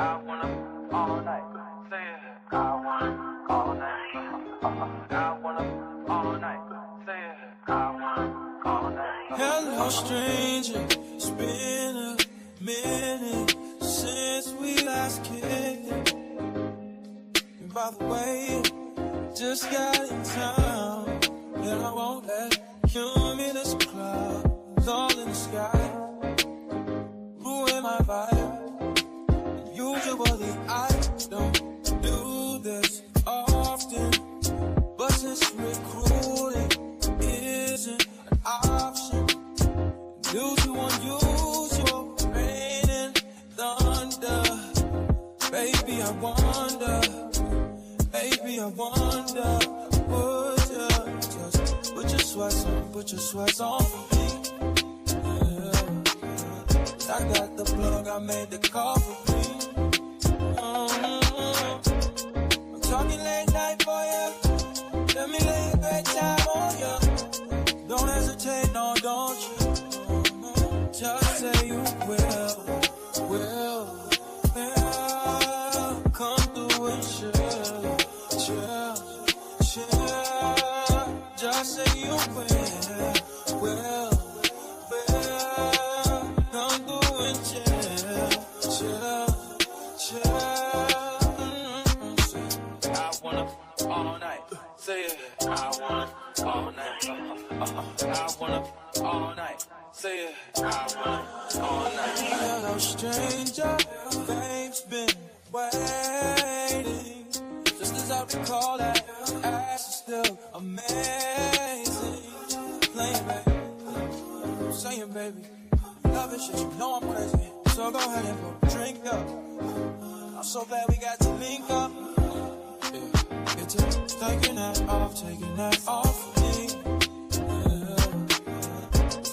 I wanna all night. Say it. I wanna all night. I wanna all night. Say it. I wanna all night. Hello, stranger. It's been a minute since we last kicked it. And by the way, just got in town, and I won't let cumulus clouds all in the sky ruin my vibe. Usually I don't do this often, but since recruiting isn't an option, due to unusual rain and thunder, baby I wonder, would you just put your sweats on for me? Yeah. I got the plug, I made the call for me. I'm talking late night for you. Let me lay a great time on you. Don't hesitate, no, don't you? Just say you will. Come through and chill. Just say you will. Come through and chill. I wanna all night. Say it. I wanna all night. I wanna all night. Say it. I wanna all night. Hello, stranger. Fame's been waiting. Just as I recall that ass is still amazing. Playing, baby. Saying, baby. Love it, shit. You know I'm crazy. So go ahead and put a drink up. I'm so glad we got to link up. Yeah. Get to taking that off of me. Yeah.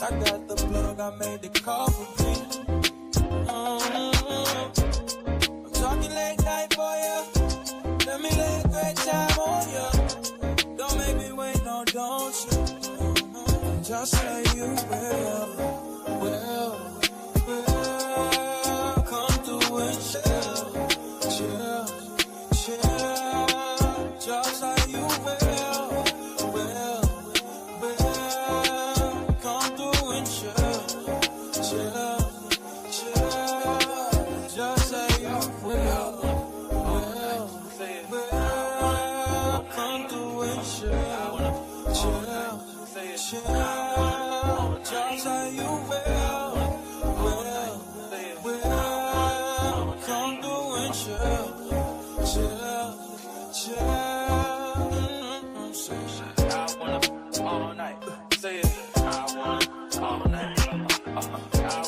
I got the plug, I made the call for me. I'm talking late night for you. Let me lay a great time on you. Don't make me wait, no, don't you? Just say you will. Come through and chill. Just like you will. Come through and chill. Just like you will. Come through and chill. Just like you will. Come through and chill. I wanna all night. Say it. I wanna all night. I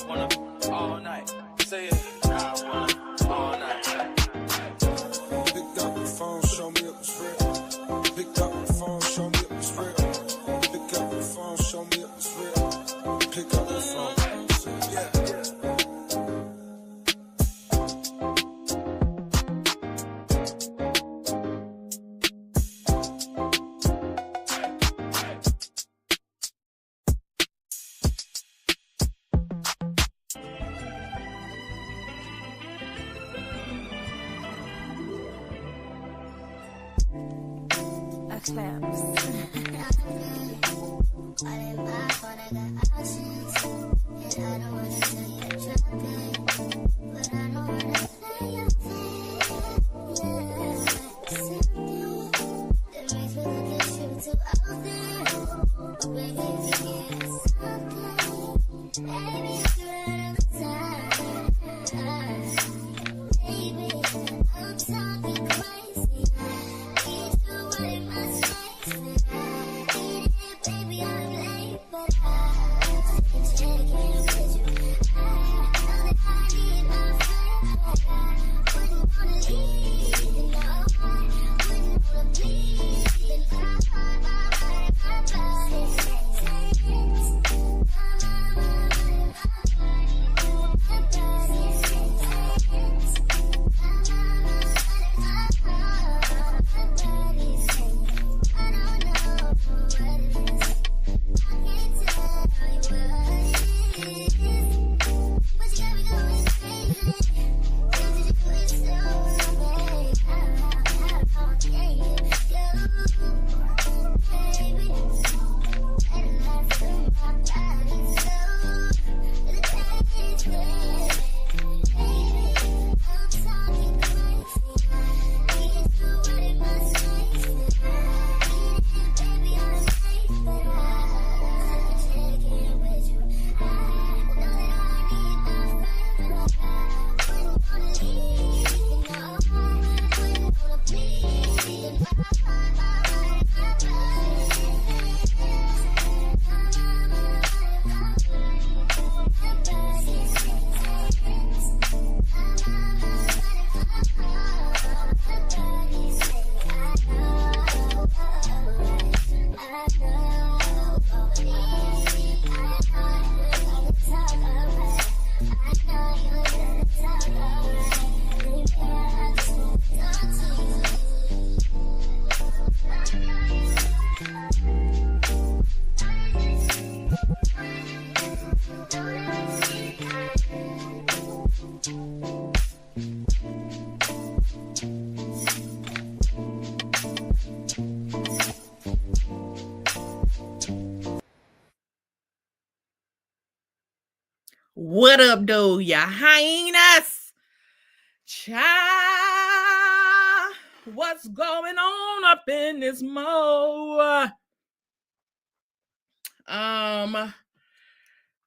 wanna all night. Say it. I wanna all night. Pick up the phone, show me it was real. Pick up the phone, show me it was real. Pick up the phone, show me it was real. Pick up the phone. Yeah. Clamps. Baby, I'm late, but I What up, though, ya hyenas? Child, what's going on up in this mo?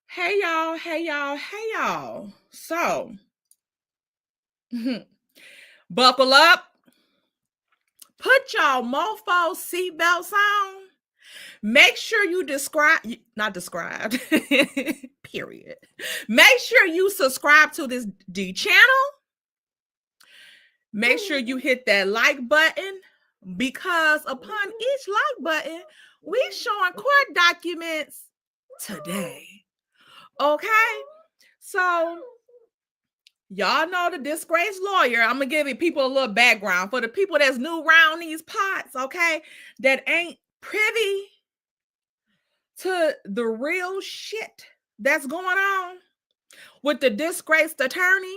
Hey y'all. So, buckle up. Put y'all mofo seatbelts on. Make sure you not described, period. Make sure you subscribe to this D channel. Make sure you hit that like button, because upon each like button, we showing court documents today. Okay? So, y'all know the disgraced lawyer. I'm going to give people a little background for the people that's new around these pots, okay? That ain't privy to the real shit that's going on with the disgraced attorney.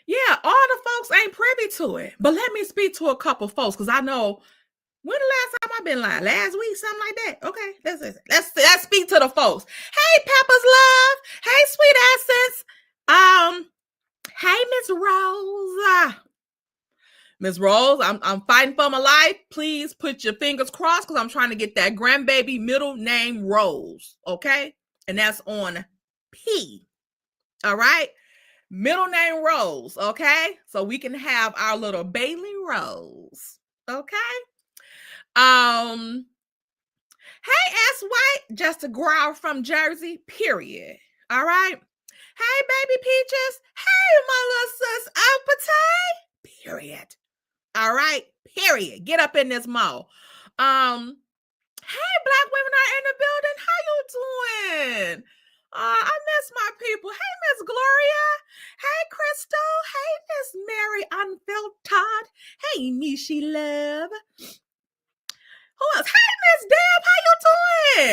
Yeah, all the folks ain't privy to it. But let me speak to a couple folks, because I know when the last time I've been lying? Last week, something like that. Okay, let's speak to the folks. Hey, Pepper's Love. Hey, Sweet Essence. Hey, Miss Rose. Miss Rose, I'm fighting for my life. Please put your fingers crossed, because I'm trying to get that grandbaby middle name Rose. Okay, and that's on P. All right. Middle name Rose, okay? So we can have our little Bailey Rose, okay? Hey, S. White, just a growl from Jersey, period. All right? Hey, Baby Peaches. Hey, my little sis, Appetite, period. All right? Period. Get up in this mall. Hey, Black women are in the building. How you doing? I miss my people. Hey, Miss Gloria. Hey, Crystal. Hey, Miss Mary Unfiltered. Hey, Nishi Love. Who else? Hey, Miss Deb. How you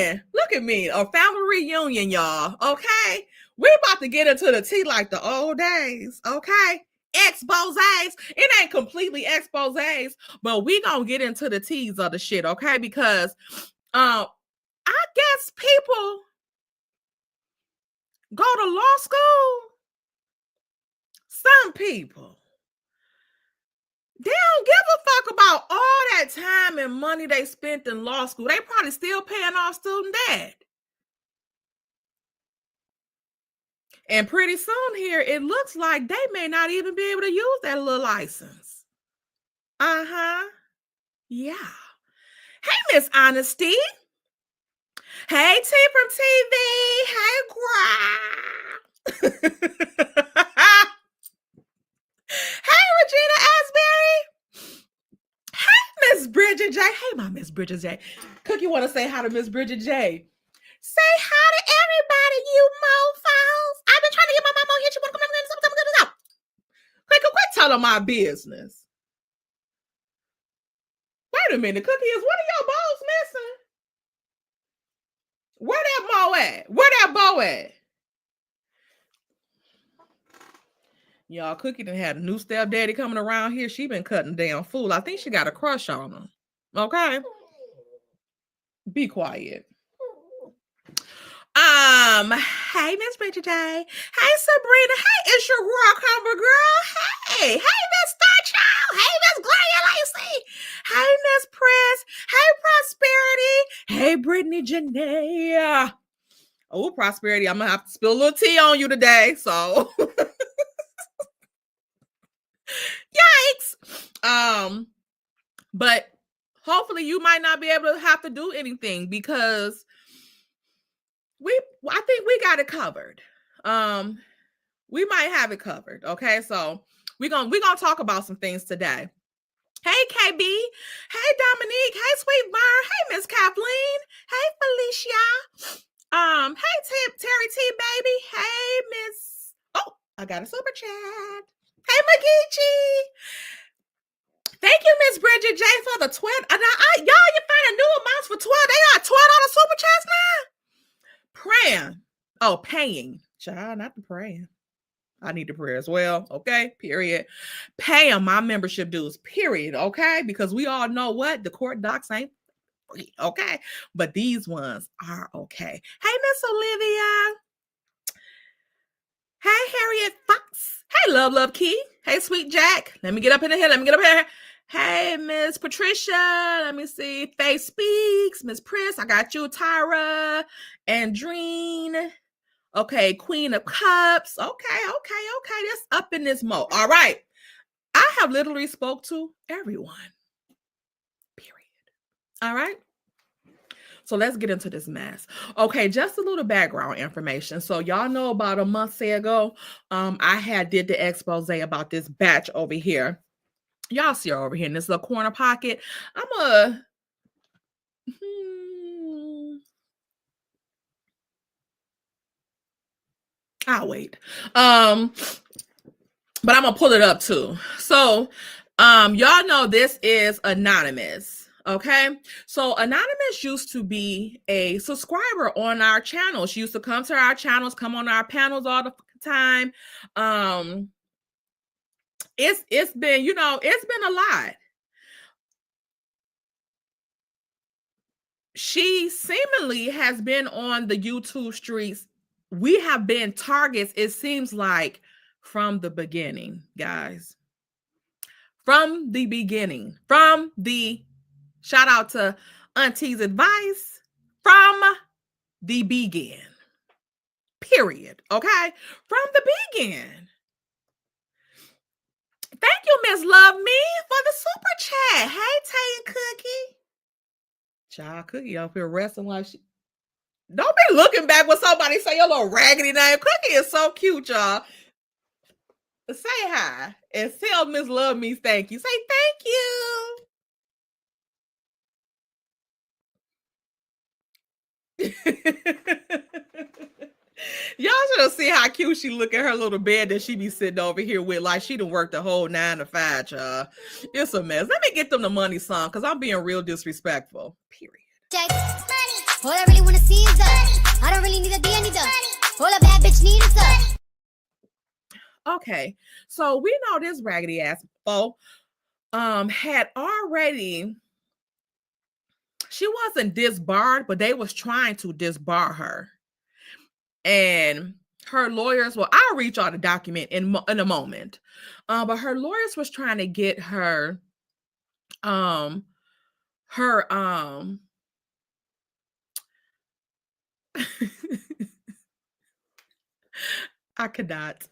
doing? Look at me. A family reunion, y'all. Okay? We're about to get into the tea like the old days. Okay? Exposés. It ain't completely exposés, but we gonna get into the teas of the shit, okay? Because I guess people go to law school. Some people, they don't give a fuck about all that time and money they spent in law school. They probably still paying off student debt. And pretty soon here, it looks like they may not even be able to use that little license. Yeah. Hey, Miss Honesty. Hey, T from TV. Hey, Hey, Regina Asbury. Hey, Miss Bridget J. Hey, my Miss Bridget J. Cookie want to say hi to Miss Bridget J. Say hi to everybody, you mofos. I've been trying to get my mama on here. She want to come in. Quit telling my business. Wait a minute, Cookie, is one of your balls missing? Where that bow at? Where that bow at? Y'all, Cookie done had a new stepdaddy coming around here. She been cutting down fool. I think she got a crush on him. Okay? Be quiet. Hey, Miss Bridget J. Hey, Sabrina. Hey, it's your Rockhammer girl. Hey, Miss Star Child. Hey, Miss Gloria Lacey. Hey, Miss Press. Hey, Prosperity. Hey, Brittany Janae. Oh, Prosperity, I'm gonna have to spill a little tea on you today. So yikes. But hopefully you might not be able to have to do anything, because I think we got it covered. We might have it covered. Okay, so we're gonna talk about some things today. Hey, KB. Hey, Dominique. Hey, Sweet Bar. Hey, Miss Kathleen. Hey, Felicia. Hey, Terry T, baby. Hey, Miss. Oh, I got a super chat. Hey, Magichi. Thank you, Miss Bridget J, for the $12. Y'all, you find a new amounts for $12. They got $12 super chats now. Praying. Oh, paying. Child, not the praying. I need the prayer as well. Okay, period. Paying my membership dues, period. Okay, because we all know what the court docs ain't Okay, but these ones are okay. Hey, Miss Olivia. Hey, Harriet Fox. Hey, Love Key. Hey, Sweet Jack. Let me get up in here. Let me get up here. Hey, Miss Patricia. Let me see. Faye Speaks. Miss Pris. I got you. Tyra. Andreen. Okay, Queen of Cups. Okay. That's up in this mode. All right. I have literally spoke to everyone. Period. All right. So let's get into this mess. Okay, just a little background information. So y'all know about a month ago, I did the expose about this batch over here. Y'all see her over here in this little corner pocket. I'll wait. But I'm gonna pull it up too. So y'all know this is Anonymous. Okay, so Anonymous used to be a subscriber on our channel. She used to come to our channels, come on our panels all the time. It's been, it's been a lot. She seemingly has been on the YouTube streets. We have been targets, it seems like, from the beginning, guys. From the beginning, shout out to Auntie's advice, from the begin. Period. Okay? From the begin. Thank you, Miss Love Me, for the super chat. Hey, Tay and Cookie. Child, Cookie up here wrestling like she... Don't be looking back when somebody say your little raggedy name. Cookie is so cute, y'all. Say hi and tell Miss Love Me thank you. Say thank you. Y'all should see how cute she look at her little bed that she be sitting over here with, like she done worked the whole 9 to 5, y'all. It's a mess. Let me get them the money song, because I'm being real disrespectful. Period. All I really want to see is that. I don't really need a D, I need that. All a bad bitch need is that. Okay, so we know this raggedy ass foe had already... She wasn't disbarred, but they was trying to disbar her. And her lawyers, well, I'll read y'all the document in a moment. But her lawyers was trying to get her, I could not.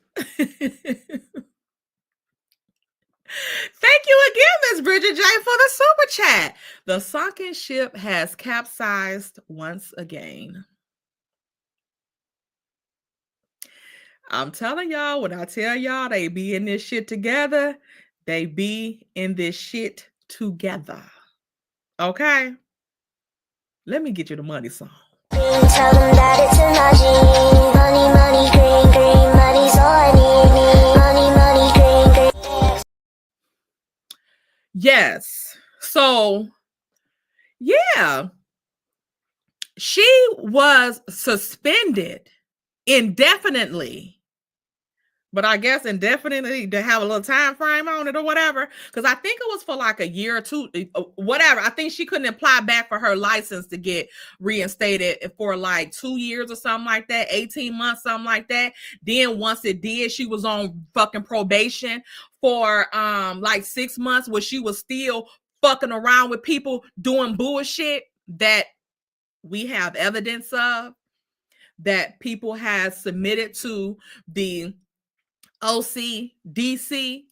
Thank you again, Miss Bridget J, for the super chat. The sunken ship has capsized once again. I'm telling y'all, when I tell y'all they be in this shit together, they be in this shit together. Okay? Let me get you the money song. Tell them that it's a magic. Money, money, green, green. Money's all I need. Money, money, green, green. Yes. So, yeah. She was suspended indefinitely. But I guess indefinitely to have a little time frame on it or whatever. Because I think it was for like a year or two, whatever. I think she couldn't apply back for her license to get reinstated for like 2 years or something like that, 18 months, something like that. Then once it did, she was on fucking probation for like 6 months where she was still fucking around with people doing bullshit that we have evidence of, that people have submitted to the OCDC,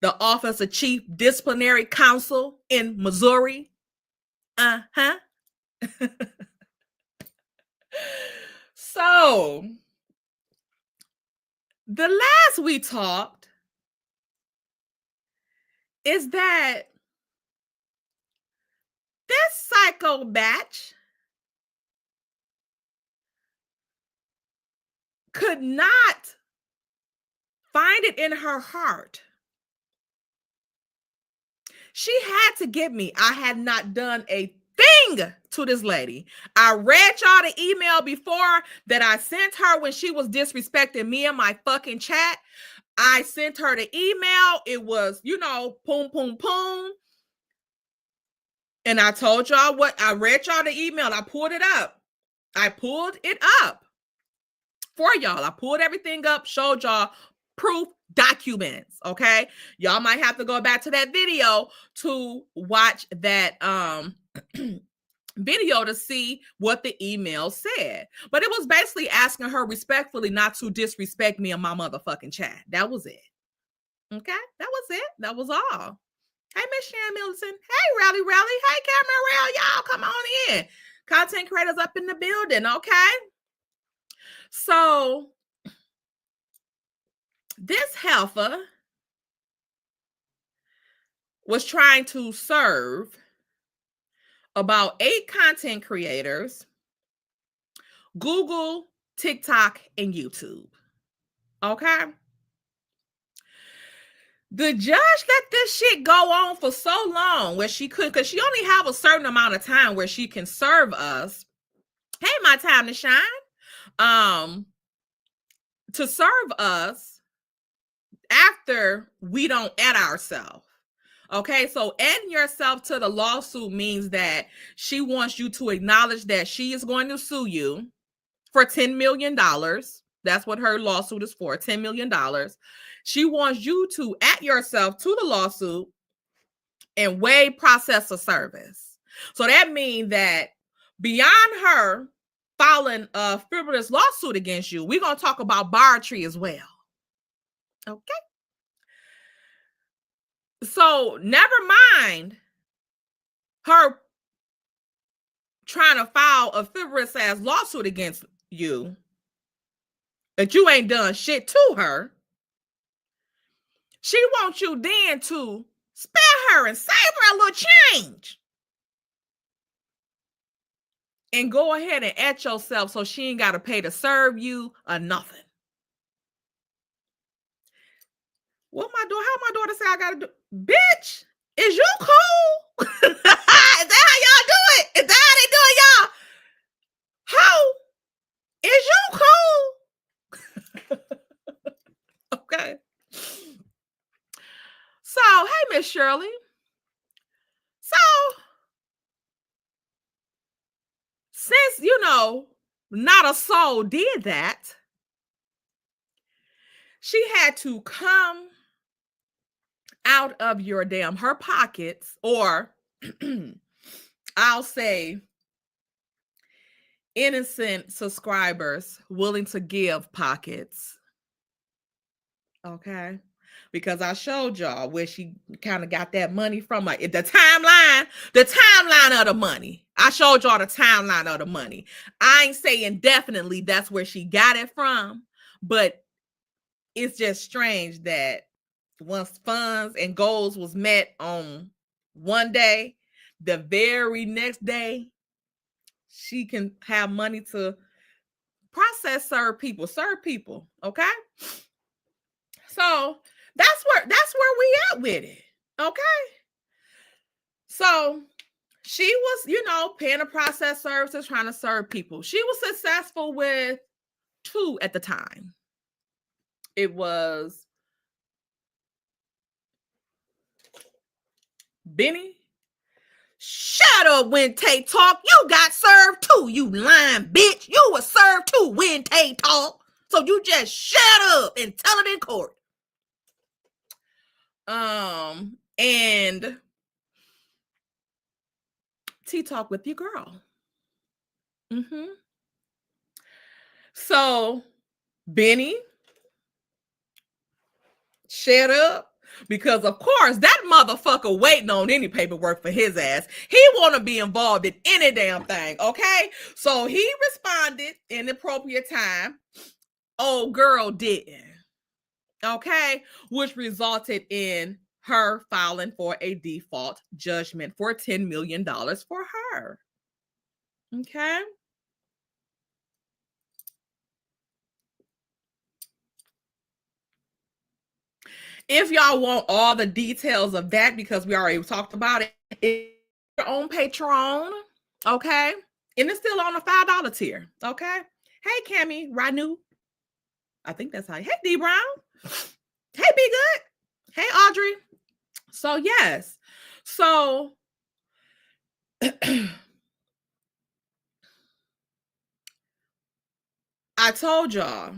the Office of Chief Disciplinary Counsel in Missouri. So, the last we talked is that this psycho batch could not find it in her heart. She had to get me. I had not done a thing to this lady. I read y'all the email before that I sent her when she was disrespecting me in my fucking chat. I sent her the email. It was, poom, poom, poom. And I told y'all what, I read y'all the email. I pulled it up. For y'all. I pulled everything up, showed y'all proof documents. Okay. Y'all might have to go back to that video to watch that video to see what the email said. But it was basically asking her respectfully not to disrespect me in my motherfucking chat. That was it. Okay. That was it. That was all. Hey, Miss Sharon Middleton. Hey, Rally. Hey, Cameron Rail. Y'all come on in. Content creators up in the building. Okay. So this heifer was trying to serve about 8 content creators, Google, TikTok, and YouTube. Okay. The judge let this shit go on for so long where she couldn't, because she only have a certain amount of time where she can serve us. Hey, my time to shine. To serve us after we don't add ourselves. Okay, so adding yourself to the lawsuit means that she wants you to acknowledge that she is going to sue you for $10 million. That's what her lawsuit is for, $10 million. She wants you to add yourself to the lawsuit and waive process of service. So that means that beyond her filing a frivolous lawsuit against you, we're going to talk about bartry as well. Okay. So never mind her trying to file a frivolous ass lawsuit against you that you ain't done shit to her. She wants you then to spare her and save her a little change. And go ahead and at yourself so she ain't got to pay to serve you or nothing. What how my daughter say I got to do? Bitch, is you cool? Is that how y'all do it? Is that how they do it, y'all? How? Is you cool? Okay. So, hey, Miss Shirley. So, since, not a soul did that, she had to come out of her pockets, or I'll say innocent subscribers willing to give pockets. Okay. Because I showed y'all where she kind of got that money from, like the timeline of the money. I showed y'all the timeline of the money. I ain't saying definitely that's where she got it from, but it's just strange that once funds and goals was met on one day, the very next day, she can have money to process serve people. Okay. So that's where we at with it. Okay. So she was, paying a process services, trying to serve people. She was successful with 2 at the time. It was Benny. Shut up, when Tay talk. You got served too, you lying bitch. You was served too when Tay talk. So you just shut up and tell it in court. And T-talk with your girl. So Benny shut up, because of course that motherfucker waiting on any paperwork for his ass. He want to be involved in any damn thing. Okay. So he responded in the appropriate time. Old girl didn't. Okay. Which resulted in her filing for a default judgment for $10 million for her. Okay. If y'all want all the details of that, because we already talked about it, it's on Patreon. Okay. And it's still on the $5 tier. Okay. Hey, Cammy, Ranu. I think that's how. Hey, D Brown. Hey, Be Good. Hey, Audrey. So, yes. So, I told y'all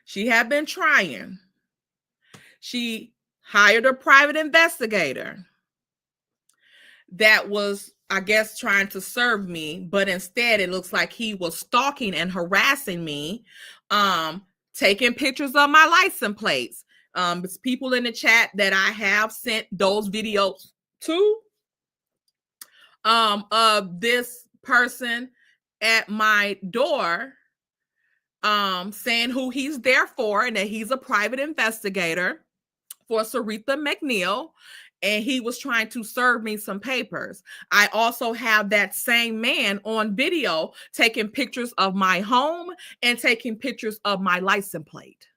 she had been trying. She hired a private investigator that was, I guess, trying to serve me, but instead it looks like he was stalking and harassing me, taking pictures of my license plates. It's people in the chat that I have sent those videos to, of this person at my door, saying who he's there for and that he's a private investigator for Sarita McNeil, and he was trying to serve me some papers. I also have that same man on video taking pictures of my home and taking pictures of my license plate.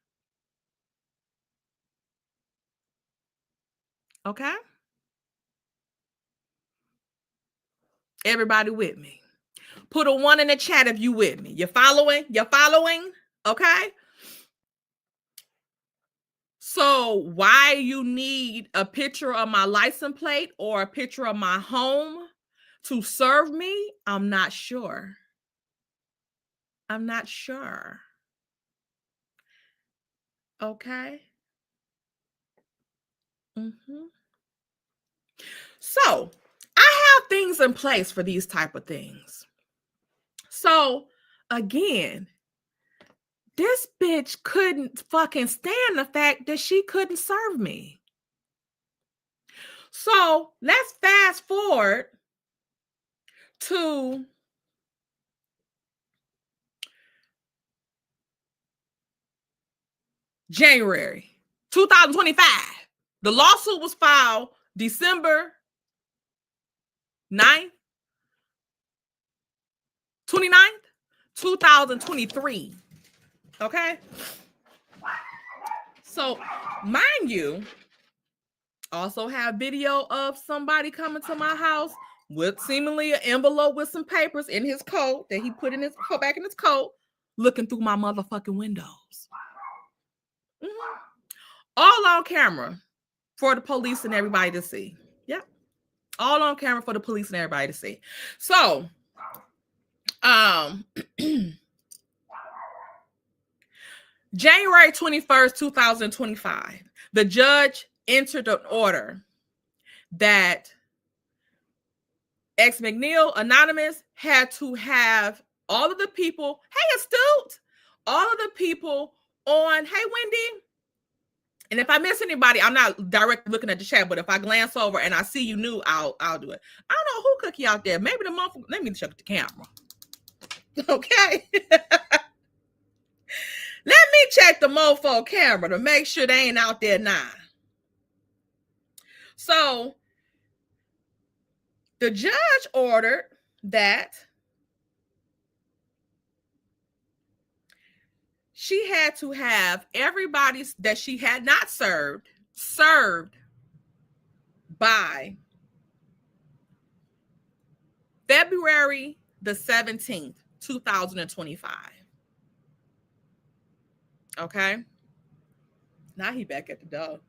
Okay? Everybody with me? Put a 1 in the chat if you with me. You following? You following? Okay? So why you need a picture of my license plate or a picture of my home to serve me, I'm not sure. I'm not sure. Okay. So I have things in place for these type of things. So again, this bitch couldn't fucking stand the fact that she couldn't serve me. So let's fast forward to January 2025. The lawsuit was filed December 9th, 29th, 2023. Okay? So, mind you, also have video of somebody coming to my house with seemingly an envelope with some papers in his coat that he put in his coat, back in his coat, looking through my motherfucking windows. All on camera for the police and everybody to see. Yep. All on camera for the police and everybody to see. So, January 21st, 2025, the judge entered an order that X McNeil Anonymous had to have all of the people, hey, Astute, all of the people on, hey, Wendy. And if I miss anybody, I'm not directly looking at the chat, but if I glance over and I see you new, I'll do it. I don't know who cookie out there. Maybe the motherfucker. Let me check the camera. Okay. Let me check the mofo camera to make sure they ain't out there now. So the judge ordered that she had to have everybody that she had not served by February the 17th, 2025. Okay. Now he back at the door.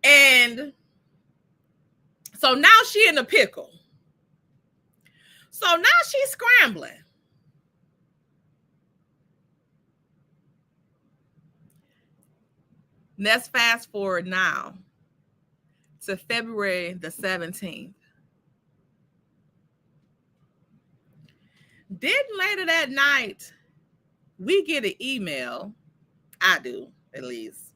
And so now she in a pickle. So now she's scrambling. Let's fast forward now to February the 17th. Then later that night, we get an email. I do, at least.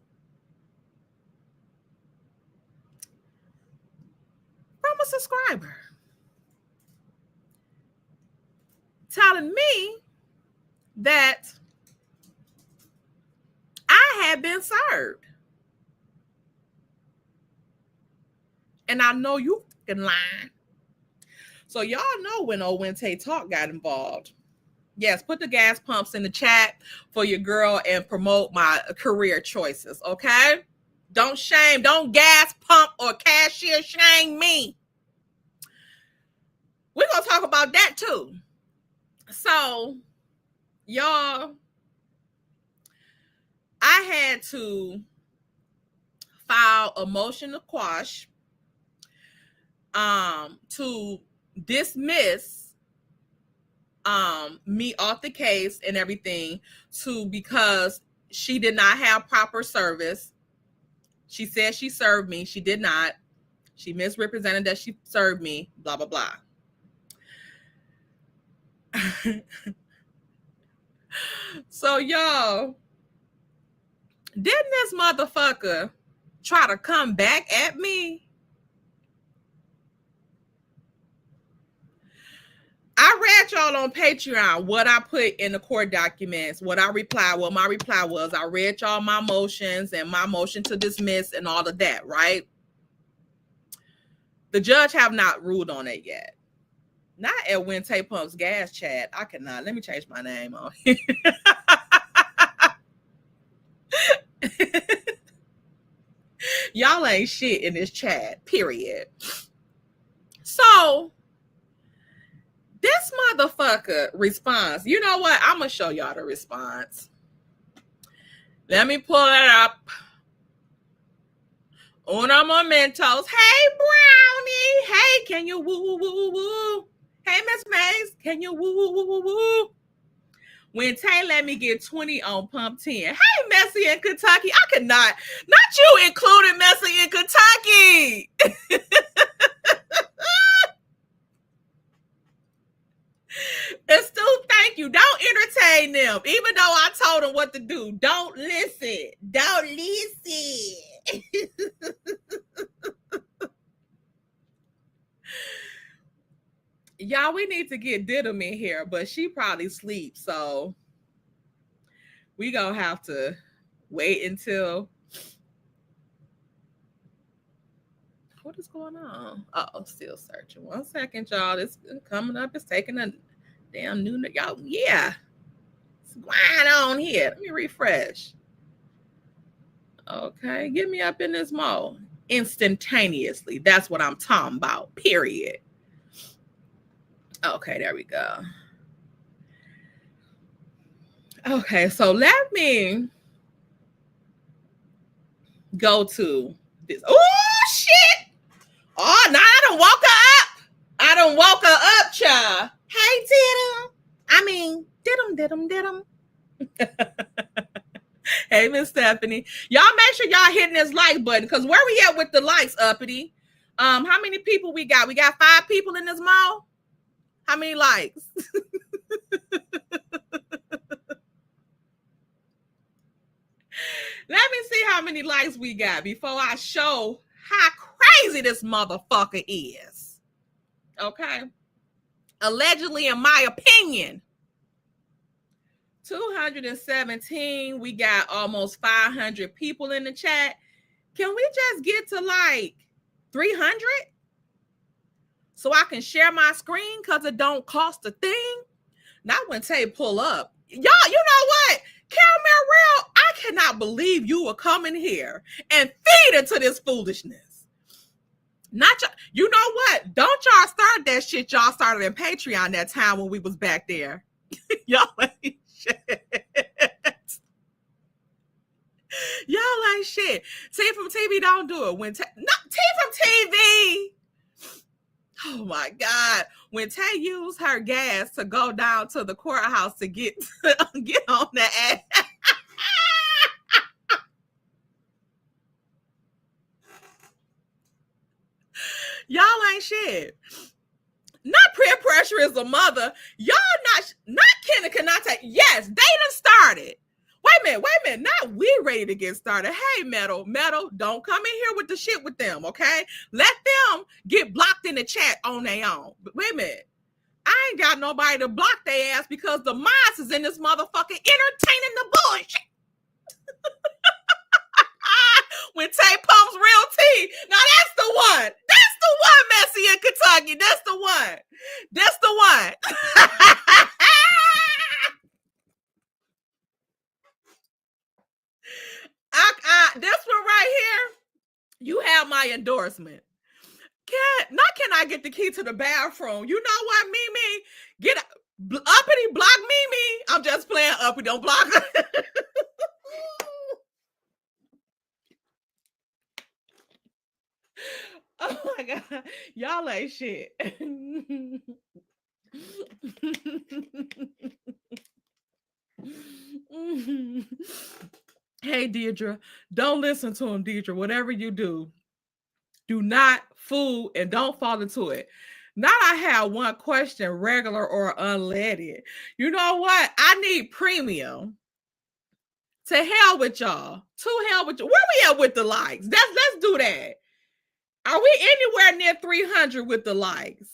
From a subscriber. Telling me that I had been served. And I know you fucking lying. So y'all know when Owente Talk got involved. Yes, put the gas pumps in the chat for your girl and promote my career choices, okay? Don't gas pump or cashier shame me. We're going to talk about that too. So, y'all, I had to file a motion to quash to dismiss me off the case and everything because she did not have proper service. She said she served me. She did not. She misrepresented that she served me, blah, blah, blah. So, y'all, didn't this motherfucker try to come back at me? I read y'all on Patreon what I put in the court documents, what my reply was. I read y'all my motions and my motion to dismiss and all of that, right? The judge have not ruled on it yet. Not at When Tay Pumps Gas Chat. I cannot. Let me change my name on here. Y'all ain't shit in this chat, period. So this motherfucker responds. You know what? I'm going to show y'all the response. Let me pull it up. Uno momentos. Hey, Brownie. Hey, can you woo, woo, woo? Hey, Miss Mays. Can you woo, woo, woo, woo, woo? When Tay let me get 20 on pump 10. Hey, Messy in Kentucky. I could not. Not you included Messy in Kentucky. And Stu, thank you. Don't entertain them. Even though I told them what to do. Don't listen. Don't listen. Y'all, we need to get Didim in here, but she probably sleeps. So we gonna have to wait until. What is going on? Uh-oh, still searching. 1 second, y'all. It's coming up. It's taking a damn new. Y'all, yeah. What's going on here? Let me refresh. Okay, get me up in this mode instantaneously. That's what I'm talking about, period. Okay, there we go. Okay, so let me go to this. Oh, shit! Oh, now I done woke her up. I done woke her up, child. Hey, Didim. I mean, Didim. Hey, Miss Stephanie. Y'all make sure y'all hitting this like button, because where we at with the likes, uppity? How many people we got? We got 5 people in this mall? How many likes? Let me see how many likes we got before I show how crazy this motherfucker is. Okay? Allegedly, in my opinion, 217. We got almost 500 people in the chat. Can we just get to like 300? So I can share my screen because it don't cost a thing. Not when Tay pull up. Y'all, you know what? Caramel Real, I cannot believe you were coming here and feed into this foolishness. Not y'all. You know what? Don't y'all start that shit y'all started in Patreon that time when we was back there. Y'all ain't shit. Y'all ain't shit. T from TV don't do it. T from TV. Oh my God. When Tay used her gas to go down to the courthouse to get on the ass. Y'all ain't shit. Not peer pressure is a mother. Y'all not Kenna Kanata. Yes, they done started. Wait a minute. Not we ready to get started. Hey, Metal, don't come in here with the shit with them, okay? Let them get blocked in the chat on their own. But wait a minute. I ain't got nobody to block their ass because the mods is in this motherfucker entertaining the bullshit. When Tay pumps real tea. Now that's the one. That's the one, Messy in Kentucky. That's the one. That's the one. This one right here, you have my endorsement. Can I get the key to the bathroom? You know what, Mimi? Get uppity, block Mimi. I'm just playing uppity, don't block her. Oh my God. Y'all ain't shit. Hey, Deidre, don't listen to him, Deidre. Whatever you do not fool and don't fall into it. Now I have one question, regular or unleaded. You know what? I need premium. To hell with y'all. To hell with you. Where we at with the likes? Let's do that. Are we anywhere near 300 with the likes?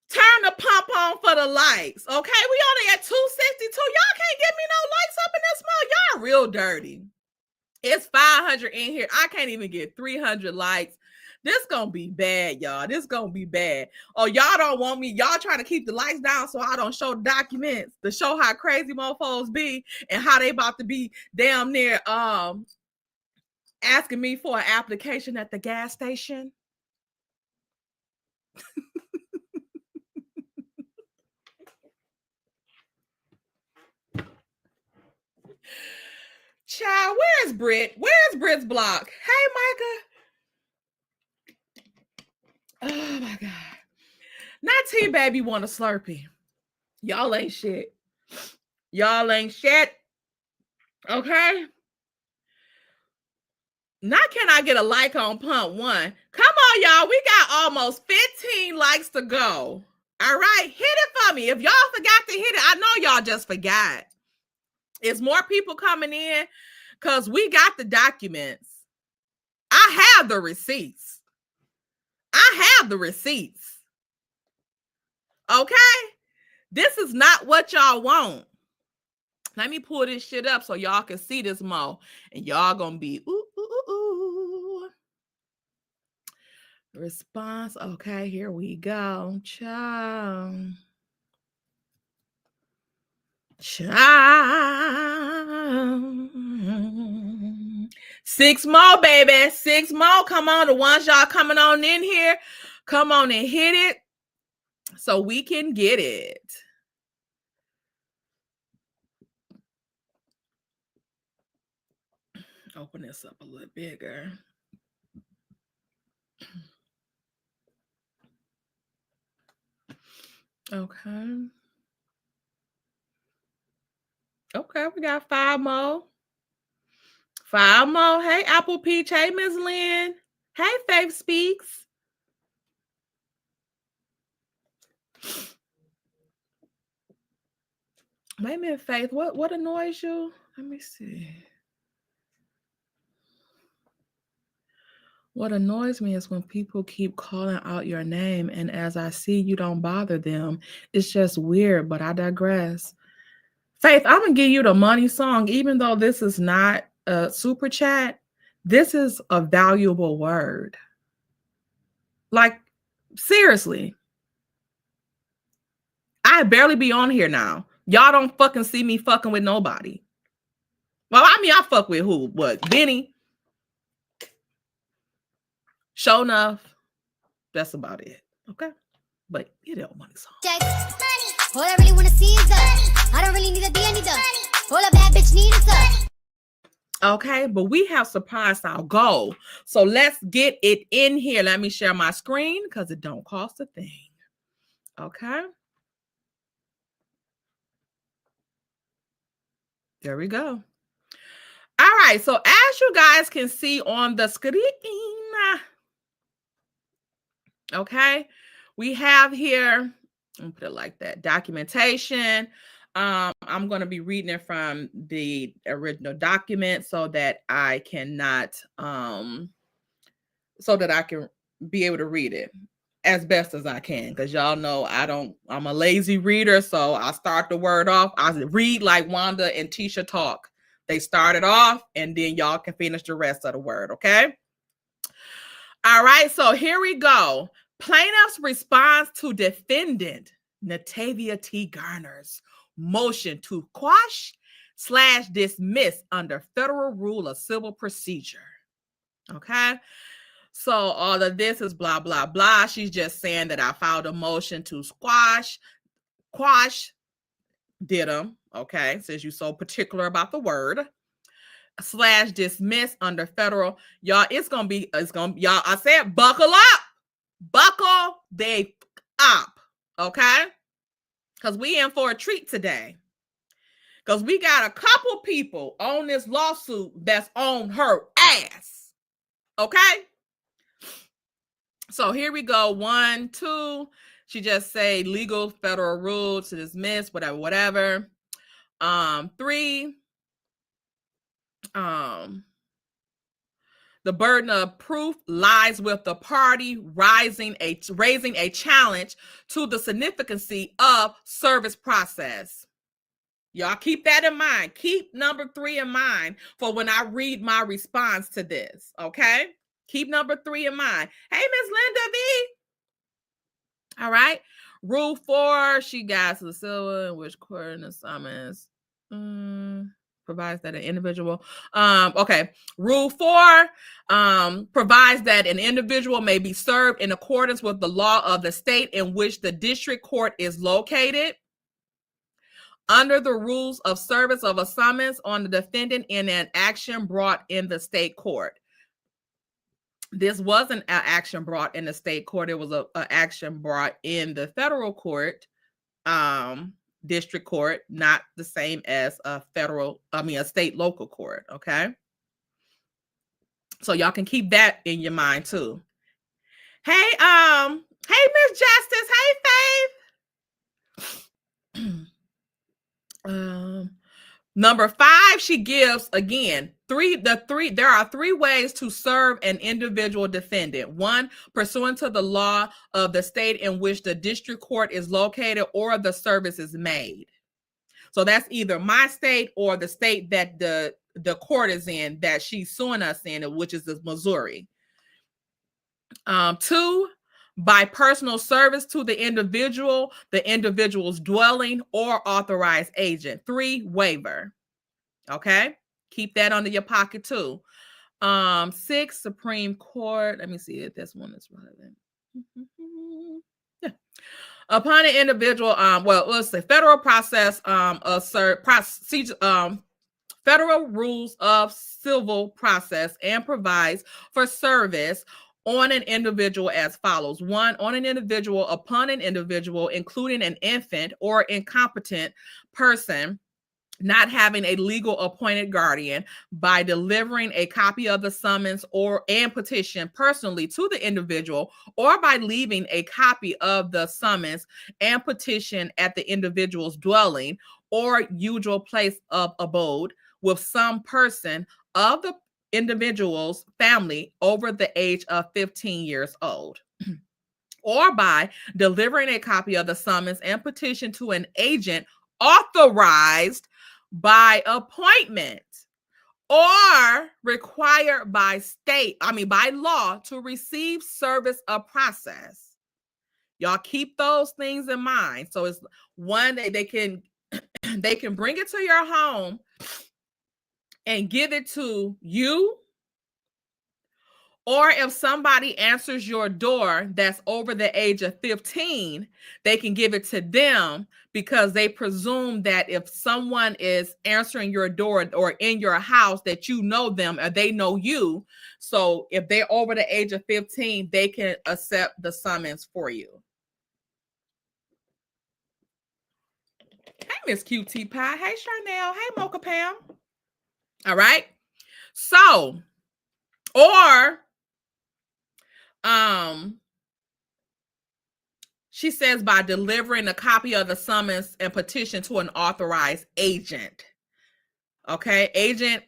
Turn the pump on for the likes. Okay, we only at 262. Y'all can't give me no likes up in this mode. Y'all real dirty. It's 500 in here. I can't even get 300 likes. This gonna be bad, y'all. This gonna be bad. Oh, y'all don't want me. Y'all trying to keep the likes down so I don't show documents to show how crazy mofos be and how they about to be damn near asking me for an application at the gas station. Child, where's Britt? Where's Britt's block? Hey, Micah. Oh my God. Not T-Baby want a Slurpee. Y'all ain't shit. Y'all ain't shit. Okay? Now can I get a like on pump one? Come on, y'all. We got almost 15 likes to go. All right? Hit it for me. If y'all forgot to hit it, I know y'all just forgot. Is more people coming in? Because we got the documents. I have the receipts. Okay? This is not what y'all want. Let me pull this shit up so y'all can see this more. And y'all gonna be, ooh, ooh, ooh, ooh. Response. Okay, here we go. Ciao. 6 more, baby. 6 more. Come on. The ones y'all coming on in here. Come on and hit it so we can get it. Open this up a little bigger. Okay. Okay, we got 5 more. 5 more. Hey, Apple Peach. Hey, Miss Lynn. Hey, Faith Speaks. Wait a minute, Faith. What annoys you? Let me see. What annoys me is when people keep calling out your name, and as I see you don't bother them. It's just weird, but I digress. Faith, I'm going to give you the money song, even though this is not a super chat. This is a valuable word. Like, seriously. I barely be on here now. Y'all don't fucking see me fucking with nobody. Well, I mean, I fuck with who? What? Benny? Show enough. That's about it. Okay? But you know, money song. All I really want to see is us. I don't really need a D, I need us. All a bad bitch needs is us. Okay, but we have surpassed our goal. So let's get it in here. Let me share my screen because it don't cost a thing. Okay. There we go. All right, so as you guys can see on the screen, okay, we have here, I'll put it like that, documentation. I'm going to be reading it from the original document so that I cannot, so that I can be able to read it as best as I can. Because y'all know I'm a lazy reader. So I start the word off. I read like Wanda and Tisha talk. They start it off and then y'all can finish the rest of the word. Okay. All right. So here we go. Plaintiff's response to defendant Natavia T. Garner's motion to quash/dismiss under Federal Rule of Civil Procedure. Okay. So all of this is blah, blah, blah. She's just saying that I filed a motion to quash, did them. Okay. Since you're so particular about the word. / dismiss under federal. Y'all, y'all, I said, buckle up. Buckle they up. Okay? Because we in for a treat today. Because we got a couple people on this lawsuit that's on her ass. Okay? So here we go. 1, 2. She just say legal federal rule to dismiss, whatever. 3. The burden of proof lies with the party raising a challenge to the significancy of service process. Y'all keep that in mind. Keep number 3 in mind for when I read my response to this, okay? Keep number 3 in mind. Hey, Miss Linda V. All right. Rule 4, she got to the silver in which court in the summons provides that an individual. Okay. Rule 4 provides that an individual may be served in accordance with the law of the state in which the district court is located. Under the rules of service of a summons on the defendant in an action brought in the state court. This wasn't an action brought in the state court. It was an action brought in the federal court, district court, not the same as a state local court. Okay. So y'all can keep that in your mind too. Hey, Miss Justice. Hey, Faith. Number 5, she gives again there are 3 ways to serve an individual defendant. 1, pursuant to the law of the state in which the district court is located or the service is made. So that's either my state or the state that the court is in that she's suing us in, which is Missouri. 2, by personal service to the individual's dwelling or authorized agent. 3, waiver. Okay, keep that under your pocket too. 6, Supreme Court. Let me see if this one is relevant. Yeah. Upon an individual, let's say federal process, federal rules of civil process and provides for service on an individual as follows. 1, on an individual, upon an individual, including an infant or incompetent person not having a legal appointed guardian, by delivering a copy of the summons and petition personally to the individual, or by leaving a copy of the summons and petition at the individual's dwelling or usual place of abode with some person of the individual's family over the age of 15 years old. Or by delivering a copy of the summons and petition to an agent authorized by appointment or required by law to receive service of process. Y'all keep those things in mind. So it's 1, they can bring it to your home and give it to you. Or if somebody answers your door that's over the age of 15, they can give it to them because they presume that if someone is answering your door or in your house that you know them or they know you. So if they're over the age of 15, they can accept the summons for you. Hey, Miss QT Pie. Hey, Charnel. Hey, Mocha Pam. All right. So, or she says by delivering a copy of the summons and petition to an authorized agent. Okay, agent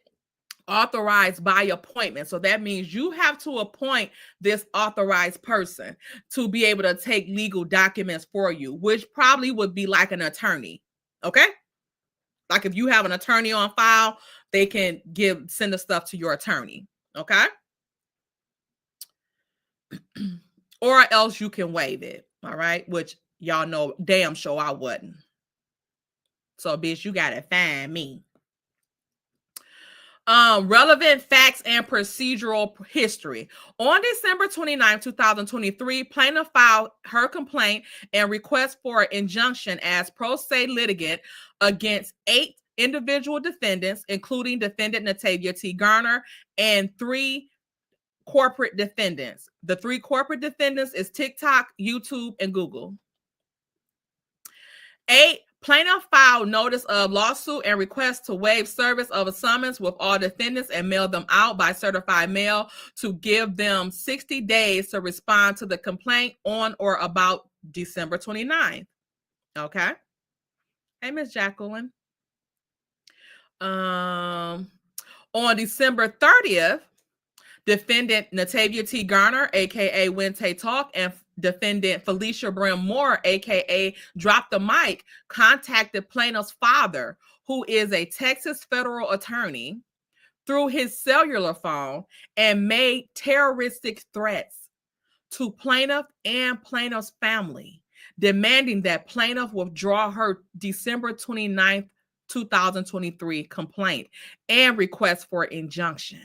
authorized by appointment. So that means you have to appoint this authorized person to be able to take legal documents for you, which probably would be like an attorney. Okay, like if you have an attorney on file, they can send the stuff to your attorney. Okay. Or else you can waive it. All right. Which y'all know damn sure I wouldn't. So bitch, you gotta find me. Relevant facts and procedural history. On December 29, 2023, plaintiff filed her complaint and request for injunction as pro se litigant against 8 individual defendants, including defendant Natavia T. Garner, and 3 corporate defendants. The 3 corporate defendants is TikTok, YouTube, and Google. 8, plaintiff filed notice of lawsuit and request to waive service of a summons with all defendants and mail them out by certified mail to give them 60 days to respond to the complaint on or about December 29th. Okay. Hey, Miss Jacqueline. On December 30th, defendant Natavia T. Garner, aka Wente Talk, and defendant Felicia Brim Moore, aka Drop the Mic, contacted plaintiff's father, who is a Texas federal attorney, through his cellular phone and made terroristic threats to plaintiff and plaintiff's family, demanding that plaintiff withdraw her December 29th, 2023 complaint and request for injunction.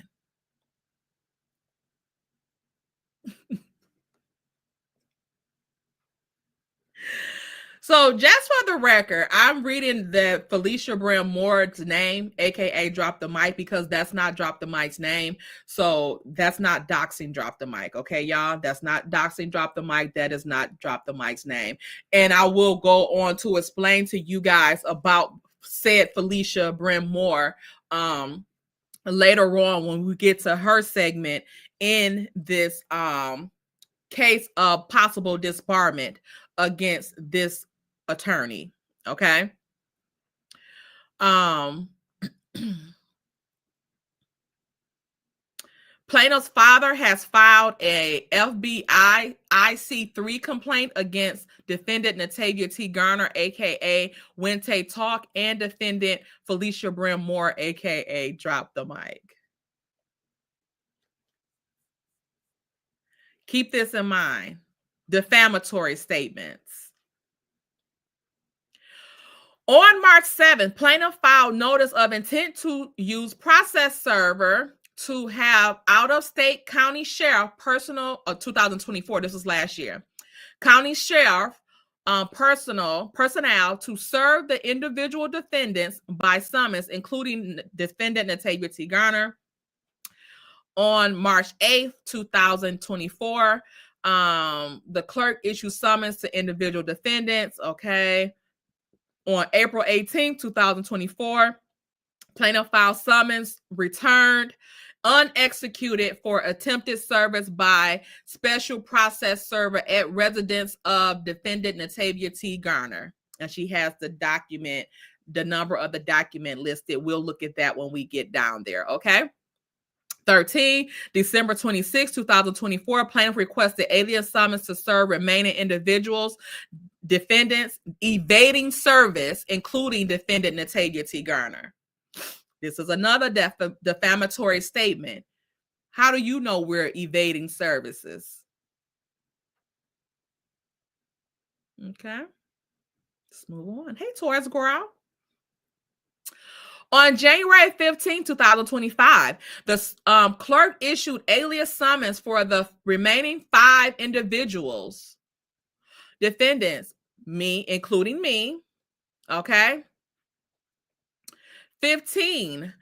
So just for the record, I'm reading the Felicia Brim Moore's name, aka Drop the Mic, because that's not Drop the Mic's name. So that's not doxing Drop the Mic. Okay, y'all? That's not doxing Drop the Mic. That is not Drop the Mic's name. And I will go on to explain to you guys about said Felicia Brim Moore later on when we get to her segment in this case of possible disbarment against this attorney. Okay. Plaintiff's father has filed a FBI IC3 complaint against defendant Natavia T. Garner, aka Wente Talk, and defendant Felicia Brim Moore, aka Drop the Mic. Keep this in mind. Defamatory statements. On March 7th, plaintiff filed notice of intent to use process server to have out-of-state county sheriff personnel, 2024, this was last year, county sheriff personnel to serve the individual defendants by summons, including defendant Natavia T. Garner. On March 8th, 2024, the clerk issued summons to individual defendants. Okay. On April 18th, 2024, plaintiff filed summons returned unexecuted for attempted service by special process server at residence of defendant Natavia T. Garner. And she has the document, the number of the document listed. We'll look at that when we get down there. Okay. 13, December 26, 2024, plaintiff requested alias summons to serve remaining individuals, defendants evading service, including defendant Natavia T. Garner. This is another defamatory statement. How do you know we're evading services? Okay. Let's move on. Hey, Taurus Girl. On January 15, 2025, the clerk issued alias summons for the remaining 5 individuals, defendants, me, including me, okay? 15,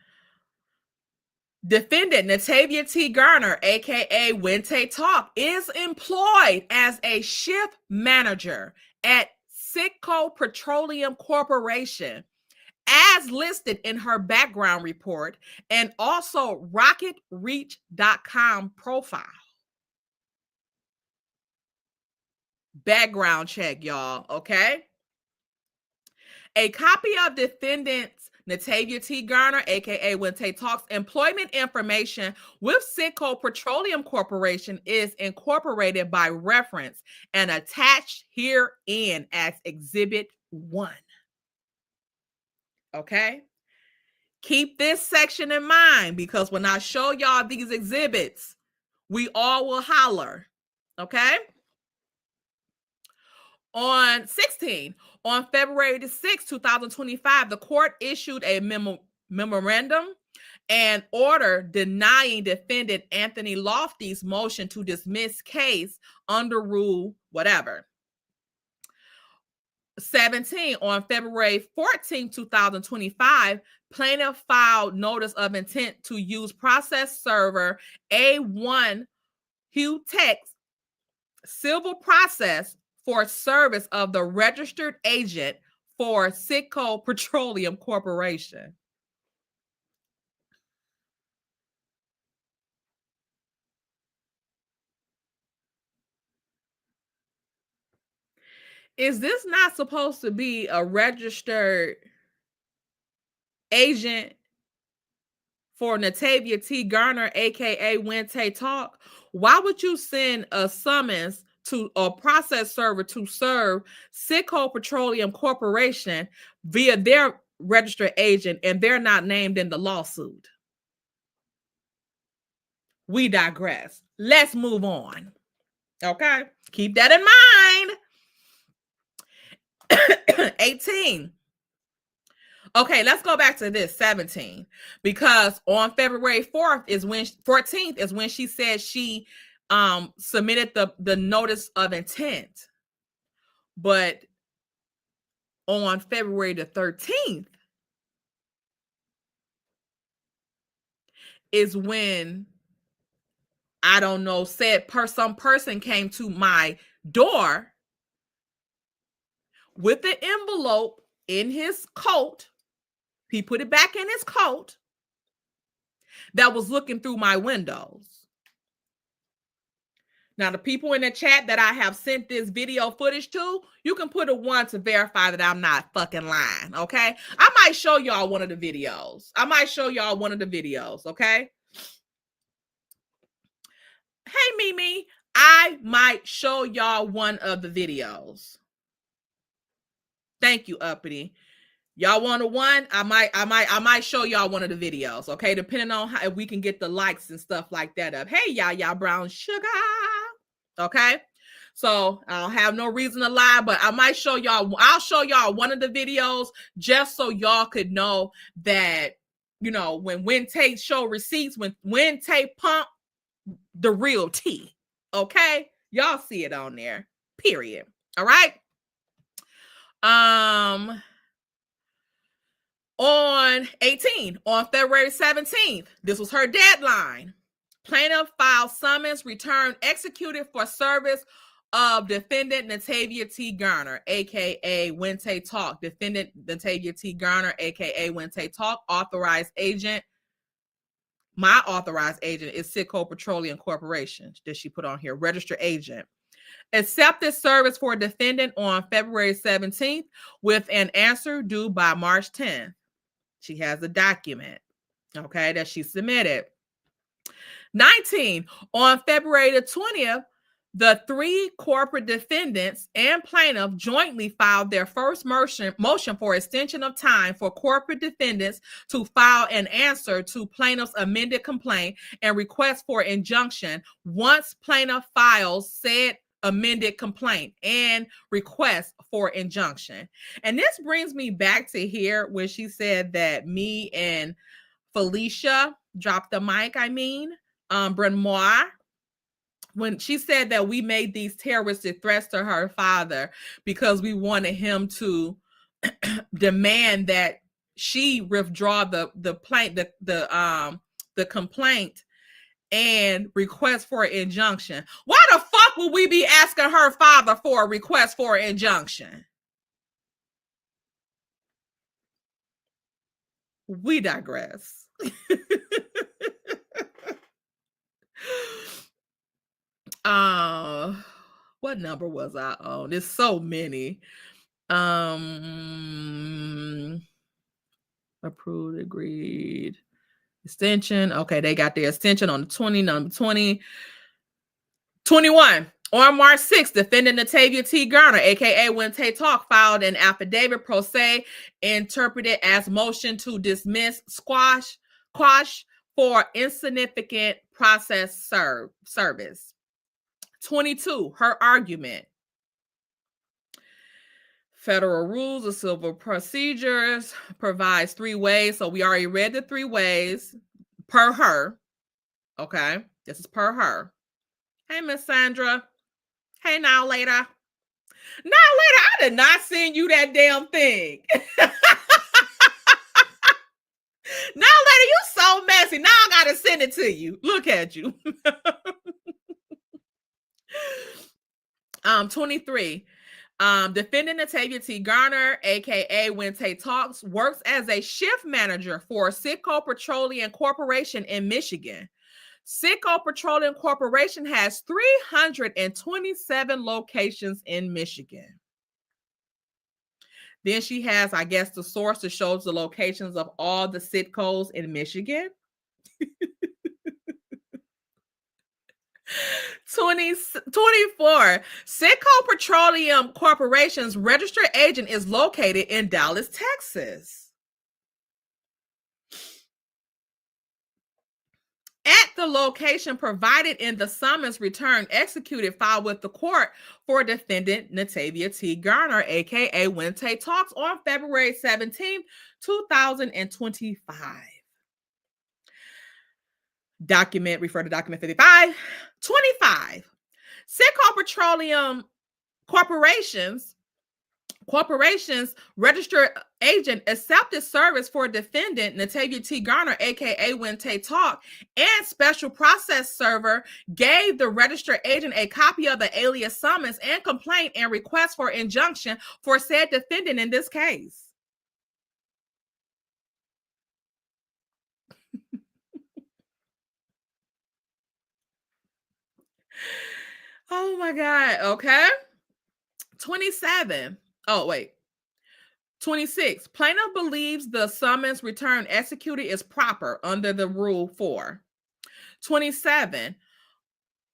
defendant Natavia T. Garner, aka Wente Talk, is employed as a shift manager at Citgo Petroleum Corporation, as listed in her background report and also rocketreach.com profile. Background check, y'all, okay? A copy of defendant's Natavia T. Garner, aka Wente Talk's employment information with Citgo Petroleum Corporation is incorporated by reference and attached herein as Exhibit 1. Okay? Keep this section in mind because when I show y'all these exhibits, we all will holler. Okay? On 16, on February the 6th, 2025, the court issued a memorandum and order denying defendant Anthony Lofty's motion to dismiss case under rule whatever. 17, on February 14, 2025, plaintiff filed notice of intent to use process server A1 Hugh Text civil process for service of the registered agent for Citgo Petroleum Corporation. Is this not supposed to be a registered agent for Natavia T. Garner, aka Wente Talk? Why would you send a summons to a process server to serve Citgo Petroleum Corporation via their registered agent and they're not named in the lawsuit? We digress. Let's move on. Okay, keep that in mind. 18. Okay, let's go back to this 17, because on February 14th is when she said she submitted the notice of intent. But on February the 13th is when, I don't know, some person came to my door with the envelope in his coat. He put it back in his coat that was looking through my windows. Now, the people in the chat that I have sent this video footage to, you can put a 1 to verify that I'm not fucking lying, okay? I might show y'all one of the videos. Okay? Hey, Mimi, I might show y'all one of the videos. Thank you, Uppity. Y'all want a 1? I might show y'all one of the videos, okay? Depending on how, if we can get the likes and stuff like that up. Hey, y'all brown sugar. Okay? So I don't have no reason to lie, but I might show y'all. I'll show y'all one of the videos just so y'all could know that, you know, when Wente show receipts, when Wente pump the real tea. Okay? Y'all see it on there. Period. All right? On 18, on February 17th, this was her deadline. Plaintiff filed summons returned executed for service of defendant Natavia T. Garner, aka Wente Talk. Defendant Natavia T. Garner, aka Wente Talk. Authorized agent. My authorized agent is Citgo Petroleum Corporation. That she put on here. Registered agent. Accepted service for defendant on February 17th with an answer due by March 10th. She has a document, okay, that she submitted. 19, on February the 20th, the 3 corporate defendants and plaintiff jointly filed their first motion for extension of time for corporate defendants to file an answer to plaintiff's amended complaint and request for injunction once plaintiff files said amended complaint and request for injunction. And this brings me back to here when she said that me and Felicia dropped the mic, Brenoir, when she said that we made these terroristic threats to her father because we wanted him to demand that she withdraw the complaint and request for injunction. Why the fuck would we be asking her father for a request for injunction? We digress. What number was I on? There's so many. Approved, agreed. Extension. Okay, they got their extension on the 20, number 20. 21. On March 6th, defendant Natavia T. Garner, aka Wente Talk, filed an affidavit pro se interpreted as motion to dismiss quash for insignificant process service. 22. Her argument. Federal Rules of Civil Procedures provides 3 ways. So we already read the 3 ways per her. Okay, this is per her. Hey, Miss Sandra. Hey, now later. Now later, I did not send you that damn thing. Now later, you so messy. Now I gotta send it to you. Look at you. 23. Defendant Natavia T. Garner, aka When Tay Talks, works as a shift manager for Citgo Petroleum Corporation in Michigan. Citgo Petroleum Corporation has 327 locations in Michigan. Then she has, I guess, the source that shows the locations of all the Citgos in Michigan. 24. Citgo Petroleum Corporation's registered agent is located in Dallas, Texas. At the location provided in the summons return executed filed with the court for defendant Natavia T. Garner, aka When Tay Talks, on February 17, 2025. Refer to document 55. 25. Citgo Petroleum Corporation's registered agent accepted service for defendant Natavia T. Garner, aka When Tay Talk, and special process server gave the registered agent a copy of the alias summons and complaint and request for injunction for said defendant in this case. Oh my God. Okay. 27. Oh, wait. 26. Plaintiff believes the summons return executed is proper under the Rule 4. 27.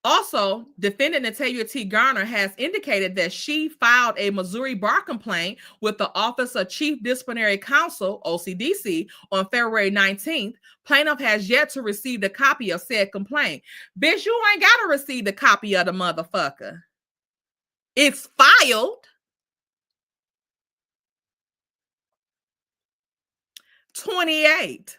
Also, defendant Natavia T. Garner has indicated that she filed a Missouri bar complaint with the Office of Chief Disciplinary Counsel, OCDC, on February 19th. Plaintiff has yet to receive the copy of said complaint. Bitch, you ain't got to receive the copy of the motherfucker. It's filed. 28.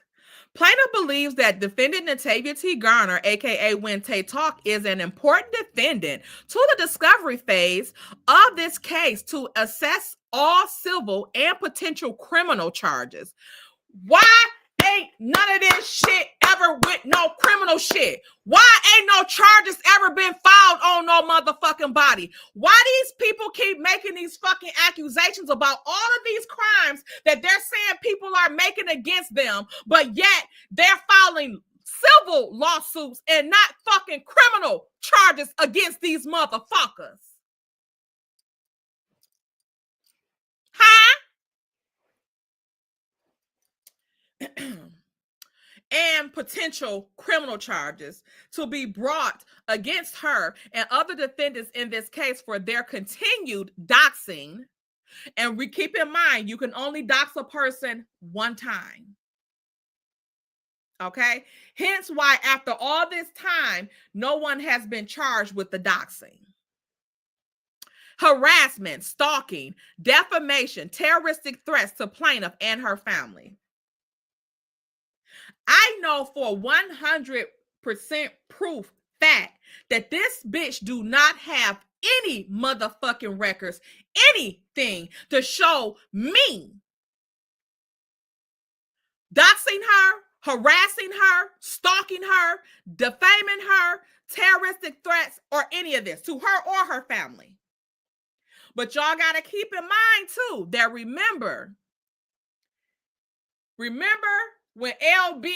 Plaintiff believes that defendant Natavia T. Garner, aka When Tay Talk, is an important defendant to the discovery phase of this case to assess all civil and potential criminal charges. Why ain't none of this shit ever with no criminal shit? Why ain't no charges ever been filed on no motherfucking body? Why these people keep making these fucking accusations about all of these crimes that they're saying people are making against them, but yet they're filing civil lawsuits and not fucking criminal charges against these motherfuckers? Huh? And potential criminal charges to be brought against her and other defendants in this case for their continued doxing. And we keep in mind, you can only dox a person one time. Okay? Hence why after all this time, no one has been charged with the doxing. Harassment, stalking, defamation, terroristic threats to plaintiff and her family. I know for 100% proof fact that this bitch do not have any motherfucking records, anything to show me doxing her, harassing her, stalking her, defaming her, terroristic threats, or any of this to her or her family. But y'all got to keep in mind too that remember when LB,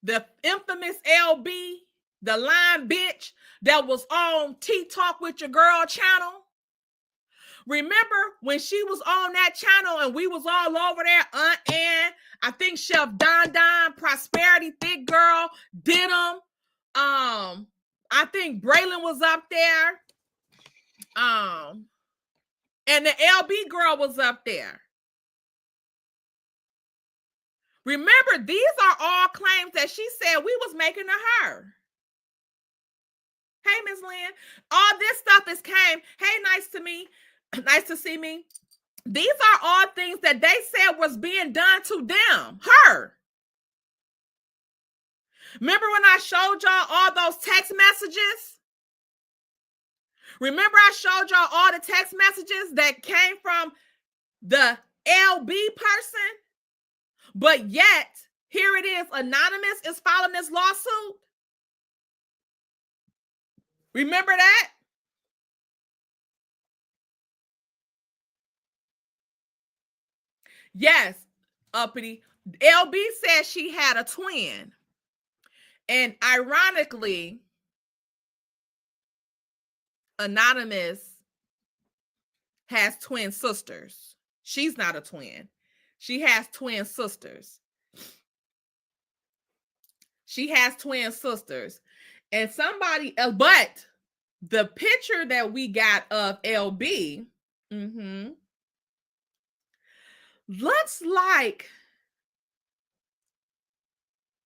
the infamous LB, the lying bitch that was on T-Talk with Your Girl channel? Remember when she was on that channel and we was all over there? Aunt Ann, I think Chef Don, Prosperity, Thick Girl, Denim. I think Braylon was up there. And the LB girl was up there. Remember, these are all claims that she said we was making to her. Hey, Miss Lynn. All this stuff is came. Hey, nice to me. Nice to see me. These are all things that they said was being done to them. Her. Remember when I showed y'all all those text messages? Remember I showed y'all all the text messages that came from the LB person? But yet, here it is, Anonymous is filing this lawsuit. Remember that? Yes, uppity. LB said she had a twin. And ironically, Anonymous has twin sisters. She's not a twin. She has twin sisters. She has twin sisters. And somebody else, but the picture that we got of LB looks like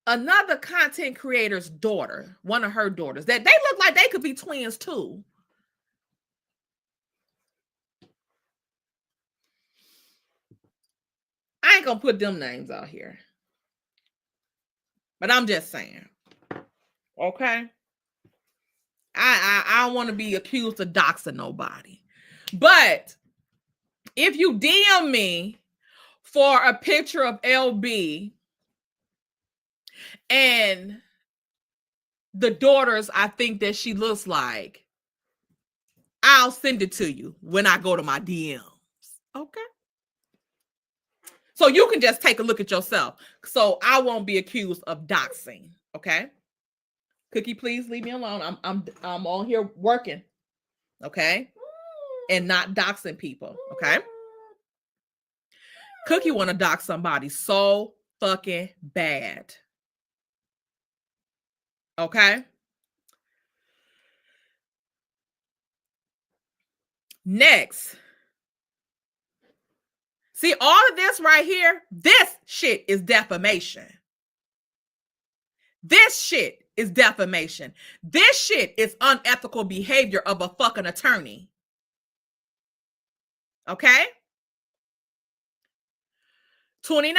another content creator's daughter, one of her daughters, that they look like they could be twins too. I ain't gonna put them names out here, but I'm just saying, okay? I don't want to be accused of doxing nobody, but if you DM me for a picture of LB and the daughters I think that she looks like, I'll send it to you when I go to my DMs, okay? So you can just take a look at yourself. So I won't be accused of doxing, okay? Cookie, please leave me alone. I'm on here working, okay? And not doxing people, okay? Cookie want to dox somebody so fucking bad. Okay? Next. See, all of this right here, this shit is defamation. This shit is defamation. This shit is unethical behavior of a fucking attorney. Okay? 29.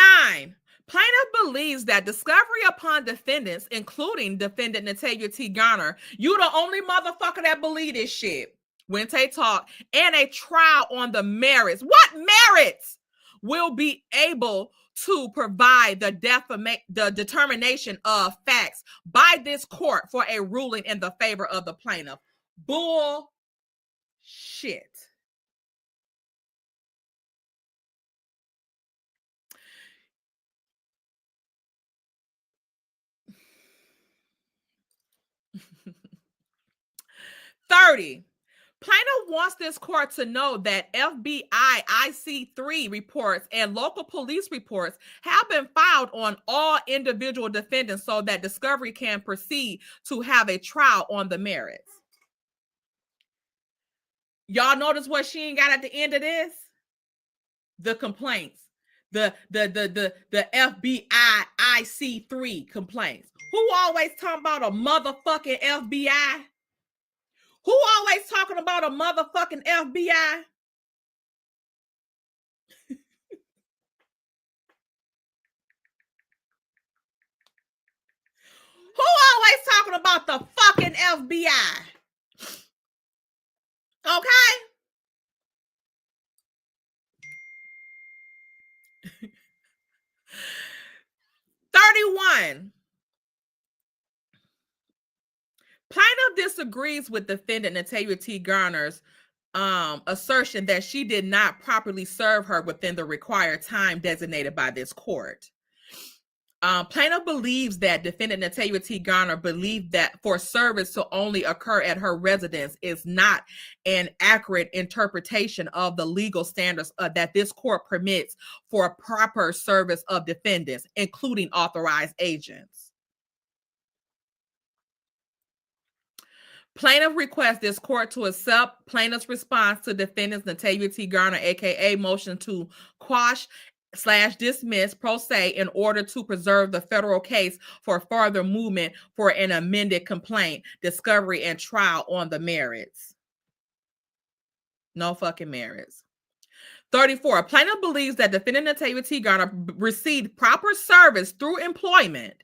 Plaintiff believes that discovery upon defendants, including defendant Natalia T. Garner, you the only motherfucker that believe this shit when they talk, and a trial on the merits. What merits will be able to provide the determination of facts by this court for a ruling in the favor of the plaintiff? Bull shit. $30. Plaintiff wants this court to know that FBI IC3 reports and local police reports have been filed on all individual defendants so that discovery can proceed to have a trial on the merits. Y'all notice what she ain't got at the end of this? The complaints. The FBI IC3 complaints. Who always talking about a motherfucking FBI? Who always talking about a motherfucking FBI? Who always talking about the fucking FBI? Okay? $31. Plaintiff disagrees with defendant Natalia T. Garner's assertion that she did not properly serve her within the required time designated by this court. Plaintiff believes that defendant Natalia T. Garner believed that for service to only occur at her residence is not an accurate interpretation of the legal standards that this court permits for proper service of defendants, including authorized agents. Plaintiff requests this court to accept plaintiff's response to defendants Natalia T. Garner, aka motion to quash/dismiss pro se in order to preserve the federal case for further movement for an amended complaint, discovery, and trial on the merits. No fucking merits. 34. Plaintiff believes that defendant Natalia T. Garner received proper service through employment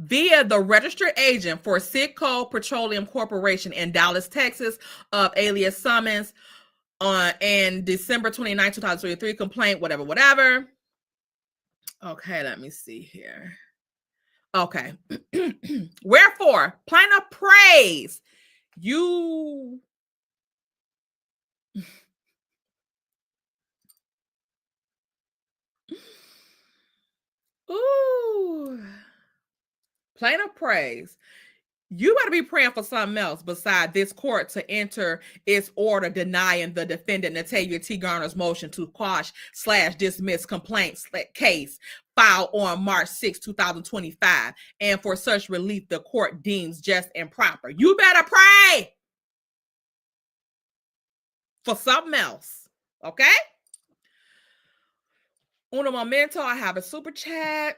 via the registered agent for Citgo Petroleum Corporation in Dallas, Texas, of alias summons in December 29, 2023, complaint, whatever. Okay, let me see here. Okay. Wherefore, plaintiff praise you. Ooh. Plaintiff praise. You better be praying for something else beside this court to enter its order denying the defendant Natalia T. Garner's motion to quash/dismiss complaints case filed on March 6, 2025, and for such relief the court deems just and proper. You better pray for something else, okay? Uno momento, I have a super chat.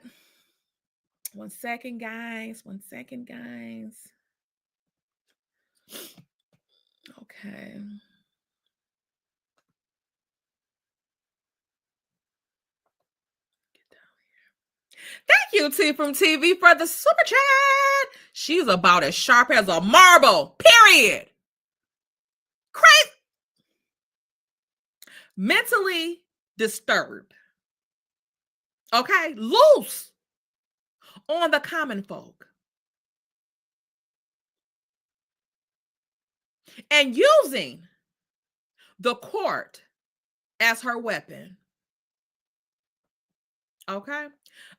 1 second, guys. 1 second, guys. Okay. Get down here. Thank you, T from TV, for the super chat. She's about as sharp as a marble, period. Crazy. Mentally disturbed. Okay, loose on the common folk. And using the court as her weapon. Okay,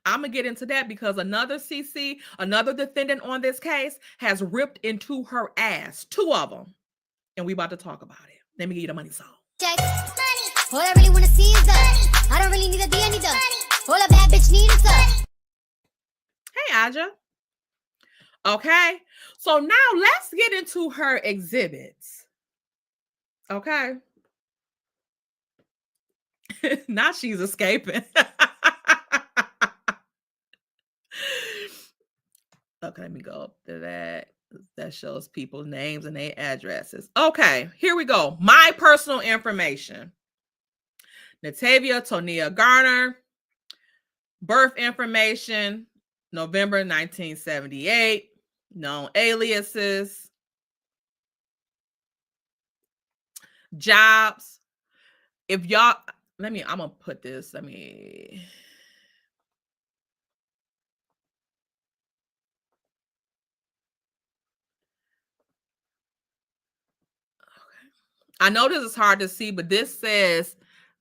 I'm going to get into that because another CC, another defendant on this case, has ripped into her ass. 2 of them. And we about to talk about it. Let me give you the money song. Check. All I really wanna see is the. I don't really need a D, I need the. All a bad bitch need is the. Hey, Aja. Okay, so now let's get into her exhibits. Okay. Now she's escaping. Okay, let me go up to that. That shows people's names and their addresses. Okay, here we go. My personal information. Natavia Tonia Garner. Birth information, November 1978. Known aliases. Jobs. If y'all, I'm going to put this, I know this is hard to see, but this says,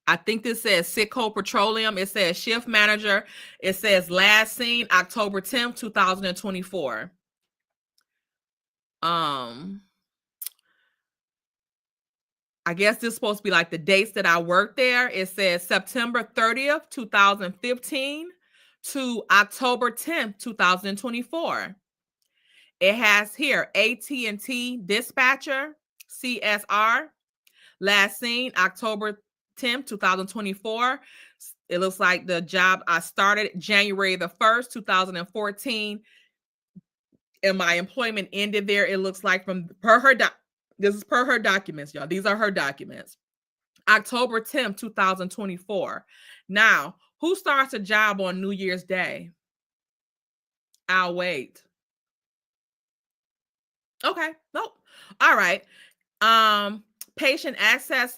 I think this says Citgo Petroleum. It says shift manager. It says last seen October 10th, 2024. I guess this is supposed to be like the dates that I worked there. It says September 30th, 2015 to October 10th, 2024. It has here AT&T dispatcher, CSR. Last seen October 10th, 2024. It looks like the job I started January the 1st, 2014. And my employment ended there. It looks like from per her this is per her documents, y'all. These are her documents. October 10th, 2024. Now, who starts a job on New Year's Day? I'll wait. Okay. Nope. All right. Patient access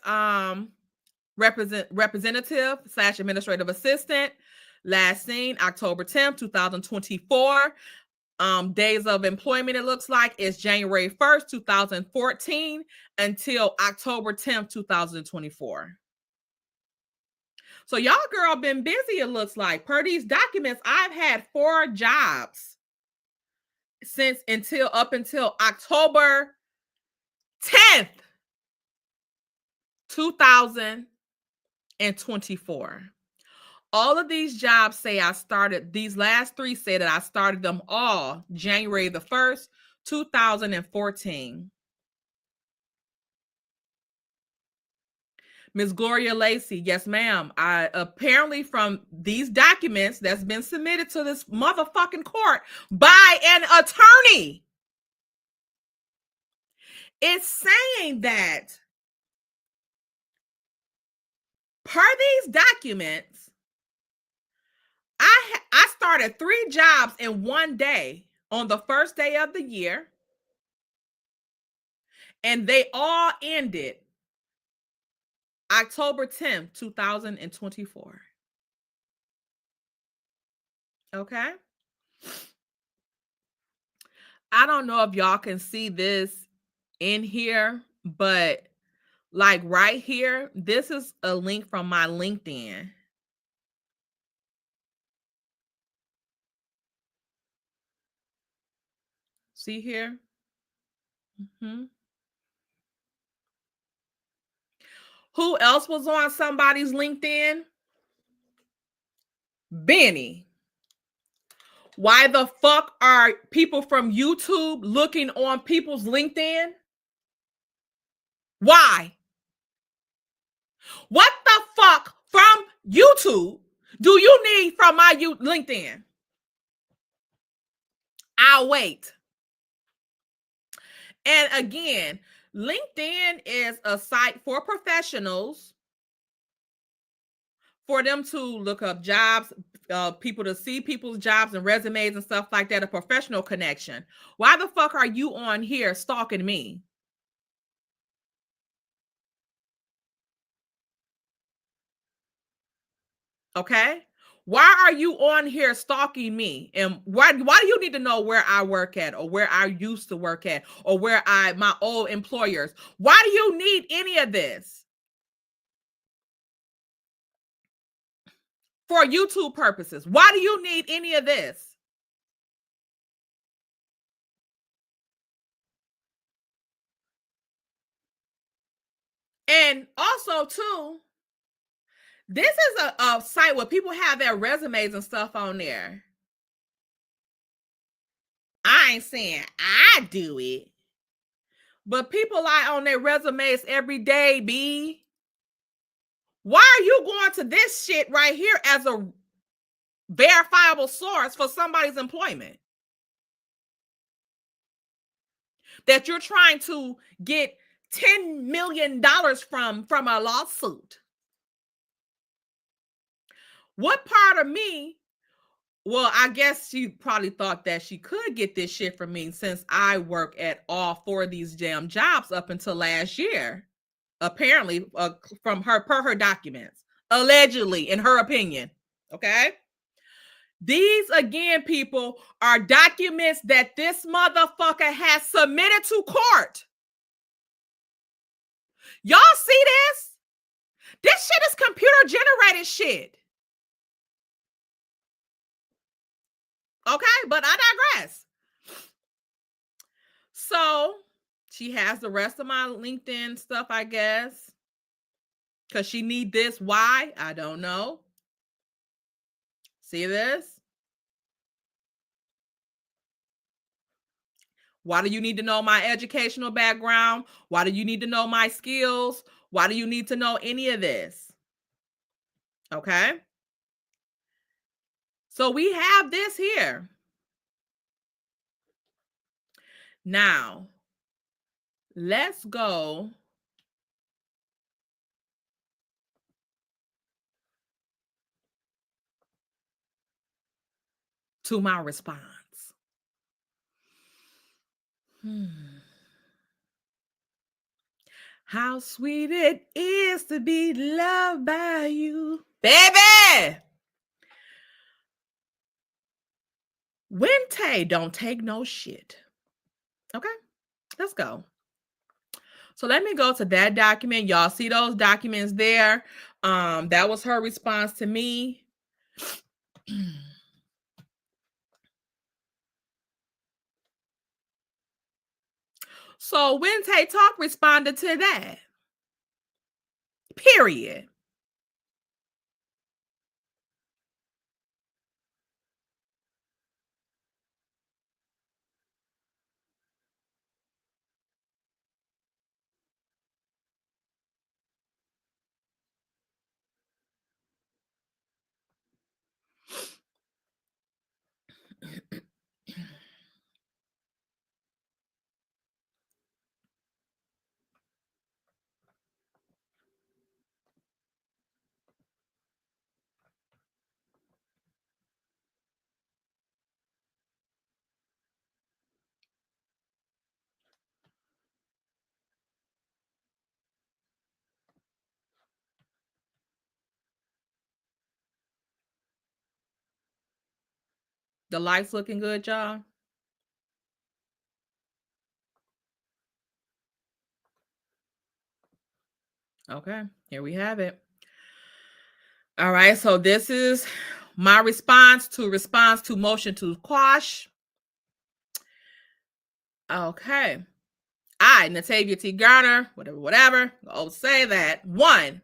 representative / administrative assistant. Last seen October 10th, 2024. Days of employment, it looks like, is January 1st, 2014 until October 10th, 2024. So y'all girl been busy, it looks like. Per these documents, I've had 4 jobs up until October 10th, 2024. All of these jobs say I started, these last 3 say that I started them all January the 1st, 2014. Ms. Gloria Lacey, yes, ma'am. I apparently from these documents that's been submitted to this motherfucking court by an attorney, it's saying that per these documents, I started 3 jobs in one day on the first day of the year, and they all ended October 10th, 2024. Okay. I don't know if y'all can see this in here, but like right here, this is a link from my LinkedIn. See here? Mm-hmm. Who else was on somebody's LinkedIn? Benny. Why the fuck are people from YouTube looking on people's LinkedIn? Why? What the fuck from YouTube do you need from my LinkedIn? I'll wait. And again, LinkedIn is a site for professionals, for them to look up jobs, people to see people's jobs and resumes and stuff like that, a professional connection. Why the fuck are you on here stalking me? Okay? Why are you on here stalking me? And why do you need to know where I work at, or where I used to work at, or where my old employers? Why do you need any of this? For YouTube purposes. Why do you need any of this? And also, too, this is a site where people have their resumes and stuff on there. I ain't saying I do it, but people lie on their resumes every day, B. Why are you going to this shit right here as a verifiable source for somebody's employment that you're trying to get $10 million from a lawsuit? What part of me? Well, I guess she probably thought that she could get this shit from me, since I work at all 4 of these damn jobs up until last year. Apparently, from her, per her documents, allegedly, in her opinion. Okay. These, again, people, are documents that this motherfucker has submitted to court. Y'all see this? This shit is computer generated shit. Okay, but I digress. So she has the rest of my LinkedIn stuff, I guess, because she need this. Why? I don't know. See this? Why do you need to know my educational background? Why do you need to know my skills? Why do you need to know any of this? Okay. So we have this here. Now, let's go to my response. How sweet it is to be loved by you, baby. Wente don't take no shit. Okay, let's go. So let me go to that document. Y'all see those documents there? That was her response to me. So Wente Talk responded to that. Period. The lights looking good, y'all? Okay, here we have it. All right, so this is my response to motion to quash. Okay. I, Natavia T. Garner, whatever, I'll say that. 1.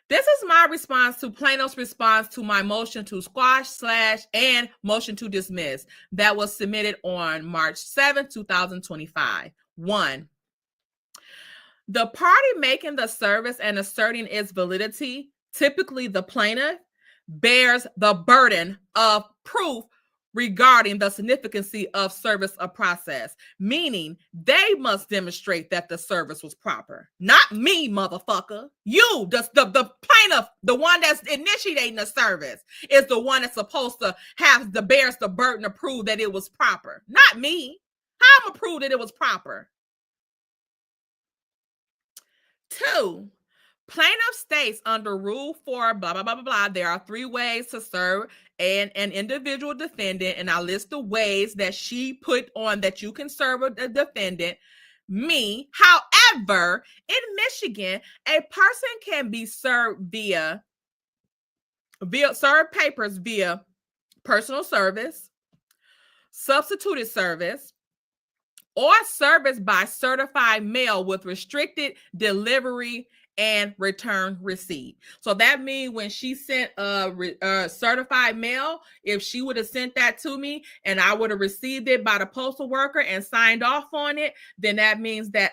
This is my response to plaintiff's response to my motion to squash / and motion to dismiss that was submitted on March 7, 2025. 1. The party making the service and asserting its validity, typically the plaintiff, bears the burden of proof regarding the significancy of service of process, meaning they must demonstrate that the service was proper. Not me, motherfucker. You, the plaintiff, the one that's initiating the service, is the one that's supposed to bears the burden to prove that it was proper. Not me. How am I gonna prove that it was proper? 2. Plaintiff states under Rule 4, blah, blah, blah, blah, blah, there are 3 ways to serve an individual defendant, and I list the ways that she put on that you can serve a defendant, me. However, in Michigan, a person can be served via served papers via personal service, substituted service, or service by certified mail with restricted delivery and return receipt. So that means when she sent a certified mail, if she would have sent that to me and I would have received it by the postal worker and signed off on it, then that means that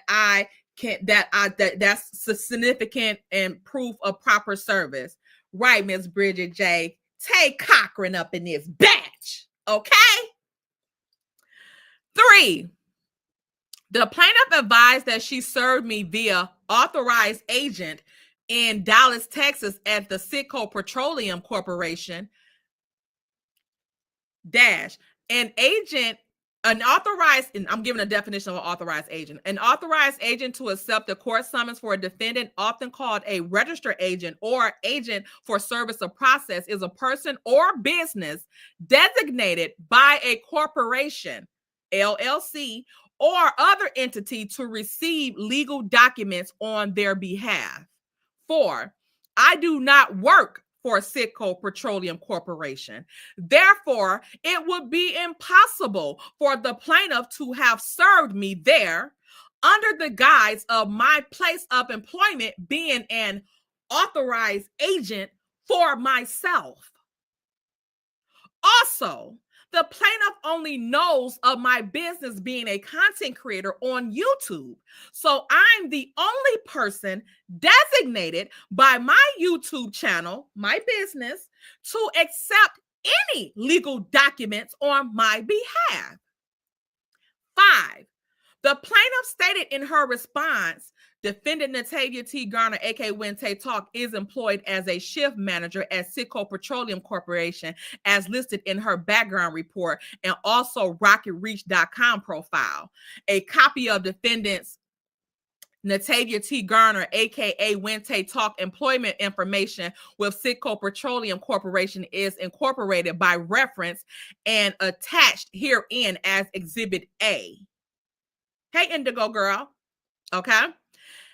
that's significant and proof of proper service. Right, Miss Bridget J. Take Cochran up in this batch. Okay? 3. The plaintiff advised that she served me via authorized agent in Dallas, Texas at the Citgo Petroleum Corporation. An authorized, and I'm giving a definition of an authorized agent. An authorized agent to accept a court summons for a defendant, often called a registered agent or agent for service of process, is a person or business designated by a corporation, LLC, or other entity to receive legal documents on their behalf. 4. I do not work for Citgo Petroleum Corporation. Therefore, it would be impossible for the plaintiff to have served me there under the guise of my place of employment being an authorized agent for myself. Also, the plaintiff only knows of my business being a content creator on YouTube. So I'm the only person designated by my YouTube channel, my business, to accept any legal documents on my behalf. 5. The plaintiff stated in her response, defendant Natavia T. Garner, aka Wente Talk, is employed as a shift manager at Citgo Petroleum Corporation as listed in her background report and also RocketReach.com profile. A copy of defendant's Natavia T. Garner, aka Wente Talk, employment information with Citgo Petroleum Corporation is incorporated by reference and attached herein as Exhibit A. Hey, Indigo girl. Okay.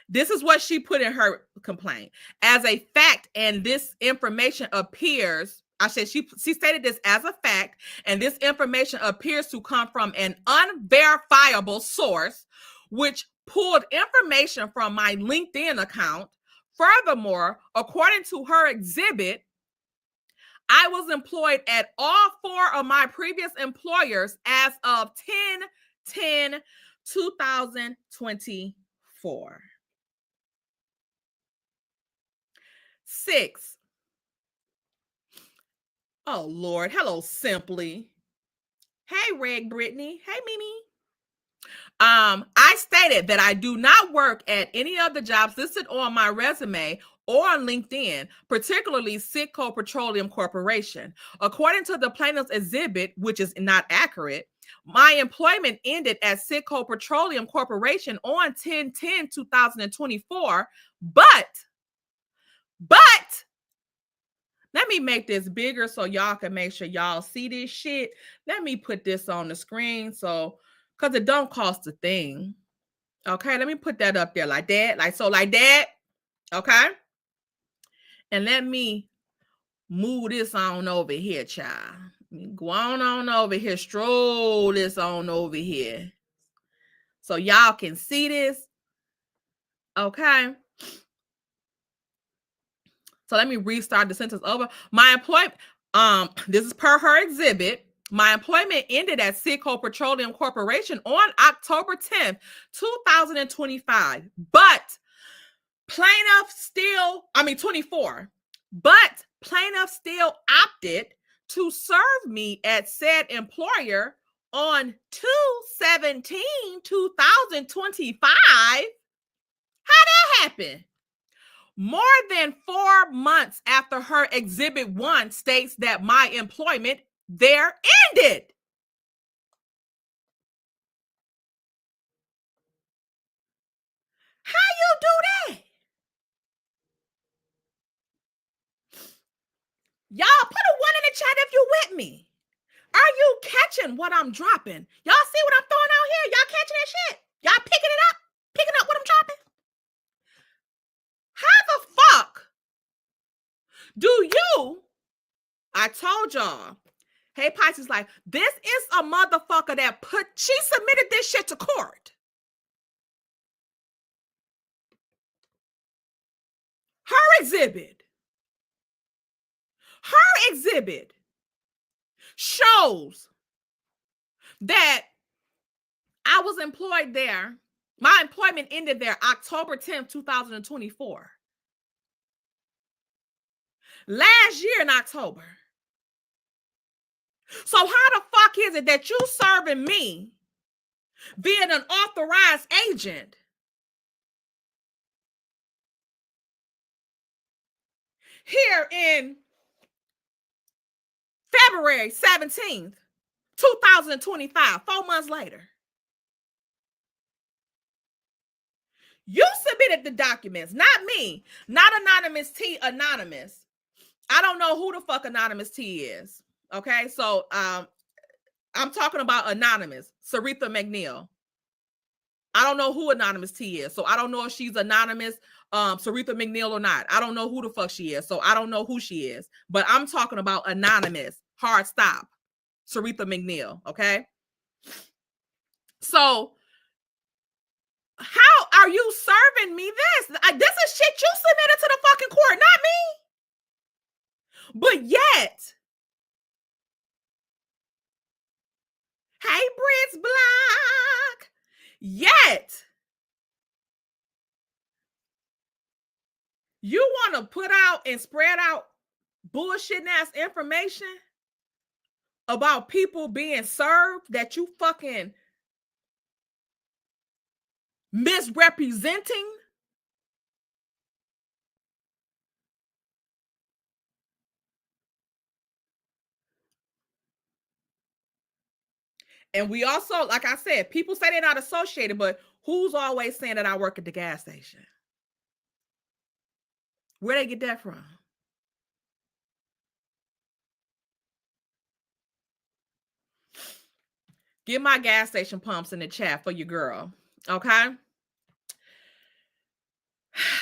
This is what she put in her complaint. As a fact, and this information appears, she stated this as a fact, and this information appears to come from an unverifiable source, which pulled information from my LinkedIn account. Furthermore, according to her exhibit, I was employed at all 4 of my previous employers as of 10/10/2024. 6. Oh, Lord. Hello, Simply. Hey, Reg Brittany. Hey, Mimi. I stated that I do not work at any of the jobs listed on my resume or on LinkedIn, particularly Citgo Petroleum Corporation. According to the plaintiff's exhibit, which is not accurate, my employment ended at Citgo Petroleum Corporation on 10/10/2024, but let me make this bigger so y'all can make sure y'all see this shit. Let me put this on the screen because it don't cost a thing. Okay, let me put that up there like that. Like that. Okay. And let me move this on over here, child. Go on over here. Stroll this on over here. So y'all can see this. Okay. So let me restart the sentence over. My employment, this is per her exhibit. My employment ended at Citgo Petroleum Corporation on October 10th, 2025. But plaintiff still, 24. But plaintiff still opted to serve me at said employer on 2/17/2025. How that happen? More than 4 months after her Exhibit 1 states that my employment there ended. How you do that? Y'all put a 1 in the chat if you with me. Are you catching what I'm dropping? Y'all see what I'm throwing out here? Y'all catching that shit? Y'all picking it up? Picking up what I'm dropping? How the fuck do you? I told y'all. Hey, Pisces, like, this is a motherfucker that she submitted this shit to court. Her exhibit shows that I was employed there. My employment ended there October 10th, 2024. Last year in October. So how the fuck is it that you serving me being an authorized agent here in February 17th, 2025, 4 months later? You submitted the documents, not me, not Anonymous T, Anonymous. I don't know who the fuck Anonymous T is. Okay, so I'm talking about Anonymous, Saritha McNeil. I don't know who Anonymous T is, so I don't know if she's Anonymous, Saritha McNeil or not. I don't know who the fuck she is, so I don't know who she is. But I'm talking about Anonymous, hard stop, Saritha McNeil. Okay, so how are you serving me this? This is shit you submitted to the fucking court, not me. But yet, hey, Brits Block, yet you want to put out and spread out bullshit ass information about people being served that you fucking misrepresenting? And we also, like I said, people say they're not associated, but who's always saying that I work at the gas station? Where they get that from? Get my gas station pumps in the chat for your girl. Okay.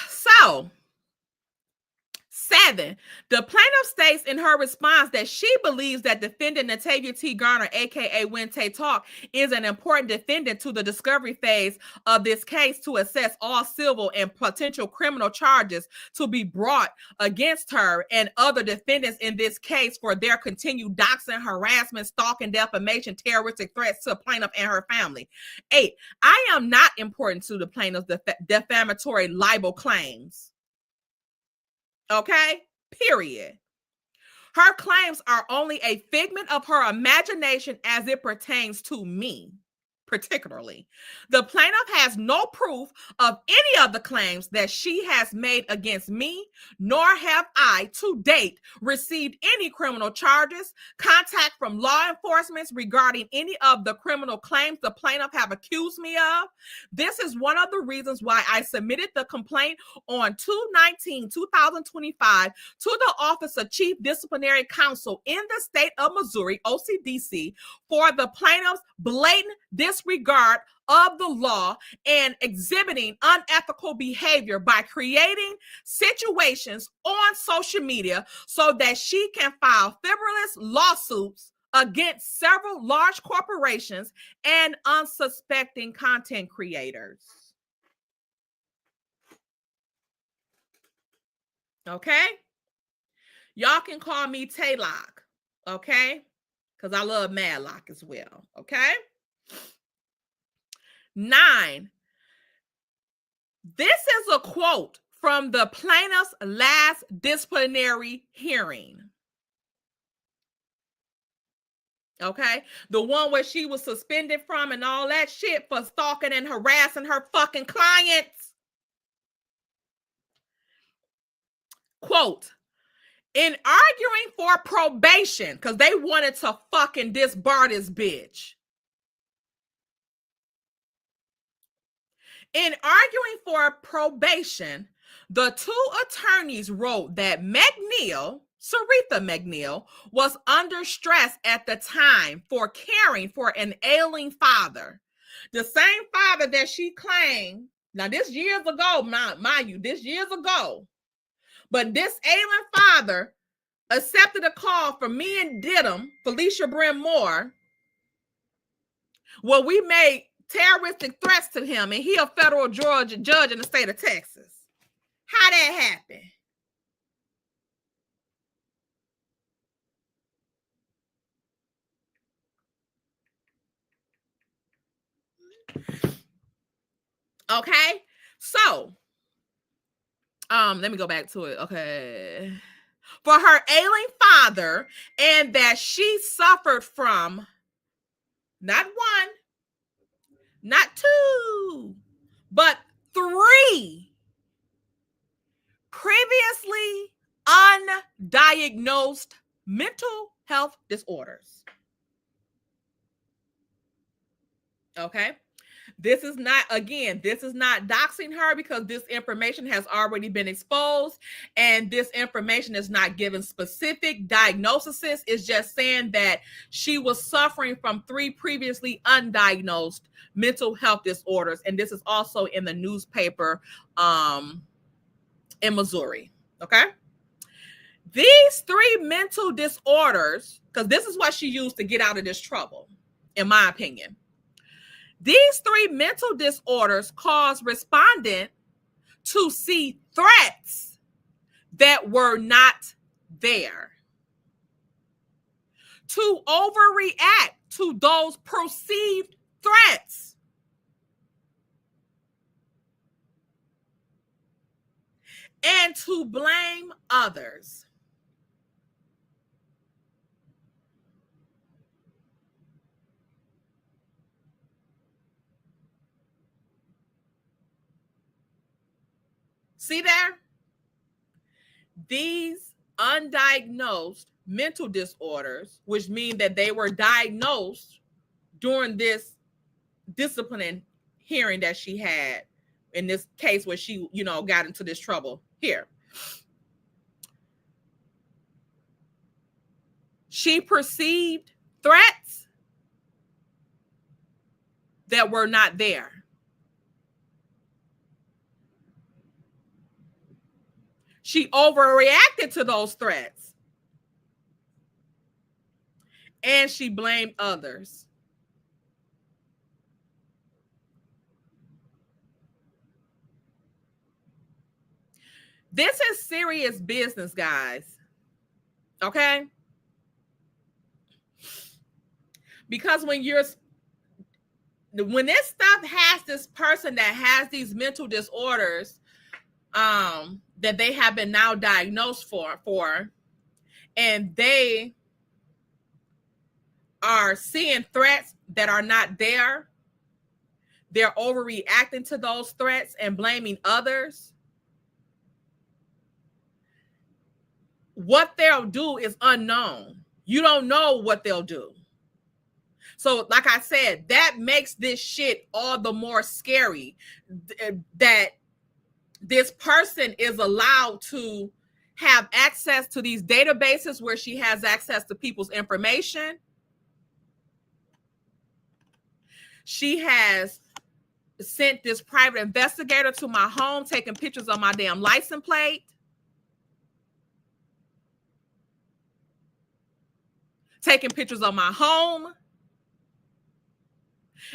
So, 7, the plaintiff states in her response that she believes that defendant Natavia T. Garner, aka Wente Talk, is an important defendant to the discovery phase of this case to assess all civil and potential criminal charges to be brought against her and other defendants in this case for their continued doxing, harassment, stalking, defamation, terroristic threats to plaintiff and her family. 8, I am not important to the plaintiff's defamatory libel claims. Okay, period. Her claims are only a figment of her imagination as it pertains to me, particularly. The plaintiff has no proof of any of the claims that she has made against me, nor have I to date received any criminal charges, contact from law enforcement regarding any of the criminal claims the plaintiff have accused me of. This is one of the reasons why I submitted the complaint on 2/19/2025 to the Office of Chief Disciplinary Counsel in the state of Missouri, OCDC, for the plaintiff's blatant disregard of the law and exhibiting unethical behavior by creating situations on social media so that she can file frivolous lawsuits against several large corporations and unsuspecting content creators. Okay? Y'all can call me Taylock, okay? Because I love Madlock as well, okay? 9. This is a quote from the plaintiff's last disciplinary hearing. Okay? The one where she was suspended from and all that shit for stalking and harassing her fucking clients. Quote, in arguing for probation, because they wanted to fucking disbar this bitch. In arguing for probation, the two attorneys wrote that McNeil, Saritha McNeil, was under stress at the time for caring for an ailing father. The same father that she claimed, now this years ago, mind you, this years ago, but this ailing father accepted a call from me and Didum, Felicia Bryn Moore, where we made terroristic threats to him, and he a federal judge in the state of Texas. How that happened? Okay, so let me go back to it. Okay, for her ailing father, and that she suffered from not one, not two, but 3 previously undiagnosed mental health disorders. Okay. This is not doxing her, because this information has already been exposed, and this information is not given specific diagnoses. It's just saying that she was suffering from 3 previously undiagnosed mental health disorders. And this is also in the newspaper in Missouri. Okay. These 3 mental disorders, because this is what she used to get out of this trouble, in my opinion. These 3 mental disorders cause respondent to see threats that were not there, to overreact to those perceived threats, and to blame others. See there? These undiagnosed mental disorders, which mean that they were diagnosed during this disciplinary hearing that she had in this case where she, got into this trouble here. She perceived threats that were not there. She overreacted to those threats, and she blamed others. This is serious business, guys. Okay? Because when this stuff has this person that has these mental disorders, that they have been now diagnosed for, and they are seeing threats that are not there, they're overreacting to those threats and blaming others, what they'll do is unknown. You don't know what they'll do. So, like I said, that makes this shit all the more scary, that this person is allowed to have access to these databases where she has access to people's information. She has sent this private investigator to my home, taking pictures of my damn license plate, taking pictures of my home,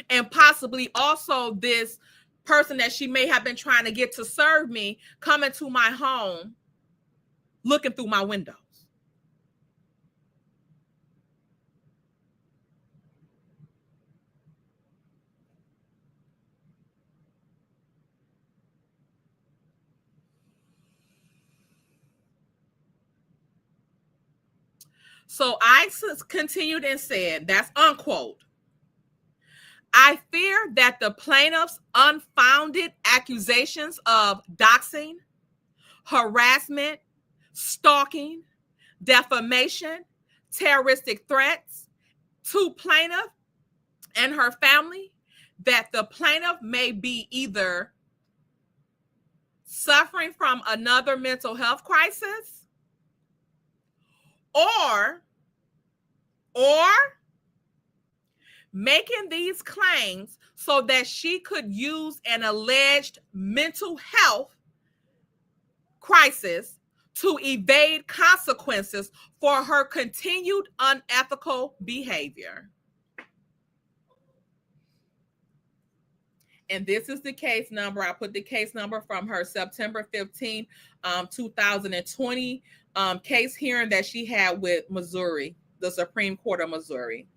and possibly also this person that she may have been trying to get to serve me coming to my home, looking through my windows. So I continued and said, that's unquote, I fear that the plaintiff's unfounded accusations of doxing, harassment, stalking, defamation, terroristic threats to plaintiff and her family, that the plaintiff may be either suffering from another mental health crisis or making these claims so that she could use an alleged mental health crisis to evade consequences for her continued unethical behavior. And this is the case number. I put the case number from her September 15, 2020 case hearing that she had with Missouri, the Supreme Court of Missouri.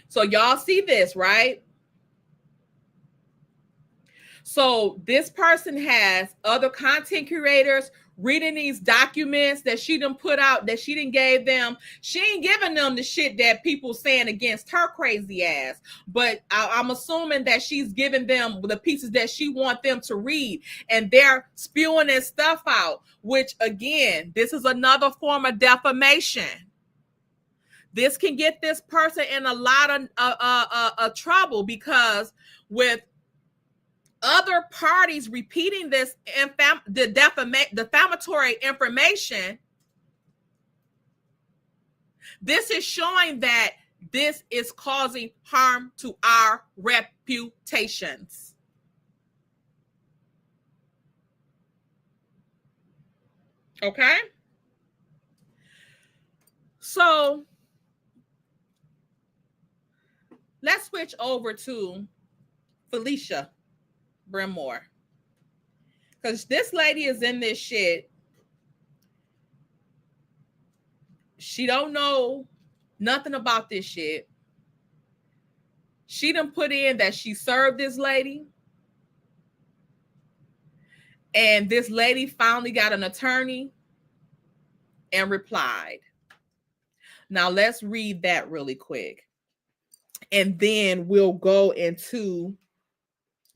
So y'all see this, right? So this person has other content curators reading these documents that she done put out, that she done gave them. She ain't giving them the shit that people saying against her crazy ass. But I'm assuming that she's giving them the pieces that she want them to read. And they're spewing this stuff out, which again, this is another form of defamation. This can get this person in a lot of trouble, because with other parties repeating this defamatory information, this is showing that this is causing harm to our reputations. Okay? So let's switch over to Felicia Bremore, because this lady is in this shit. She don't know nothing about this shit. She done put in that she served this lady, and this lady finally got an attorney and replied. Now let's read that really quick, and then we'll go into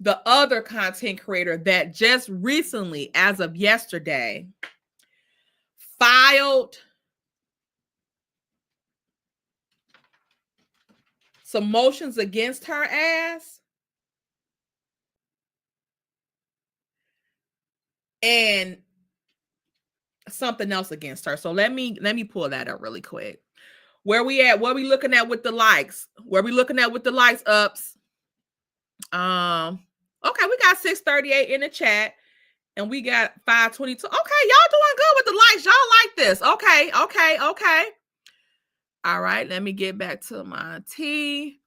the other content creator that just recently, as of yesterday, filed some motions against her ass, and something else against her. So let me pull that up really quick. Where we at? What we looking at with the likes? Where we looking at with the likes ups? Okay, we got 638 in the chat, and we got 522. Okay, y'all doing good with the likes. Y'all like this. Okay. All right, let me get back to my tea.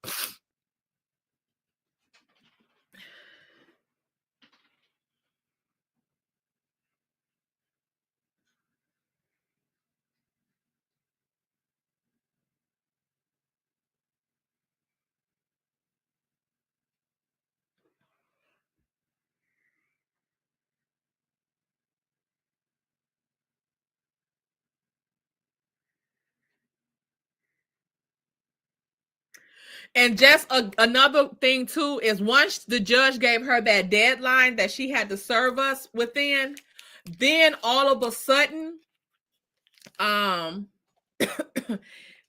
And just another thing too is once the judge gave her that deadline that she had to serve us within, then all of a sudden,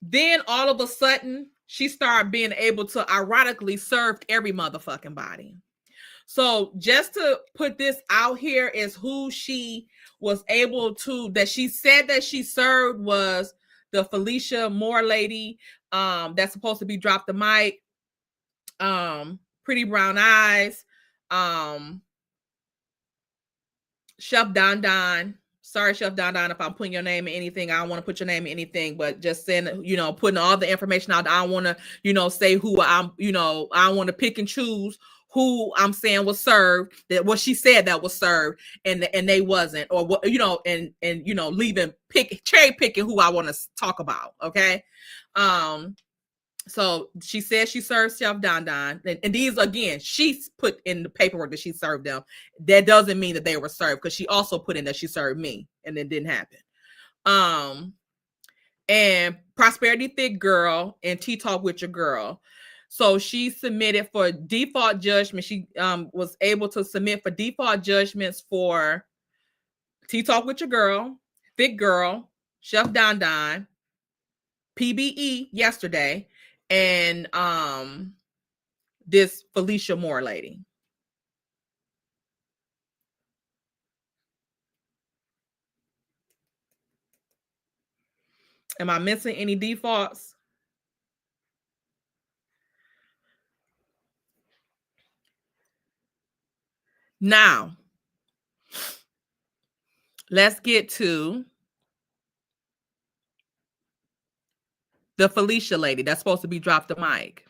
then all of a sudden she started being able to ironically serve every motherfucking body. So just to put this out here is who she was able to, that she said that she served, was the Felicia Moore lady, that's supposed to be dropped the mic, Pretty Brown Eyes, Chef Don Don. Sorry, Chef Don Don, if I'm putting your name in anything. I don't want to put your name in anything, but just saying, putting all the information out. I don't want to, say who I'm, I don't want to pick and choose who I'm saying was served, that what she said that was served, and they wasn't, or what, and leaving cherry picking who I want to talk about. Okay. So she said she served Chef Don Don, and these again, she's put in the paperwork that she served them. That doesn't mean that they were served, because she also put in that she served me, and it didn't happen. And Prosperity Thick Girl and Tea Talk with Your Girl. So she submitted for default judgment. She was able to submit for default judgments for Tea Talk with Your Girl, Thick Girl, Chef Don Don, PBE yesterday, and this Felicia Moore lady. Am I missing any defaults? Now, let's get to the Felicia lady that's supposed to be dropped the mic.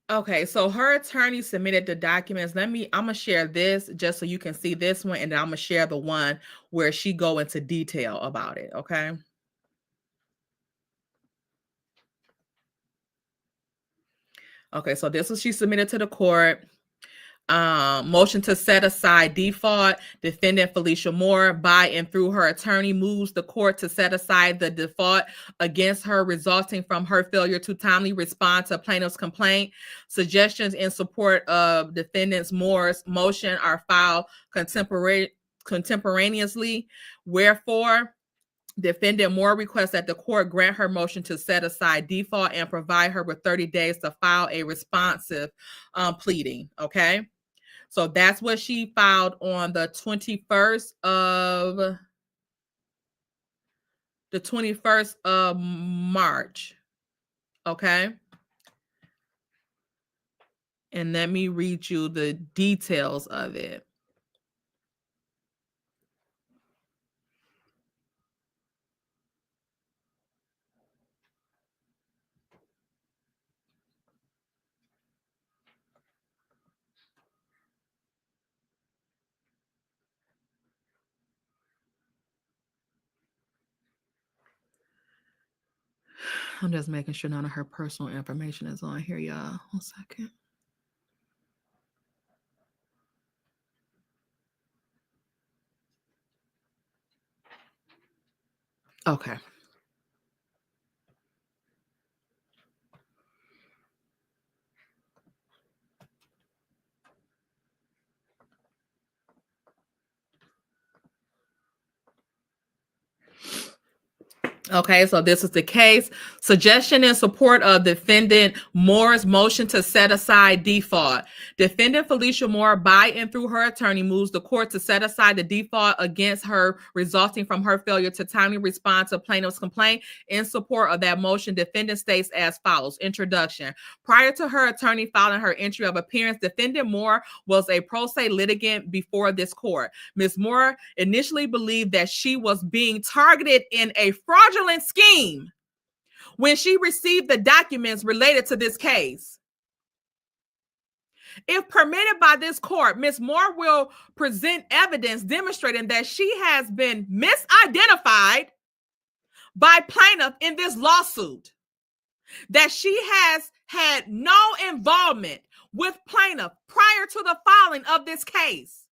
Okay, so her attorney submitted the documents. I'm gonna share this just so you can see this one, and then I'm gonna share the one where she go into detail about it. Okay. Okay, so this was she submitted to the court. Motion to set aside default. Defendant Felicia Moore, by and through her attorney, moves the court to set aside the default against her resulting from her failure to timely respond to plaintiff's complaint. Suggestions in support of defendant Moore's motion are filed contemporaneously. Wherefore, defendant Moore requests that the court grant her motion to set aside default and provide her with 30 days to file a responsive pleading. Okay. So that's what she filed on the 21st of March. Okay. And let me read you the details of it. I'm just making sure none of her personal information is on here, y'all. 1 second. Okay. Okay, so this is the case. Suggestion in support of defendant Moore's motion to set aside default. Defendant Felicia Moore, by and through her attorney, moves the court to set aside the default against her resulting from her failure to timely respond to plaintiff's complaint. In support of that motion, defendant states as follows. Introduction. Prior to her attorney filing her entry of appearance, defendant Moore was a pro se litigant before this court. Ms. Moore initially believed that she was being targeted in a fraudulent scheme when she received the documents related to this case. If permitted by this court, Ms. Moore will present evidence demonstrating that she has been misidentified by plaintiff in this lawsuit, that she has had no involvement with plaintiff prior to the filing of this case,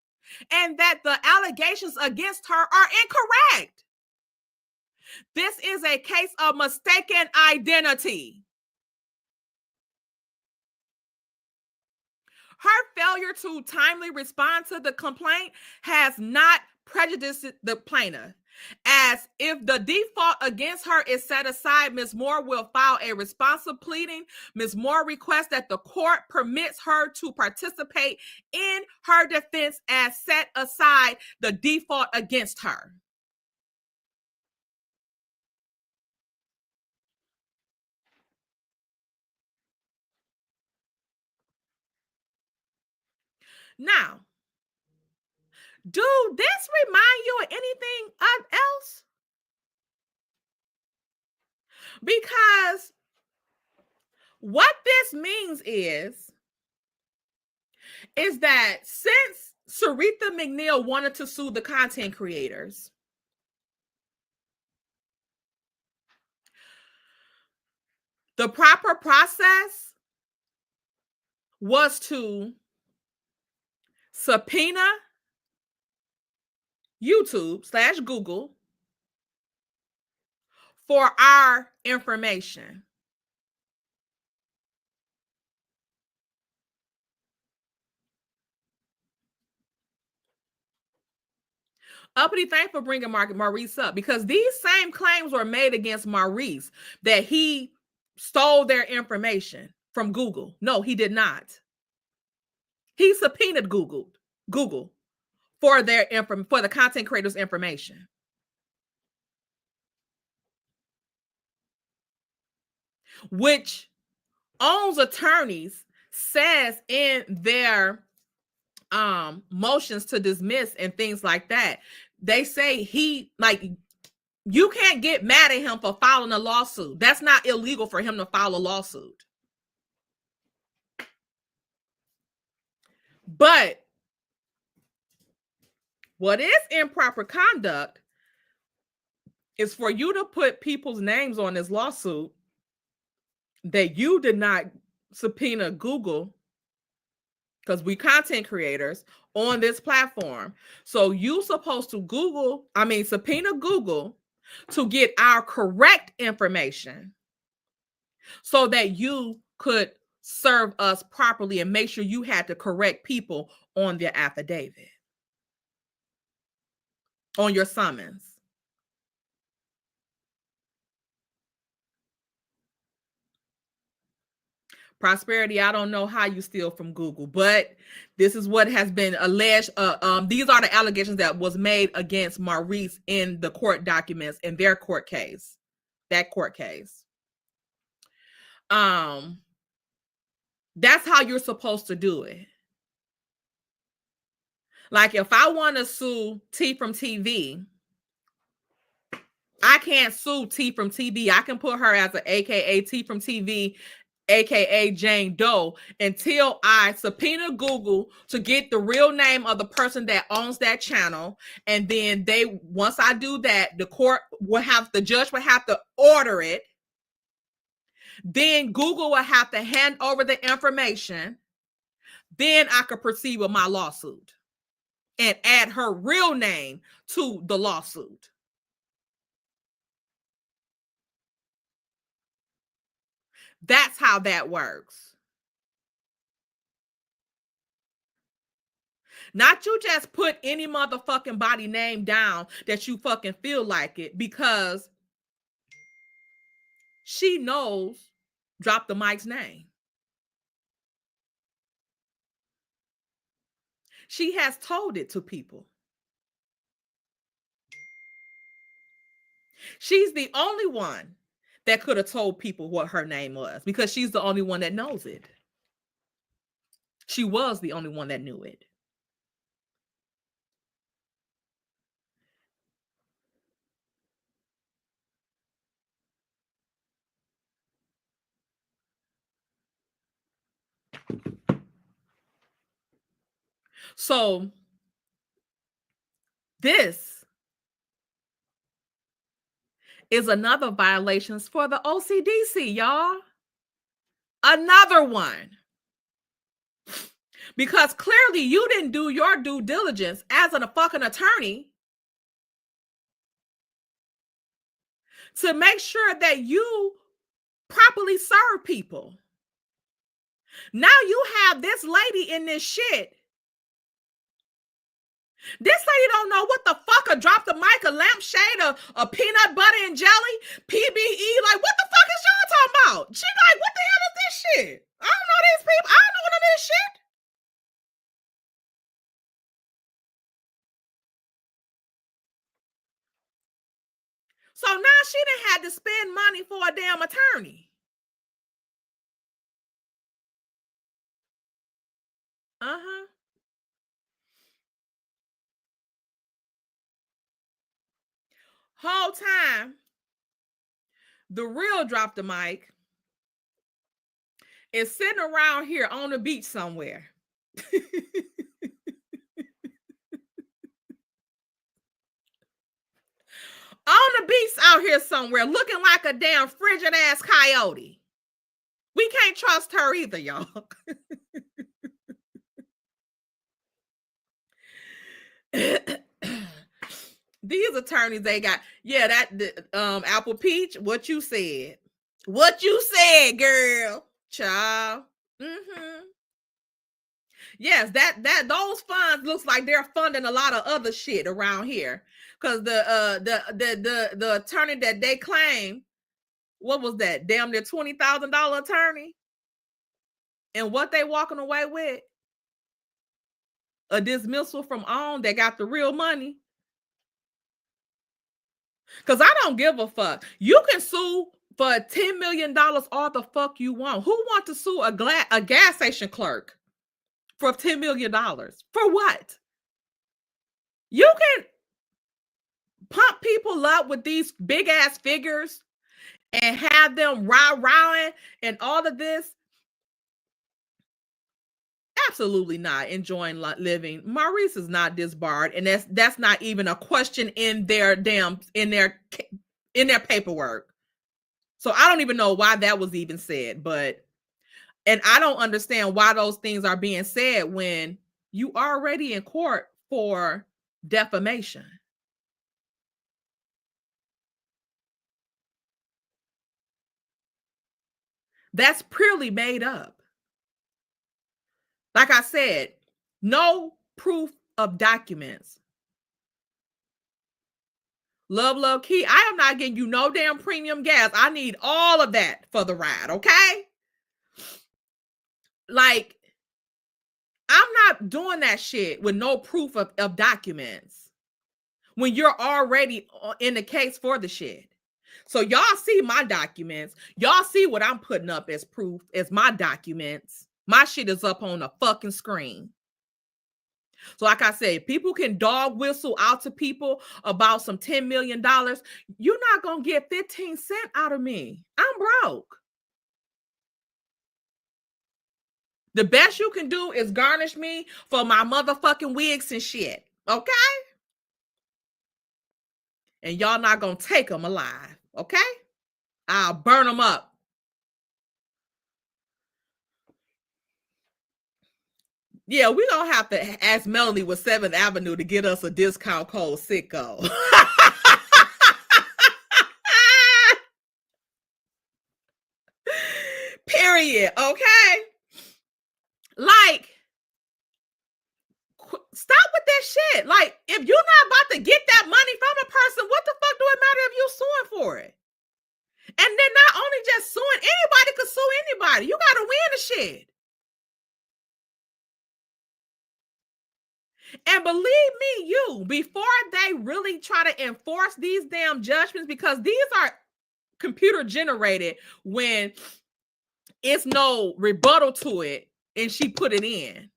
and that the allegations against her are incorrect. This is a case of mistaken identity. Her failure to timely respond to the complaint has not prejudiced the plaintiff, as if the default against her is set aside, Ms. Moore will file a responsive pleading. Ms. Moore requests that the court permits her to participate in her defense as set aside the default against her. Now, do this remind you of anything else? Because what this means is that since Sarita McNeil wanted to sue the content creators, the proper process was to subpoena YouTube/Google for our information. Uppity, thanks for bringing Maurice up, because these same claims were made against Maurice, that he stole their information from Google. No, he did not. He subpoenaed Google for for the content creators' information. Which owns attorneys says in their motions to dismiss and things like that, they say you can't get mad at him for filing a lawsuit. That's not illegal for him to file a lawsuit. But what is improper conduct is for you to put people's names on this lawsuit that you did not subpoena Google, because we content creators on this platform. So you supposed to subpoena Google to get our correct information so that you could serve us properly and make sure you had the correct people on their affidavit, on your summons. Prosperity, I don't know how you steal from Google, but this is what has been alleged. These are the allegations that was made against Maurice in the court documents in their court case, that court case. That's how you're supposed to do it. Like if I want to sue T from TV, I can't sue T from TV. I can put her as an AKA T from TV, AKA Jane Doe, until I subpoena Google to get the real name of the person that owns that channel. And then once I do that, the judge will have to order it. Then Google will have to hand over the information. Then I could proceed with my lawsuit and add her real name to the lawsuit. That's how that works. Not you just put any motherfucking body name down that you fucking feel like it, because she knows Drop the Mic's name. She has told it to people. She's the only one that could have told people what her name was because she's the only one that knows it. She was the only one that knew it. So this is another violation for the OCDC, y'all. Another one. Because clearly you didn't do your due diligence as a fucking attorney to make sure that you properly serve people. Now you have this lady in this shit. This lady don't know what the fuck a Drop the Mic, a lampshade, a peanut butter and jelly, PBE. Like, what the fuck is y'all talking about? She like, what the hell is this shit? I don't know these people. I don't know none of this shit. So now she done had to spend money for a damn attorney. Uh-huh. Whole time, the real Drop the Mic is sitting around here on the beach somewhere. On the beach out here somewhere, looking like a damn frigid ass coyote. We can't trust her either, y'all. These attorneys they got, yeah, that Apple Peach, what you said. What you said, girl. Child. Mm-hmm. Yes, that those funds looks like they're funding a lot of other shit around here. Cause the attorney that they claim, what was that? Damn near $20,000 attorney. And what they walking away with? A dismissal from OWN that got the real money. Cause I don't give a fuck. You can sue for $10 million all the fuck you want. Who wants to sue a gas station clerk for $10 million? For what? You can pump people up with these big ass figures and have them rah-rahing and all of this. Absolutely not enjoying living. Maurice is not disbarred, and that's not even a question in their paperwork. So I don't even know why that was even said, and I don't understand why those things are being said when you already in court for defamation. That's purely made up. Like I said, no proof of documents. Love, key. I am not getting you no damn premium gas. I need all of that for the ride, okay? Like, I'm not doing that shit with no proof of documents when you're already in the case for the shit. So y'all see my documents. Y'all see what I'm putting up as proof as my documents. My shit is up on the fucking screen. So like I said, people can dog whistle out to people about some $10 million. You're not going to get 15 cents out of me. I'm broke. The best you can do is garnish me for my motherfucking wigs and shit. Okay? And y'all not going to take them alive. Okay? I'll burn them up. Yeah, we're going to have to ask Melanie with 7th Avenue to get us a discount code sicko. Period. Okay? Like, stop with that shit. Like, if you're not about to get that money from a person, what the fuck do it matter if you're suing for it? And they're not only just suing, anybody could sue anybody. You got to win the shit. And believe me, before they really try to enforce these damn judgments, because these are computer generated when it's no rebuttal to it and she put it in.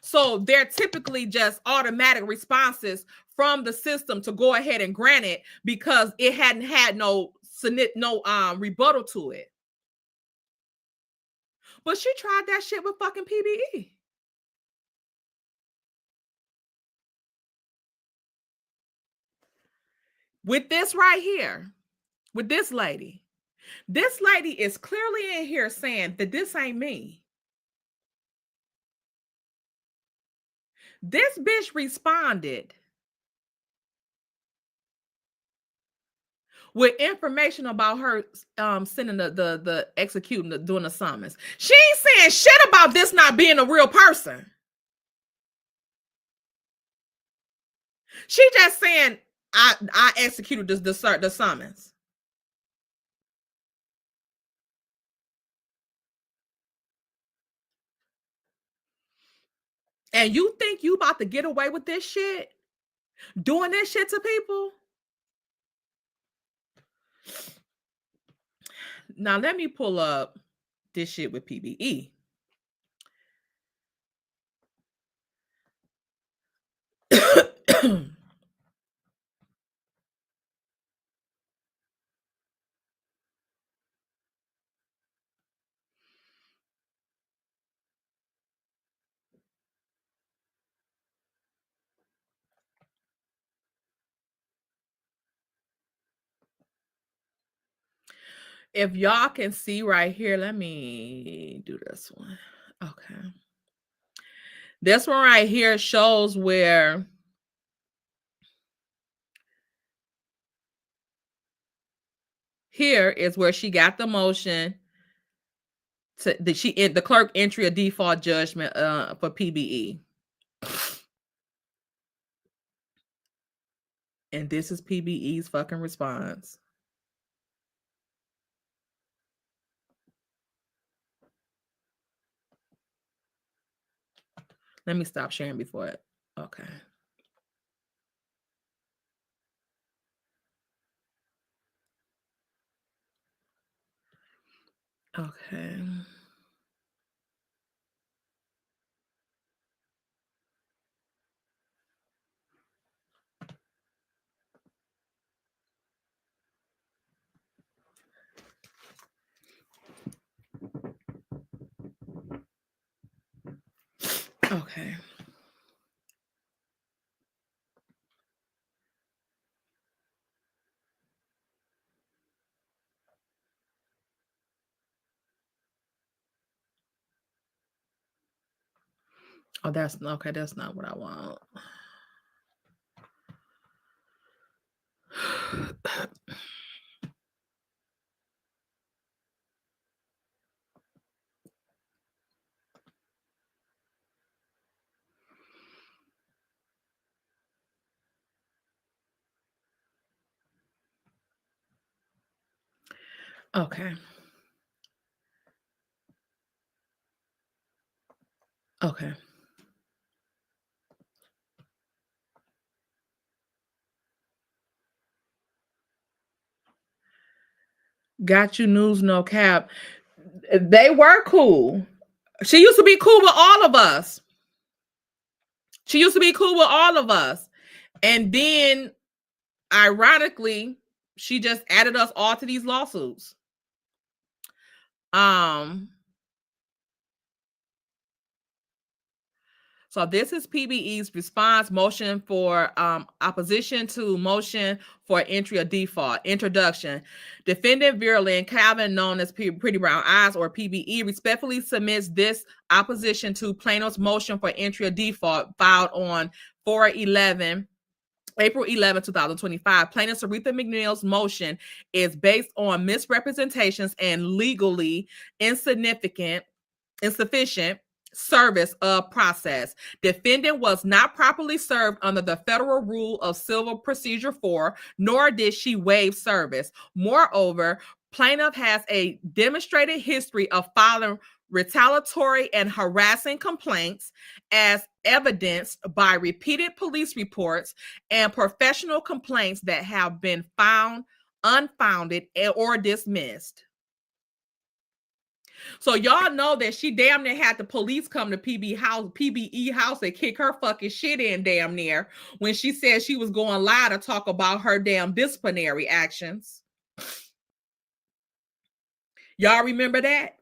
So they're typically just automatic responses from the system to go ahead and grant it because it hadn't had no rebuttal to it. But she tried that shit with fucking PBE. With this right here, with this lady is clearly in here saying that this ain't me. This bitch responded with information about her sending the executing, doing the summons. She ain't saying shit about this not being a real person. She just saying, I executed the summons. And you think you about to get away with this shit? Doing this shit to people? Now let me pull up this shit with PBE. If y'all can see right here, let me do this one. Okay. This one right here shows where here is where she got the motion to the clerk entry a default judgment for PBE. And this is PBE's fucking response. Let me stop sharing before it. Okay. Okay. Okay. Oh, that's okay. That's not what I want. Okay. Okay. Got you news, no cap. They were cool. She used to be cool with all of us. And then, ironically, she just added us all to these lawsuits. So this is PBE's response motion for opposition to motion for entry of default. Introduction. Defendant Virulent Calvin, known as Pretty Brown Eyes or PBE, respectfully submits this opposition to plaintiff's motion for entry of default filed on April 11, 2025. Plaintiff Aretha McNeil's motion is based on misrepresentations and legally insufficient service of process. Defendant was not properly served under the Federal Rule of Civil Procedure 4, nor did she waive service. Moreover, plaintiff has a demonstrated history of filing retaliatory and harassing complaints as evidenced by repeated police reports and professional complaints that have been found unfounded or dismissed. So y'all know that she damn near had the police come to PBE house and kick her fucking shit in damn near when she said she was going live to talk about her damn disciplinary actions. Y'all remember that?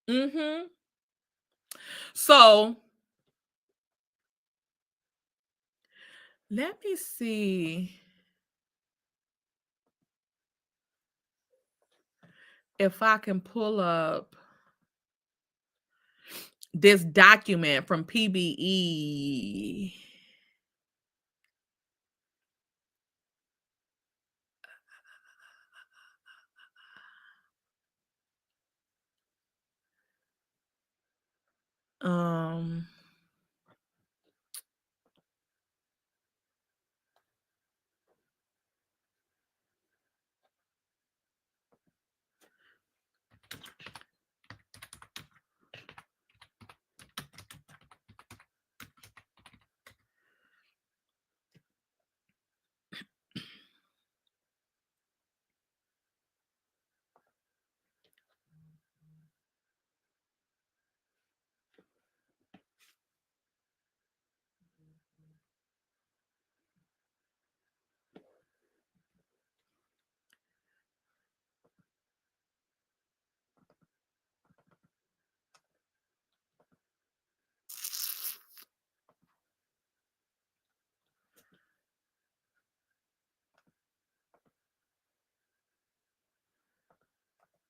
Mm-hmm. So let me see if I can pull up this document from PBE.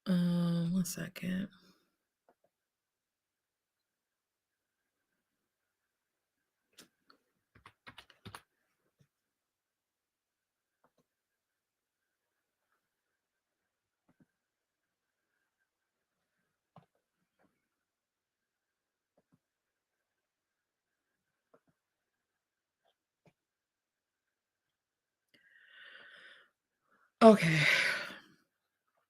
One second. Okay.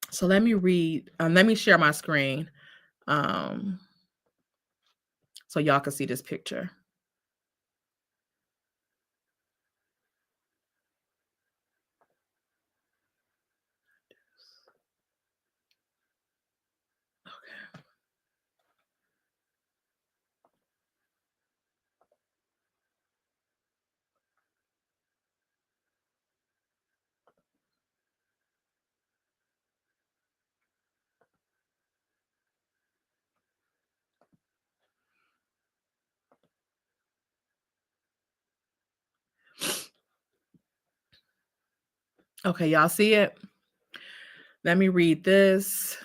So let me read. Let me share my screen. So y'all can see this picture. Okay, y'all see it? Let me read this.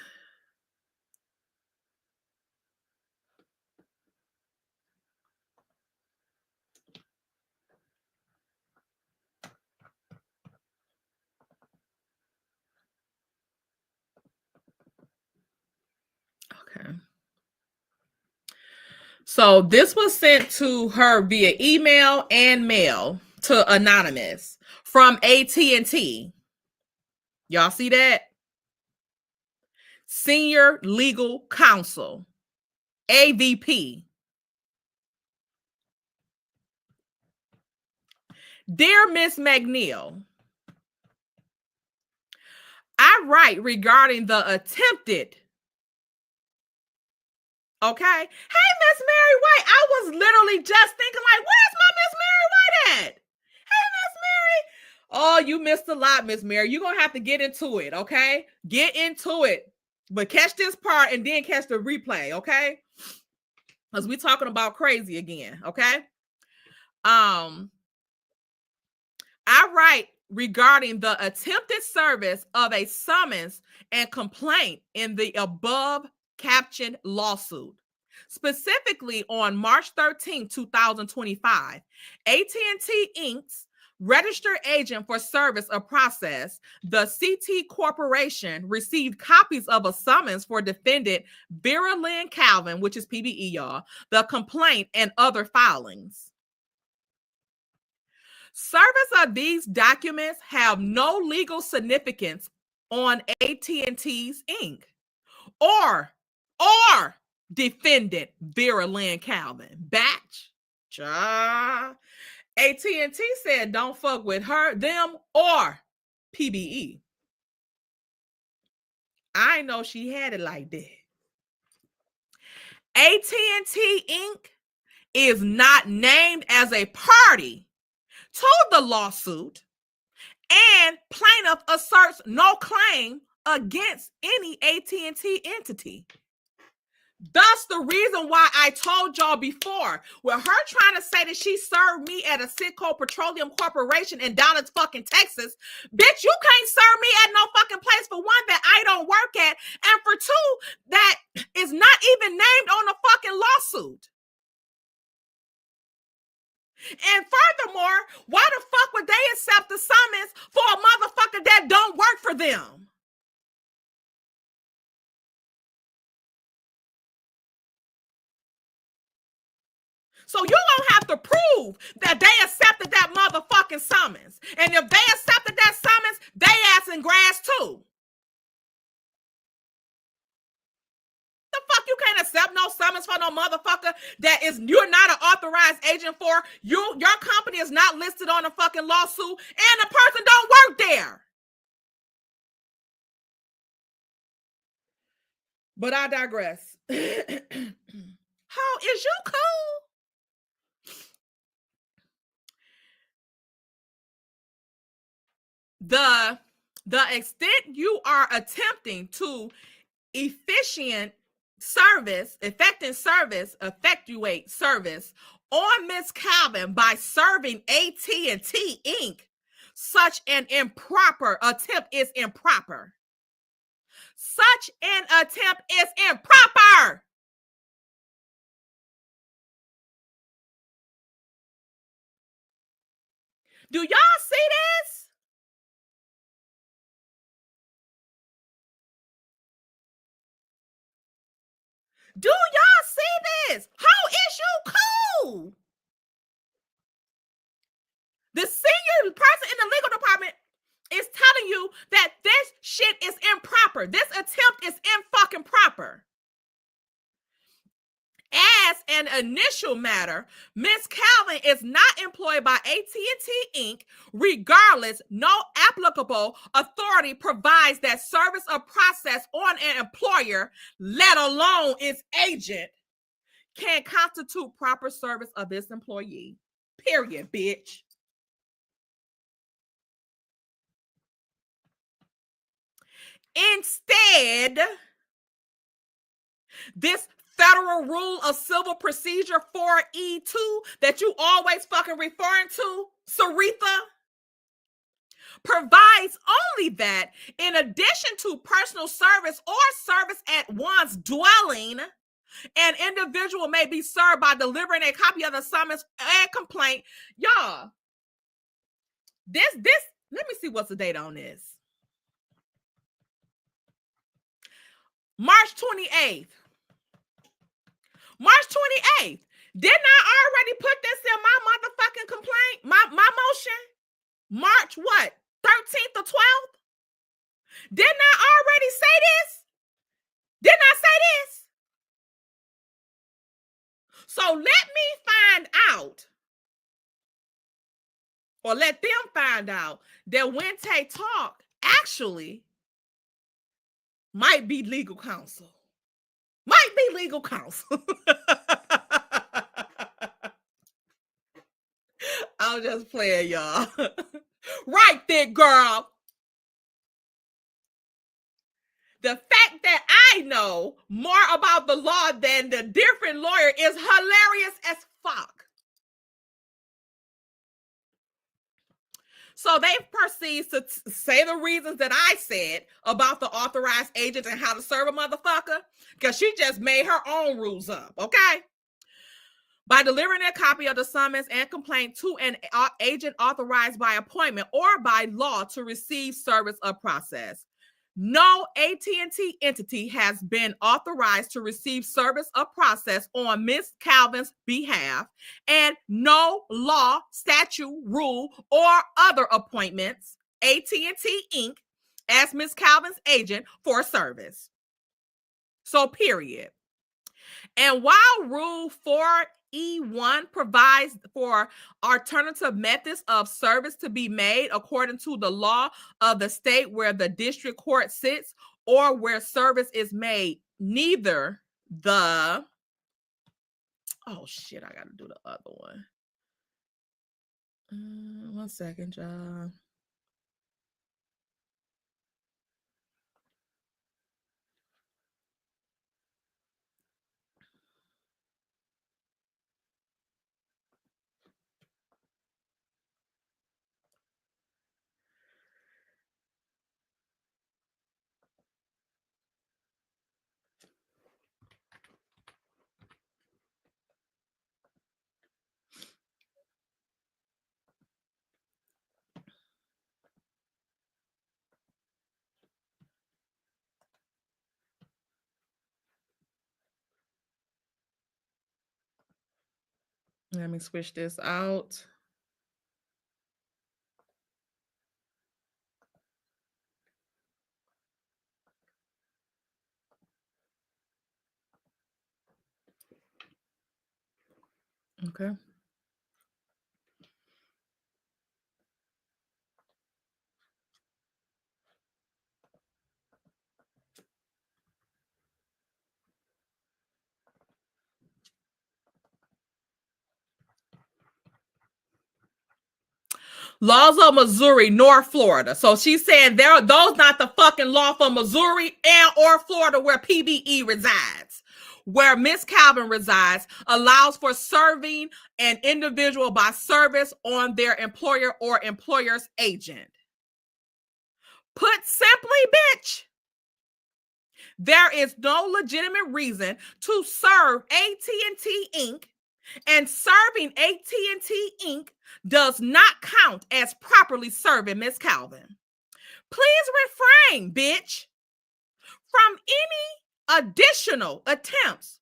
Okay. So this was sent to her via email and mail to anonymous from AT&T. Y'all see that? Senior Legal Counsel, AVP. Dear Miss McNeil, I write regarding the attempted. Okay. Hey, Miss Mary White. I was literally just thinking, like, where's my Miss Mary White at? Hey, Miss Mary. Oh, you missed a lot, Miss Mary. You're going to have to get into it, okay? Get into it. But catch this part and then catch the replay, okay? Because we're talking about crazy again, okay? I write regarding the attempted service of a summons and complaint in the above captioned lawsuit. Specifically on March 13, 2025, AT&T Inc.'s registered agent for service of process, the CT Corporation received copies of a summons for defendant Vera Lynn Calvin, which is PBE, y'all, the complaint, and other filings. Service of these documents have no legal significance on AT&T's Inc. or defendant Vera Lynn Calvin. Batch. AT&T said don't fuck with her, them, or PBE. I know she had it like that. AT&T Inc. is not named as a party to the lawsuit, and plaintiff asserts no claim against any AT&T entity. Thus, the reason why I told y'all before, with her trying to say that she served me at a Citgo Petroleum Corporation in Dallas, fucking Texas, bitch, you can't serve me at no fucking place, for one, that I don't work at, and for two, that is not even named on the fucking lawsuit. And furthermore, why the fuck would they accept the summons for a motherfucker that don't work for them? So you don't have to prove that they accepted that motherfucking summons. And if they accepted that summons, they ass in grass too. The fuck, you can't accept no summons for no motherfucker that is you're not an authorized agent for. Your company is not listed on a fucking lawsuit, and the person don't work there. But I digress. How is you cool? The extent you are attempting to effectuate service on Miss Calvin by serving AT&T Inc., such an improper attempt is improper. Such an attempt is improper. Do y'all see this? Do y'all see this? How is you cool? The senior person in the legal department is telling you that this shit is improper. This attempt is fucking proper. As an initial matter, Ms. Calvin is not employed by AT&T Inc. Regardless, no applicable authority provides that service of process on an employer, let alone its agent, can constitute proper service of its employee. Period, bitch. Instead, this Federal Rule of Civil Procedure 4E2 that you always fucking referring to, Saritha, provides only that in addition to personal service or service at one's dwelling, an individual may be served by delivering a copy of the summons and complaint. Y'all, this, let me see what's the date on this. March 28th. March 28th. Didn't I already put this in my motherfucking complaint? My motion? March what? 13th or 12th? Didn't I already say this? Didn't I say this? So let me find out, or let them find out, that when they talk actually might be legal counsel. Might be legal counsel. I'm just playing, y'all. Right there, girl. The fact that I know more about the law than the different lawyer is hilarious as fuck. So they proceed to say the reasons that I said about the authorized agent and how to serve a motherfucker, because she just made her own rules up, okay? by delivering a copy of the summons and complaint to an agent authorized by appointment or by law to receive service of process. No AT&T entity has been authorized to receive service of process on Ms. Calvin's behalf, and no law, statute, rule, or other appointments AT&T Inc. as Ms. Calvin's agent for service. So, period. And while Rule 4E1 provides for alternative methods of service to be made according to the law of the state where the district court sits or where service is made, neither the... Oh, shit, I got to do the other one. 1 second, John. Let me switch this out. Okay. Laws of Missouri nor Florida. So she's saying those not the fucking law for Missouri and or Florida where PBE resides. Where Miss Calvin resides allows for serving an individual by service on their employer or employer's agent. Put simply, bitch, there is no legitimate reason to serve AT&T Inc. and serving AT&T Inc. does not count as properly serving Miss Calvin. Please refrain, bitch, from any additional attempts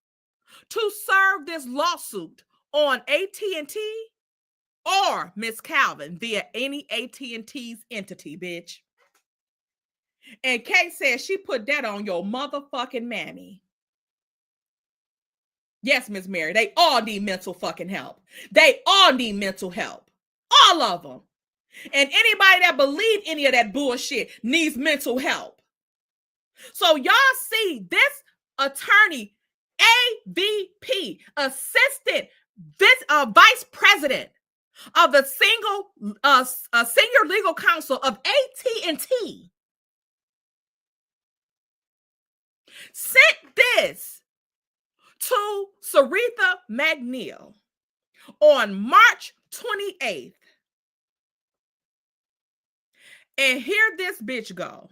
to serve this lawsuit on AT&T or Miss Calvin via any AT&T's entity, bitch. And Kay says she put that on your motherfucking mammy. Yes, Miss Mary, they all need mental fucking help. They all need mental help. All of them. And anybody that believes any of that bullshit needs mental help. So y'all see this attorney, AVP, assistant vice president of the senior legal counsel of AT&T, sent this to Saritha McNeil on March 28th. And here this bitch go.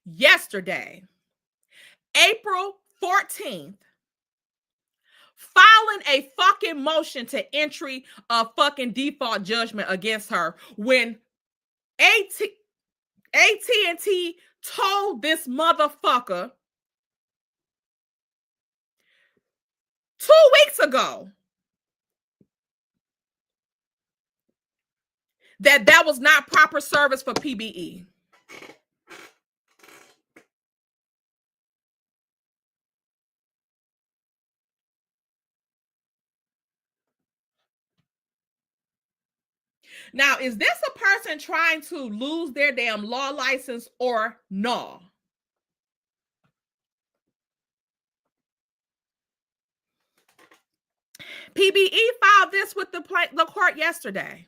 Yesterday, April 14th, filing a fucking motion to entry a fucking default judgment against her when AT&T told this motherfucker 2 weeks ago that was not proper service for PBE. Now, is this a person trying to lose their damn law license or no? PBE filed this with the court yesterday.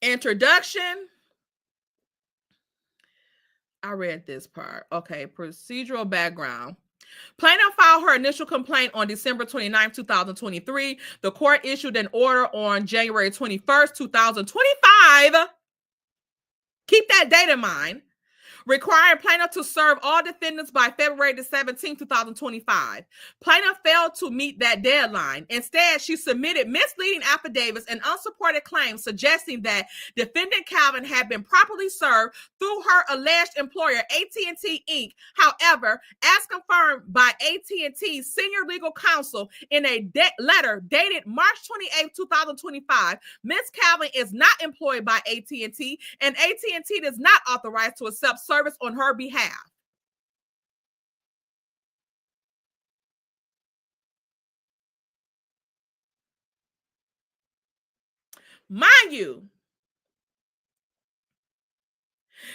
Introduction. I read this part. Okay, procedural background. Plaintiff filed her initial complaint on December 29, 2023. The court issued an order on January 21st, 2025. Keep that date in mind. Requiring plaintiff to serve all defendants by February the 17th, 2025. Plaintiff failed to meet that deadline. Instead, she submitted misleading affidavits and unsupported claims suggesting that defendant Calvin had been properly served through her alleged employer, AT&T Inc. However, as confirmed by AT&T's senior legal counsel in a letter dated March 28, 2025, Ms. Calvin is not employed by AT&T, and AT&T does not authorize to accept service on her behalf. Mind you,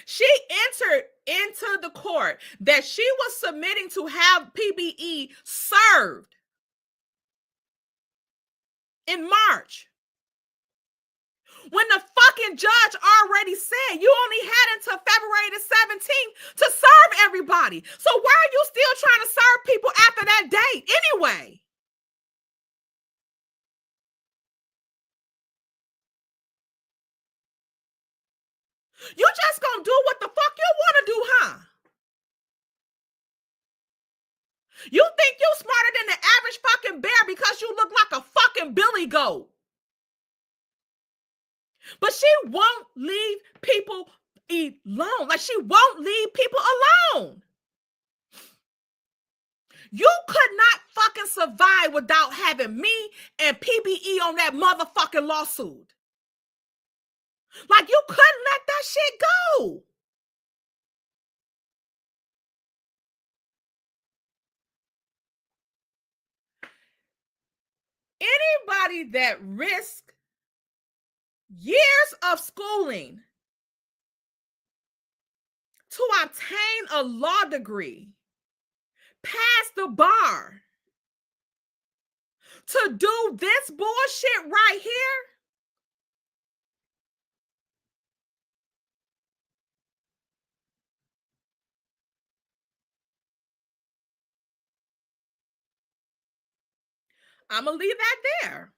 she entered into the court that she was submitting to have PBE served in March, when the fucking judge already said you only had until February the 17th to serve everybody. So why are you still trying to serve people after that date anyway? You just gonna do what the fuck you want to do, huh? You think you smarter than the average fucking bear because you look like a fucking billy goat. But she won't leave people alone. Like, she won't leave people alone. You could not fucking survive without having me and PBE on that motherfucking lawsuit. Like, you couldn't let that shit go. Anybody that risks years of schooling to obtain a law degree, pass the bar, to do this bullshit right here, I'm going to leave that there.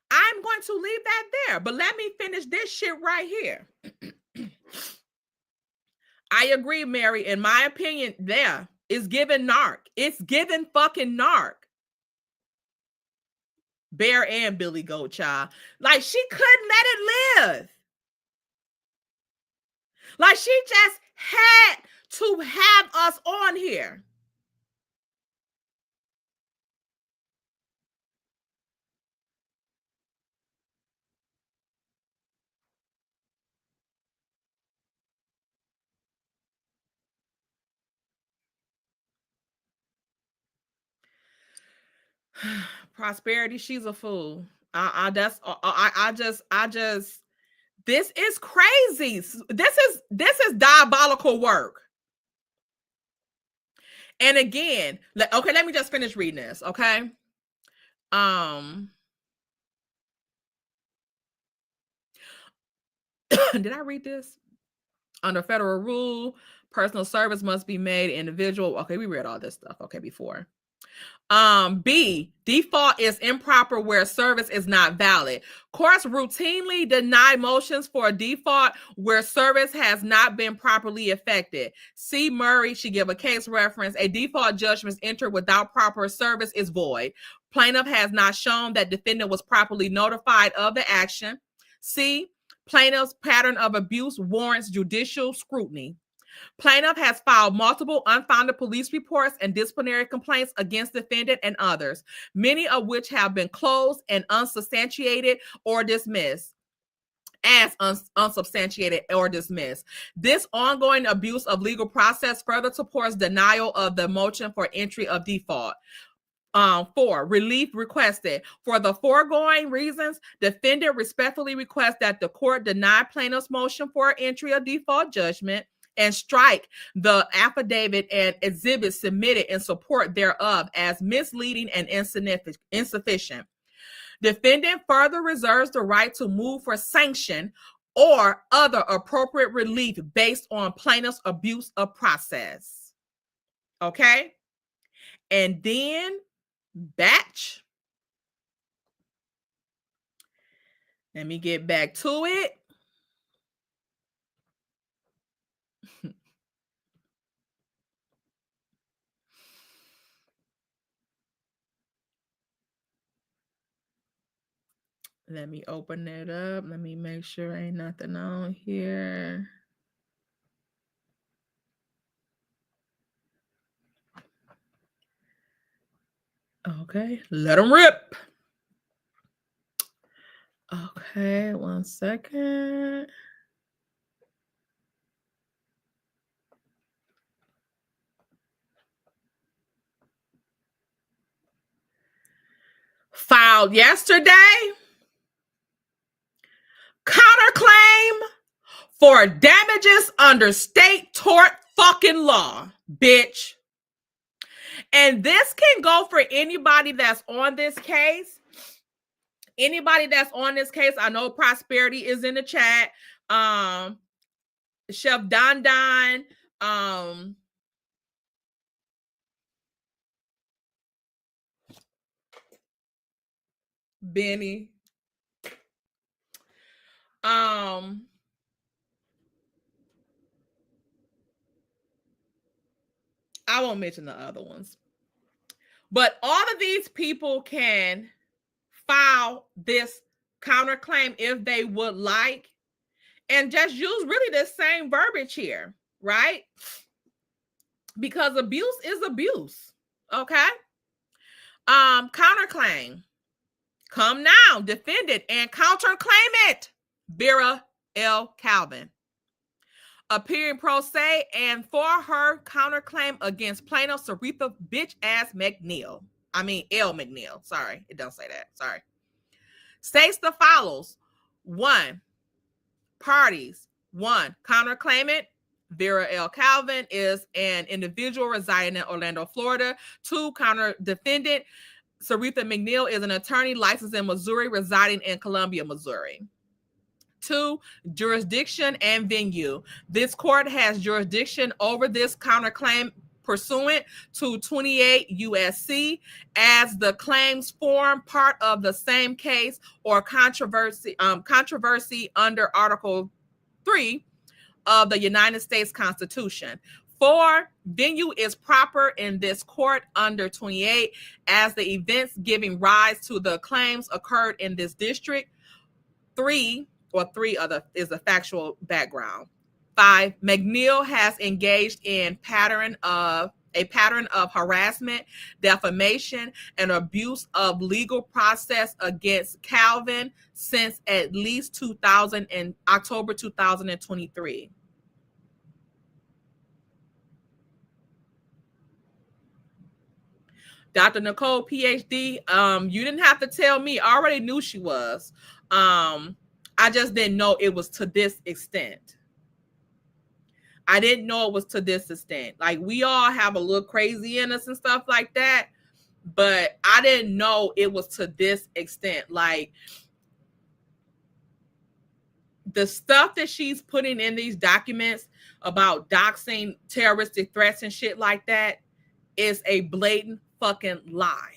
I'm going to leave that there. But let me finish this shit right here. I agree, Mary. In my opinion, there is given narc. It's given fucking narc. Bear and Billy Goat, child. Like, she couldn't let it live. Like, she just had to have us on here. Prosperity, she's a fool. I just this is crazy. This is diabolical work. And again, okay, let me just finish reading this, okay? Did I read this? Under federal rule, personal service must be made individual. Okay, we read all this stuff, okay, before. B, default is improper where service is not valid. Courts routinely deny motions for a default where service has not been properly effected. C, Murray, she give a case reference. A default judgment entered without proper service is void. Plaintiff has not shown that defendant was properly notified of the action. C, plaintiff's pattern of abuse warrants judicial scrutiny. Plaintiff has filed multiple unfounded police reports and disciplinary complaints against defendant and others, many of which have been closed and unsubstantiated or dismissed as unsubstantiated or dismissed. This ongoing abuse of legal process further supports denial of the motion for entry of default. 4, relief requested. For the foregoing reasons, defendant respectfully requests that the court deny plaintiff's motion for entry of default judgment and strike the affidavit and exhibits submitted in support thereof as misleading and insufficient. Defendant further reserves the right to move for sanction or other appropriate relief based on plaintiff's abuse of process. Okay? and then batch. Let me get back to it. Let me open it up. Let me make sure ain't nothing on here. Okay, let them rip. Okay, 1 second. Filed yesterday. Counterclaim for damages under state tort fucking law, bitch. And this can go for anybody that's on this case. Anybody that's on this case, I know Prosperity is in the chat. Chef Don Don, Benny. I won't mention the other ones. But all of these people can file this counterclaim if they would like, and just use really the same verbiage here, right? Because abuse is abuse, okay? Counterclaim. Come now, defendant, and counterclaim it. Vera L. Calvin. Appearing pro se and for her counterclaim against plaintiff Saretha bitch ass McNeil. I mean, L. McNeil. Sorry, it don't say that. Sorry. States the follows. 1. Parties. 1. Counterclaimant. Vera L. Calvin is an individual residing in Orlando, Florida. 2. Counter defendant. Saretha McNeil is an attorney licensed in Missouri, residing in Columbia, Missouri. 2. Jurisdiction and venue. This court has jurisdiction over this counterclaim pursuant to 28 U.S.C. as the claims form part of the same case or controversy under Article 3 of the United States Constitution. 4. Venue is proper in this court under 28 as the events giving rise to the claims occurred in this district. 3 is the factual background. 5. McNeil has engaged in a pattern of harassment, defamation, and abuse of legal process against Calvin since at least October 2023. Dr. Nicole, PhD, you didn't have to tell me. I already knew she was. I just didn't know it was to this extent. I didn't know it was to this extent. Like, we all have a little crazy in us and stuff like that, but I didn't know it was to this extent. Like, the stuff that she's putting in these documents about doxing, terroristic threats and shit like that is a blatant fucking lie.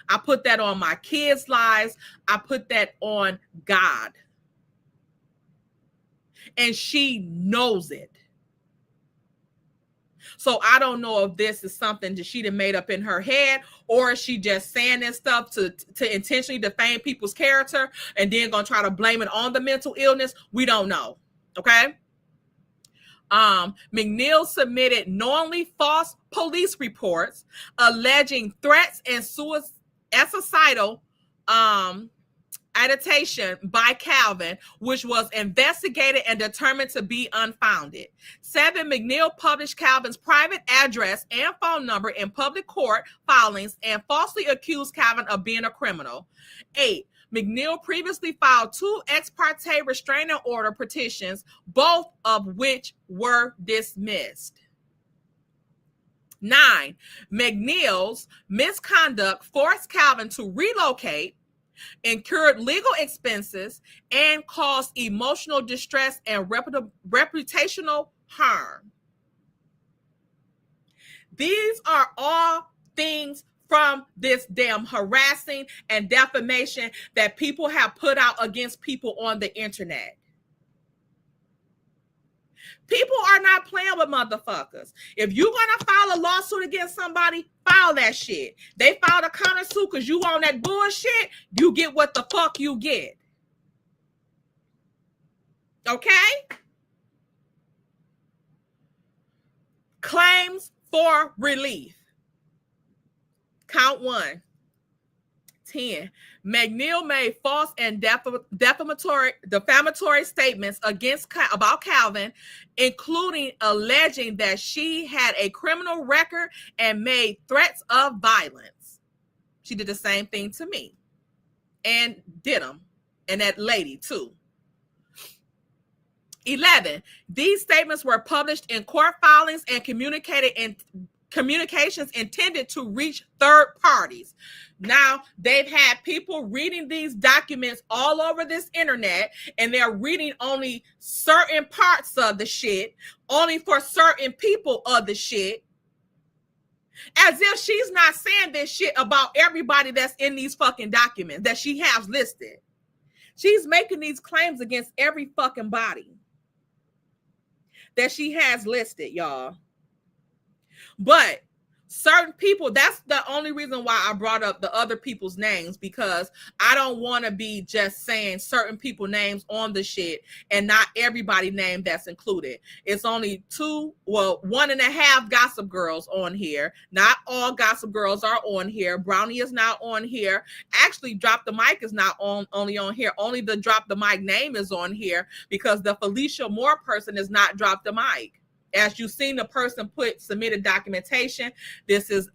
I put that on my kids' lives. I put that on God. And she knows it. So I don't know if this is something that she done made up in her head, or is she just saying this stuff to intentionally defame people's character and then gonna try to blame it on the mental illness. We don't know. Okay. McNeil submitted knowingly false police reports alleging threats and suicidal agitation by Calvin, which was investigated and determined to be unfounded. 7. McNeil published Calvin's private address and phone number in public court filings and falsely accused Calvin of being a criminal. 8. McNeil previously filed 2 ex parte restraining order petitions, both of which were dismissed. 9. McNeil's misconduct forced Calvin to relocate, incurred legal expenses, and caused emotional distress and reputational harm. These are all things from this damn harassing and defamation that people have put out against people on the internet. People are not playing with motherfuckers. If you're gonna file a lawsuit against somebody, file that shit. They filed a countersuit because you on that bullshit, you get what the fuck you get. Okay? Claims for relief. Count 1. 10. McNeil made false and defamatory statements about Calvin, including alleging that she had a criminal record and made threats of violence. She did the same thing to me and did them, and that lady too. 11. These statements were published in court filings and communicated in communications intended to reach third parties. Now, they've had people reading these documents all over this internet, and they're reading only certain parts of the shit, only for certain people of the shit, as if she's not saying this shit about everybody that's in these fucking documents that she has listed. She's making these claims against every fucking body that she has listed, y'all. But certain people, that's the only reason why I brought up the other people's names, because I don't want to be just saying certain people names on the shit and not everybody name that's included. It's only 1.5 gossip girls on here. Not all gossip girls are on here. Brownie is not on here. Actually, Drop the Mic is not only on here. Only the Drop the Mic name is on here because the Felicia Moore person is not Drop the Mic. As you've seen, the person submitted documentation. This is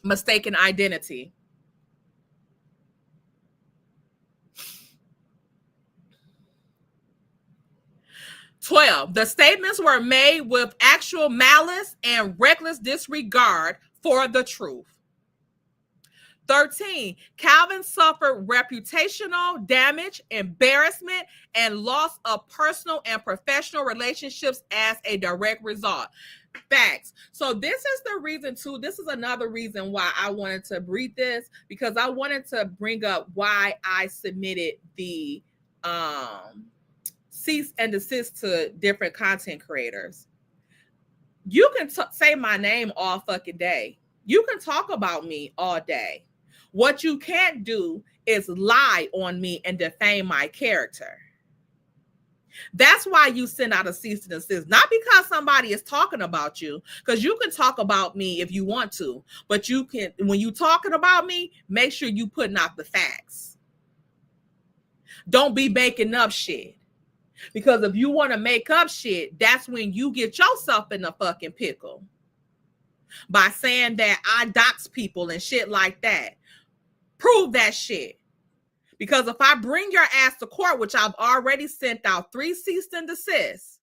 mistaken identity. The statements were made with actual malice and reckless disregard for the truth. 13. Calvin suffered reputational damage, embarrassment, and loss of personal and professional relationships as a direct result. Facts. So this is the reason too. This is another reason why I wanted to read this, because I wanted to bring up why I submitted the cease and desist to different content creators. You can say my name all fucking day. You can talk about me all day. What you can't do is lie on me and defame my character. That's why you send out a cease and desist, not because somebody is talking about you, because you can talk about me if you want to, but you can, when you talking about me, make sure you putting out the facts. Don't be making up shit, because if you want to make up shit, that's when you get yourself in a fucking pickle by saying that I dox people and shit like that. Prove that shit. Because if I bring your ass to court, which I've already sent out 3 cease and desists,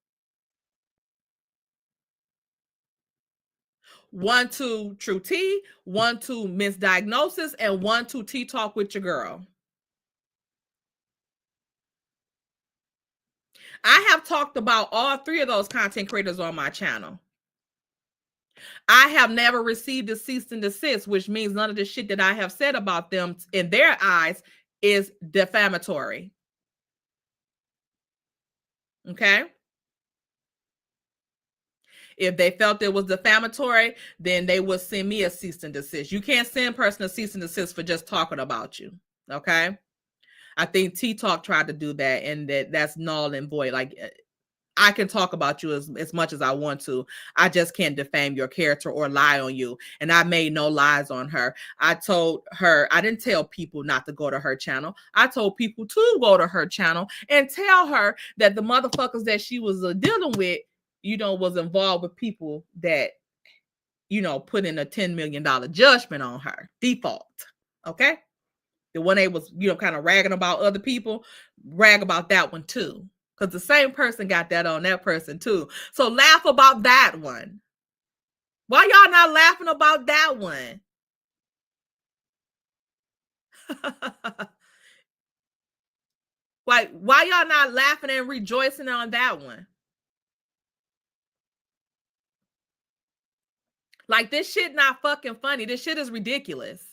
1 to True T, 1 to Misdiagnosis, and 1 to Tea Talk with Your Girl. I have talked about all 3 of those content creators on my channel. I have never received a cease and desist, which means none of the shit that I have said about them in their eyes is defamatory. Okay? If they felt it was defamatory, then they would send me a cease and desist. You can't send a person a cease and desist for just talking about you. Okay? I think T-Talk tried to do that, and that's null and void. Like, I can talk about you as much as I want to. I just can't defame your character or lie on you. And I made no lies on her. I told her, I didn't tell people not to go to her channel. I told people to go to her channel and tell her that the motherfuckers that she was dealing with, was involved with people that, put in a $10 million judgment on her. Default. Okay? The one they was, kind of ragging about other people, rag about that one too. Because the same person got that on that person too. So laugh about that one. Why y'all not laughing about that one? Why y'all not laughing and rejoicing on that one? Like, this shit not fucking funny. This shit is ridiculous.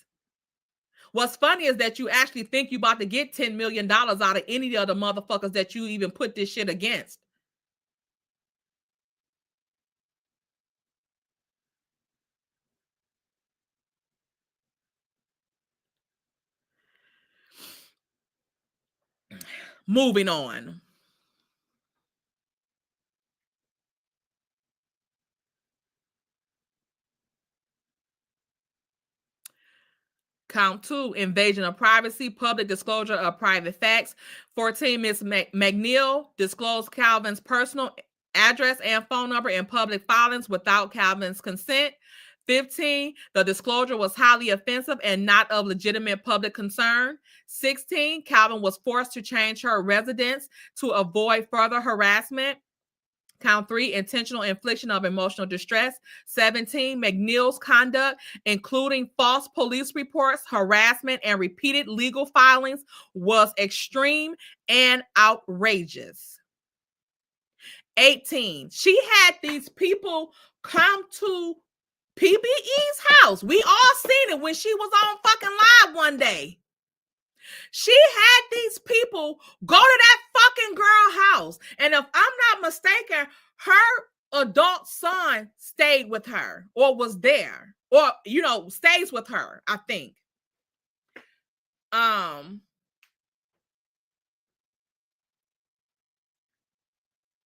What's funny is that you actually think you about to get $10 million out of any of the motherfuckers that you even put this shit against. Moving on. Count 2, invasion of privacy, public disclosure of private facts. 14, Ms. McNeil disclosed Calvin's personal address and phone number in public filings without Calvin's consent. 15, the disclosure was highly offensive and not of legitimate public concern. 16, Calvin was forced to change her residence to avoid further harassment. Count 3, intentional infliction of emotional distress. 17, McNeil's conduct, including false police reports, harassment, and repeated legal filings, was extreme and outrageous. 18, she had these people come to PBE's house. We all seen it when she was on fucking live one day. She had these people go to that fucking girl house. And if I'm not mistaken, her adult son stayed with her or was there or, you know, stays with her, I think.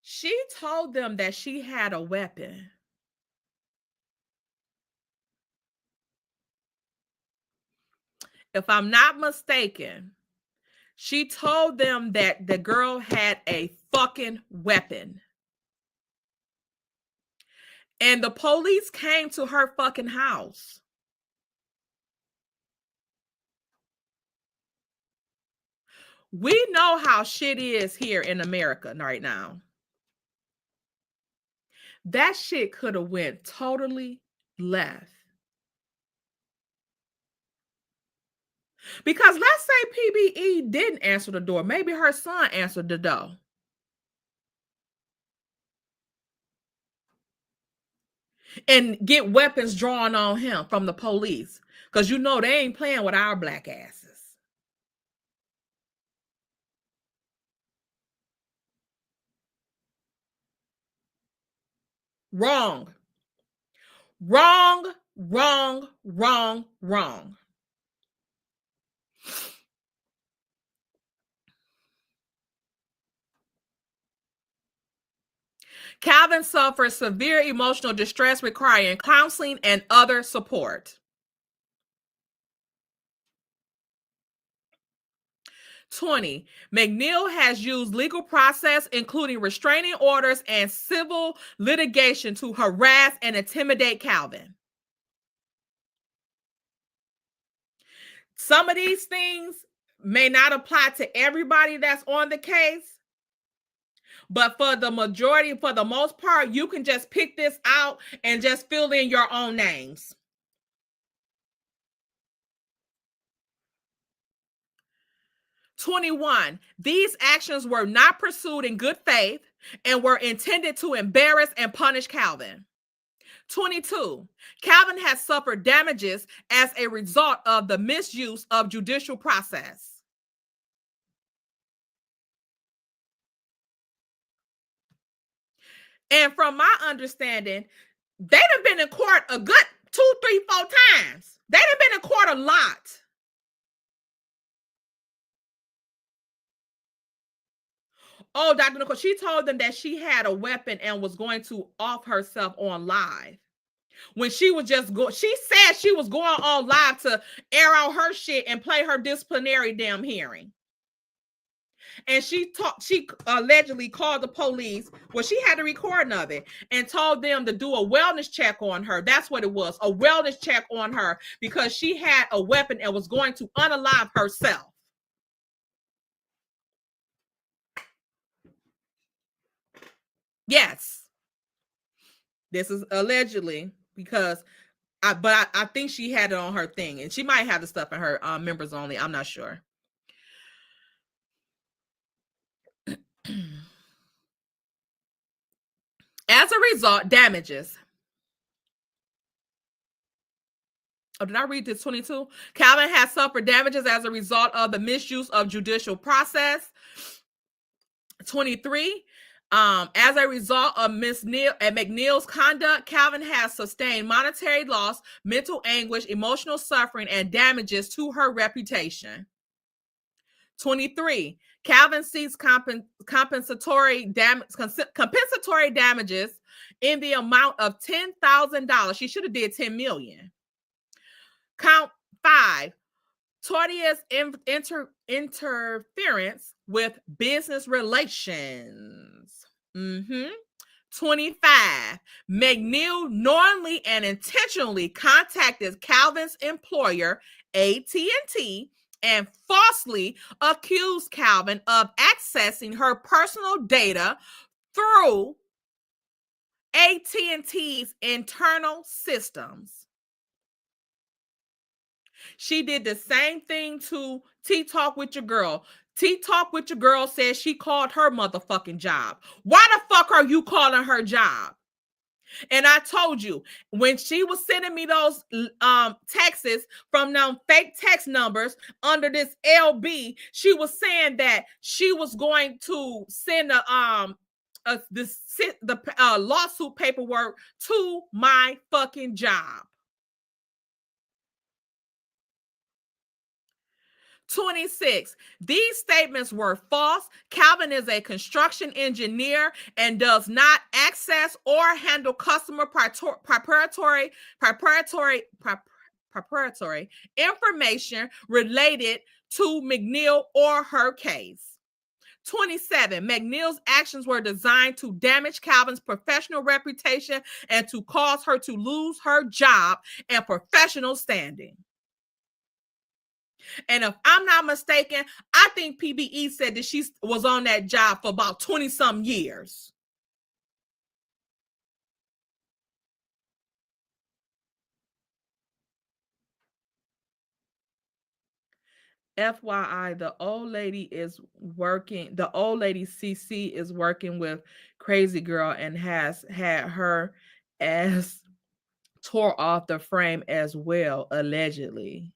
She told them that she had a weapon. If I'm not mistaken, she told them that the girl had a fucking weapon. And the police came to her fucking house. We know how shit is here in America right now. That shit could have went totally left. Because let's say PBE didn't answer the door. Maybe her son answered the door. And get weapons drawn on him from the police. Because you know they ain't playing with our black asses. Wrong. Wrong, wrong, wrong, wrong. Calvin suffers severe emotional distress requiring counseling and other support. 20, McNeil has used legal process, including restraining orders and civil litigation, to harass and intimidate Calvin. Some of these things may not apply to everybody that's on the case, but for the majority, for the most part, you can just pick this out and just fill in your own names. 21, these actions were not pursued in good faith and were intended to embarrass and punish Calvin. 22, Calvin has suffered damages as a result of the misuse of judicial process. And from my understanding, they've been in court a good 2, 3, 4 times. They've been in court a lot. Oh, Dr. Nicole, she told them that she had a weapon and was going to off herself on live. When she was just she said she was going on live to air out her shit and play her disciplinary damn hearing. And she allegedly called the police. Well, she had a recording of it and told them to do a wellness check on her. That's what it was, a wellness check on her, because she had a weapon and was going to unalive herself. Yes. This is allegedly, because I think she had it on her thing, and she might have the stuff in her members only. I'm not sure. As a result, damages. Oh, did I read this 22? Calvin has suffered damages as a result of the misuse of judicial process. 23. As a result of Miss Neal and McNeil's conduct, Calvin has sustained monetary loss, mental anguish, emotional suffering, and damages to her reputation. 23. Calvin seeks compensatory damages in the amount of $10,000. She should have did $10 million. Count 5. Tortious interference with business relations. 25. McNeil knowingly and intentionally contacted Calvin's employer, AT&T, and falsely accused Calvin of accessing her personal data through AT&T's internal systems. She did the same thing to T-Talk with Your Girl. T-Talk with Your Girl says she called her motherfucking job. Why the fuck are you calling her job? And I told you, when she was sending me those texts from them fake text numbers under this LB, she was saying that she was going to send the lawsuit paperwork to my fucking job. 26. These statements were false. Calvin is a construction engineer and does not access or handle customer proprietary information related to McNeil or her case. 27. McNeil's actions were designed to damage Calvin's professional reputation and to cause her to lose her job and professional standing. And if I'm not mistaken, I think PBE said that she was on that job for about 20-some years. FYI, the old lady CC is working with Crazy Girl and has had her ass tore off the frame as well, allegedly.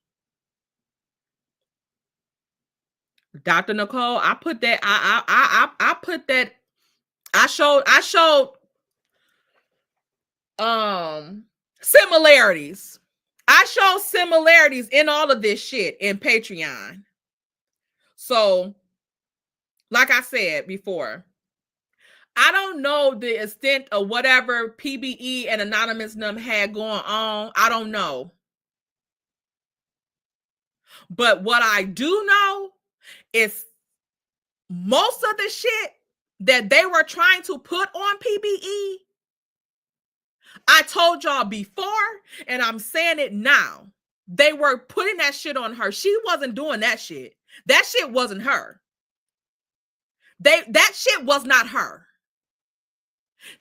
Dr. Nicole, I put that, I put that, I showed similarities. I showed similarities in all of this shit in Patreon. So, like I said before, I don't know the extent of whatever PBE and Anonymous Num had going on. I don't know. But what I do know is most of the shit that they were trying to put on PBE, I told y'all before, and I'm saying it now. They were putting that shit on her. She wasn't doing that shit. That shit wasn't her. That shit was not her.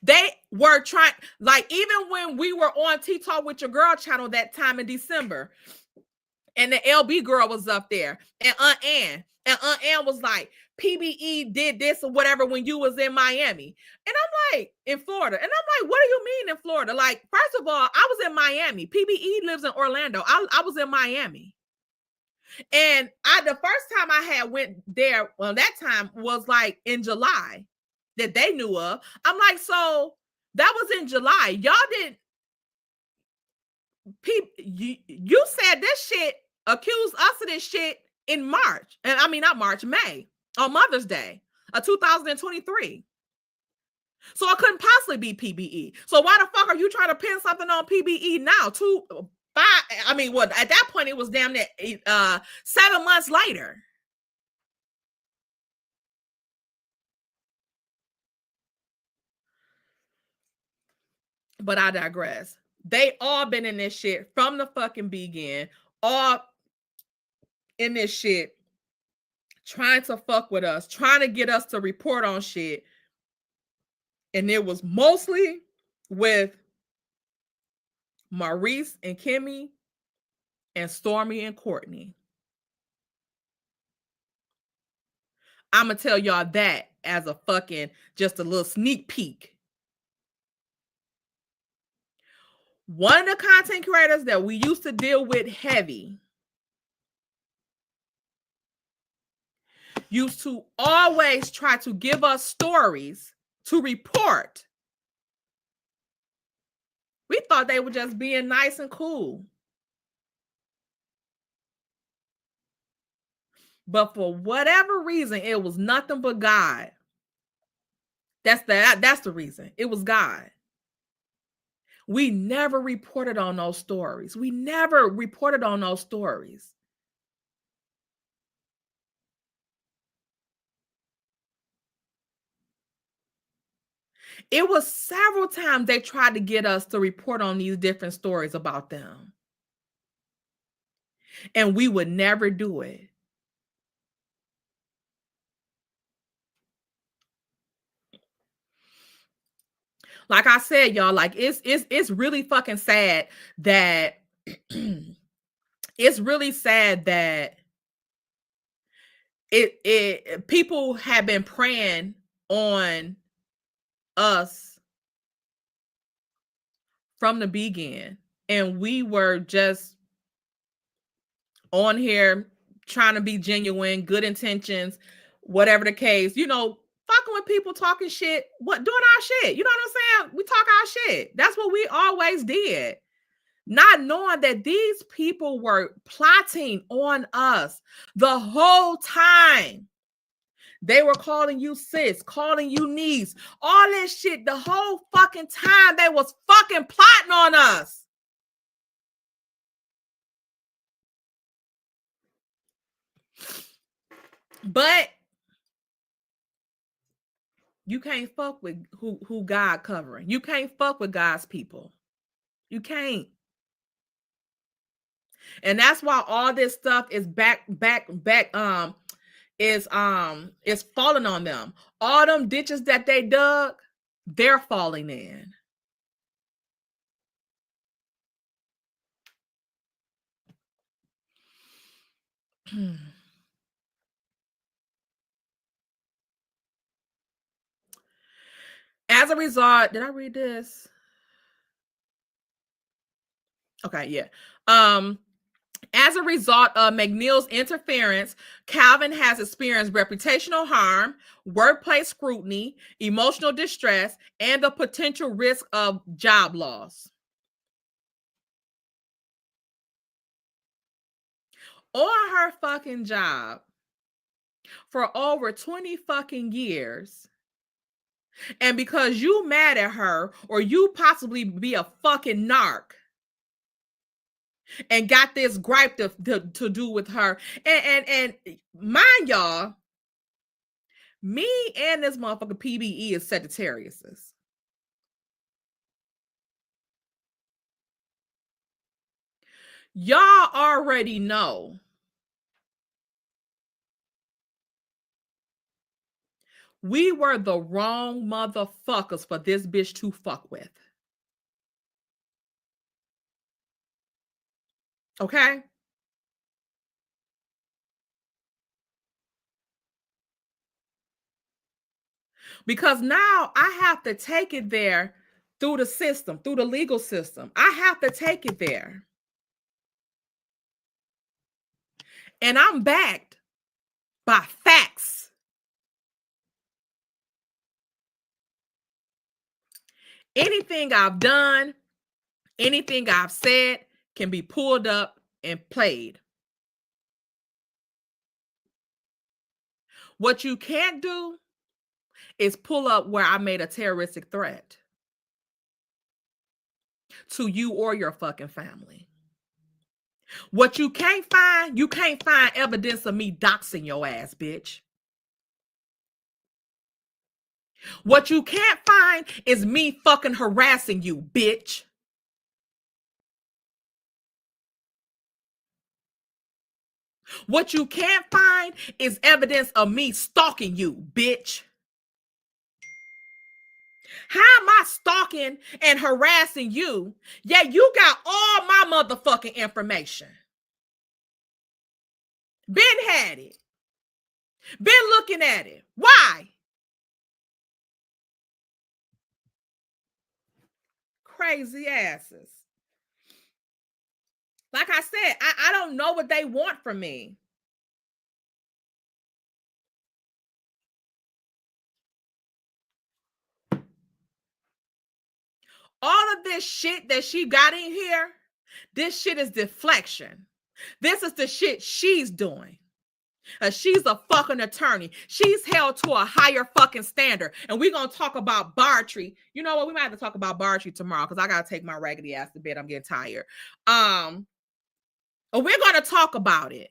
They were trying, like, even when we were on T-Talk with Your Girl channel that time in December, and the LB girl was up there, and Aunt Ann was like, PBE did this or whatever when you was in Miami. And I'm like, in Florida. And I'm like, what do you mean in Florida? Like, first of all, I was in Miami. PBE lives in Orlando. I was in Miami. And the first time I had went there, well, that time was like in July that they knew of. I'm like, so that was in July. Y'all didn't, you said this shit, accused us of this shit in March. And I mean, not March, May, on Mother's Day of 2023. So it couldn't possibly be PBE. So why the fuck are you trying to pin something on PBE now? At that point, it was damn near 7 months later. But I digress. They all been in this shit from the fucking begin. All in this shit, trying to fuck with us, trying to get us to report on shit. And it was mostly with Maurice and Kimmy and Stormy and Courtney. I'm going to tell y'all that as a fucking, just a little sneak peek. One of the content creators that we used to deal with heavy used to always try to give us stories to report. We thought they were just being nice and cool. But for whatever reason, it was nothing but God. That's the reason. It was God. We never reported on those stories. We never reported on those stories. It was several times they tried to get us to report on these different stories about them. And we would never do it. Like I said, y'all, like it's really fucking sad that it's really sad that it people have been preying on us from the beginning, and we were just on here trying to be genuine, good intentions, whatever the case, you know, fucking with people, talking shit, doing our shit. You know what I'm saying? We talk our shit. That's what we always did. Not knowing that these people were plotting on us the whole time. They were calling you sis, calling you niece, all this shit the whole fucking time. They was fucking plotting on us. But you can't fuck with who God covering. You can't fuck with God's people. You can't. And that's why all this stuff is is falling on them. All them ditches that they dug, they're falling in. As a result, did I read this? Okay, yeah. As a result of McNeil's interference, Calvin has experienced reputational harm, workplace scrutiny, emotional distress, and the potential risk of job loss. On her fucking job for over 20 fucking years. And because you mad at her, or you possibly be a fucking narc and got this gripe to do with her. And mind y'all, me and this motherfucker PBE is Sagittarius's. Y'all already know we were the wrong motherfuckers for this bitch to fuck with. Okay? Because now I have to take it there through the system, through the legal system. I have to take it there. And I'm backed by facts. Anything I've done, anything I've said can be pulled up and played. What you can't do is pull up where I made a terroristic threat to you or your fucking family. What you can't find evidence of me doxing your ass, bitch. What you can't find is me fucking harassing you, bitch. What you can't find is evidence of me stalking you, bitch. How am I stalking and harassing you? Yeah, you got all my motherfucking information. Been had it. Been looking at it. Why? Crazy asses. Like I said, I don't know what they want from me. All of this shit that she got in here, this shit is deflection. This is the shit she's doing. She's a fucking attorney. She's held to a higher fucking standard. And we're going to talk about Bartrey. You know what? We might have to talk about Bartrey tomorrow because I got to take my raggedy ass to bed. I'm getting tired. But we're going to talk about it.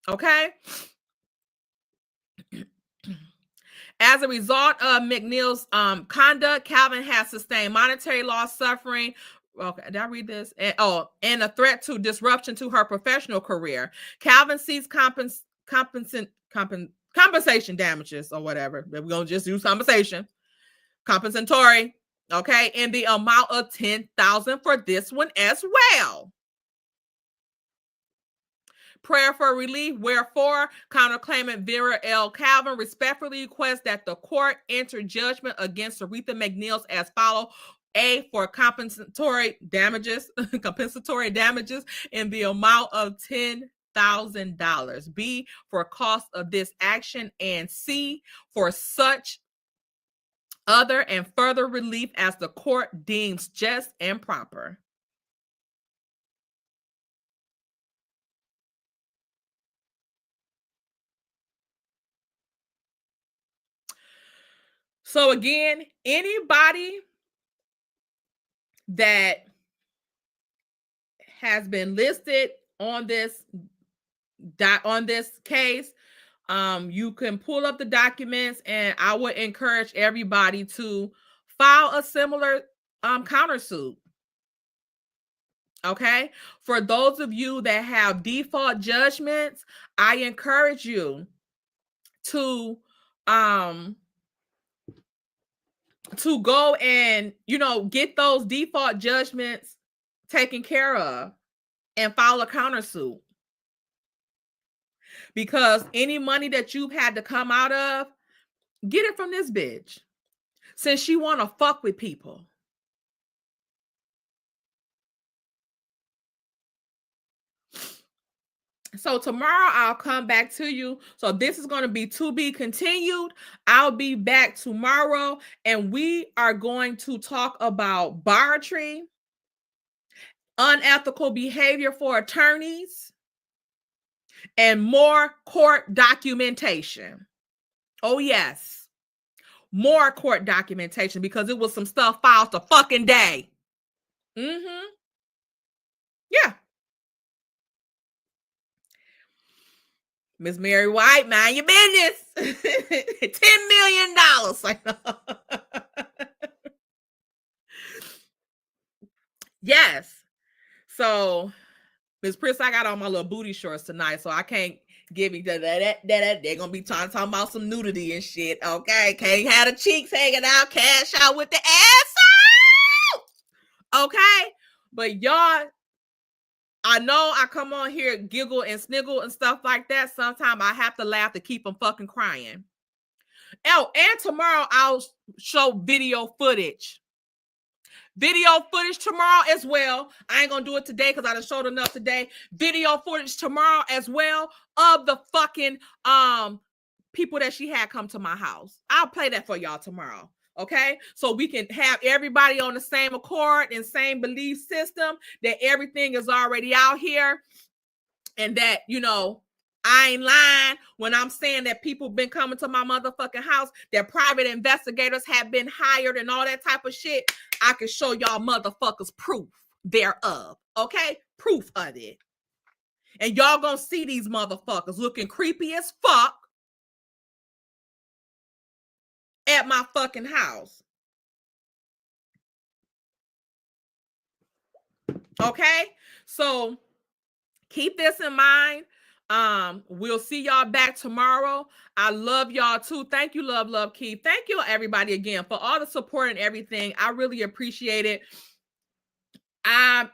Okay? As a result of McNeil's conduct, Calvin has sustained monetary loss, suffering. Okay, did I read this? And a threat to disruption to her professional career. Calvin seeks compensation damages or whatever. We're gonna just use compensatory. Okay, in the amount of $10,000 for this one as well. Prayer for relief, wherefore counterclaimant Vera L. Calvin respectfully requests that the court enter judgment against Aretha McNeil as follows. A, for compensatory damages in the amount of $10,000. B, for cost of this action. And C, for such other and further relief as the court deems just and proper. So again, anybody that has been listed on this case, you can pull up the documents, and I would encourage everybody to file a similar countersuit. Okay, for those of you that have default judgments, I encourage you to go and, get those default judgments taken care of and file a countersuit. Because any money that you've had to come out of, get it from this bitch. Since she want to fuck with people. So tomorrow I'll come back to you. So this is going to be continued. I'll be back tomorrow, and we are going to talk about Bartrey, unethical behavior for attorneys, and more court documentation. Oh yes, more court documentation, because it was some stuff filed the fucking day. Yeah. Miss Mary White, mind your business. $10 million. Yes. So, Miss Pris, I got on my little booty shorts tonight, so I can't give you that. They're gonna be talking about some nudity and shit. Okay, can't have the cheeks hanging out, cash out with the ass out. Okay, but y'all, I know I come on here, giggle and sniggle and stuff like that. Sometimes I have to laugh to keep them fucking crying. Oh, and tomorrow I'll show video footage. Video footage tomorrow as well. I ain't gonna do it today because I done showed enough today. Video footage tomorrow as well of the fucking people that she had come to my house. I'll play that for y'all tomorrow. Okay, so we can have everybody on the same accord and same belief system, that everything is already out here, and that, I ain't lying when I'm saying that people been coming to my motherfucking house, that private investigators have been hired and all that type of shit. I can show y'all motherfuckers proof thereof. Okay, proof of it. And y'all gonna see these motherfuckers looking creepy as fuck at my fucking house. Okay, so keep this in mind. We'll see y'all back tomorrow. I love y'all too. Thank you, love Keith. Thank you everybody again for all the support and everything. I really appreciate it. I'm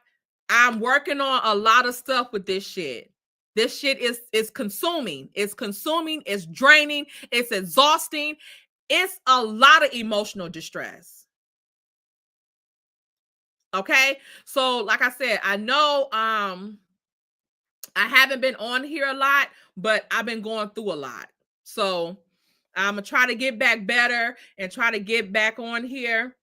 working on a lot of stuff with this shit. This shit is consuming. It's consuming. It's draining. It's exhausting. It's a lot of emotional distress. Okay. So like I said, I know I haven't been on here a lot, but I've been going through a lot. So I'm gonna try to get back better and try to get back on here.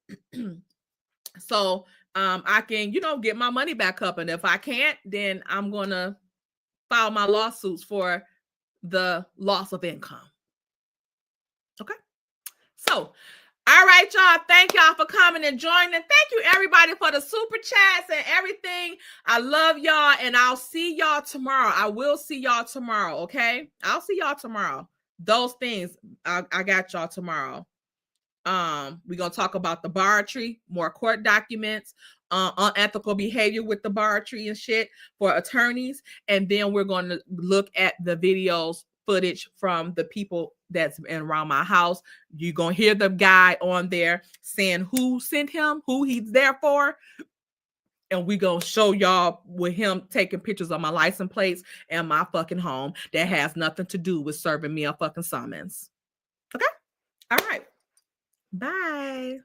So I can, get my money back up. And if I can't, then I'm gonna file my lawsuits for the loss of income. Okay. So all right, y'all. Thank y'all for coming and joining. Thank you, everybody, for the super chats and everything. I love y'all, and I'll see y'all tomorrow. I will see y'all tomorrow, okay? I'll see y'all tomorrow. Those things, I got y'all tomorrow. We're going to talk about the barratry, more court documents, unethical behavior with the barratry and shit for attorneys. And then we're going to look at the videos footage from the people that's been around my house. You're going to hear the guy on there saying who sent him, who he's there for. And we're going to show y'all with him taking pictures of my license plates and my fucking home that has nothing to do with serving me a fucking summons. Okay? All right. Bye.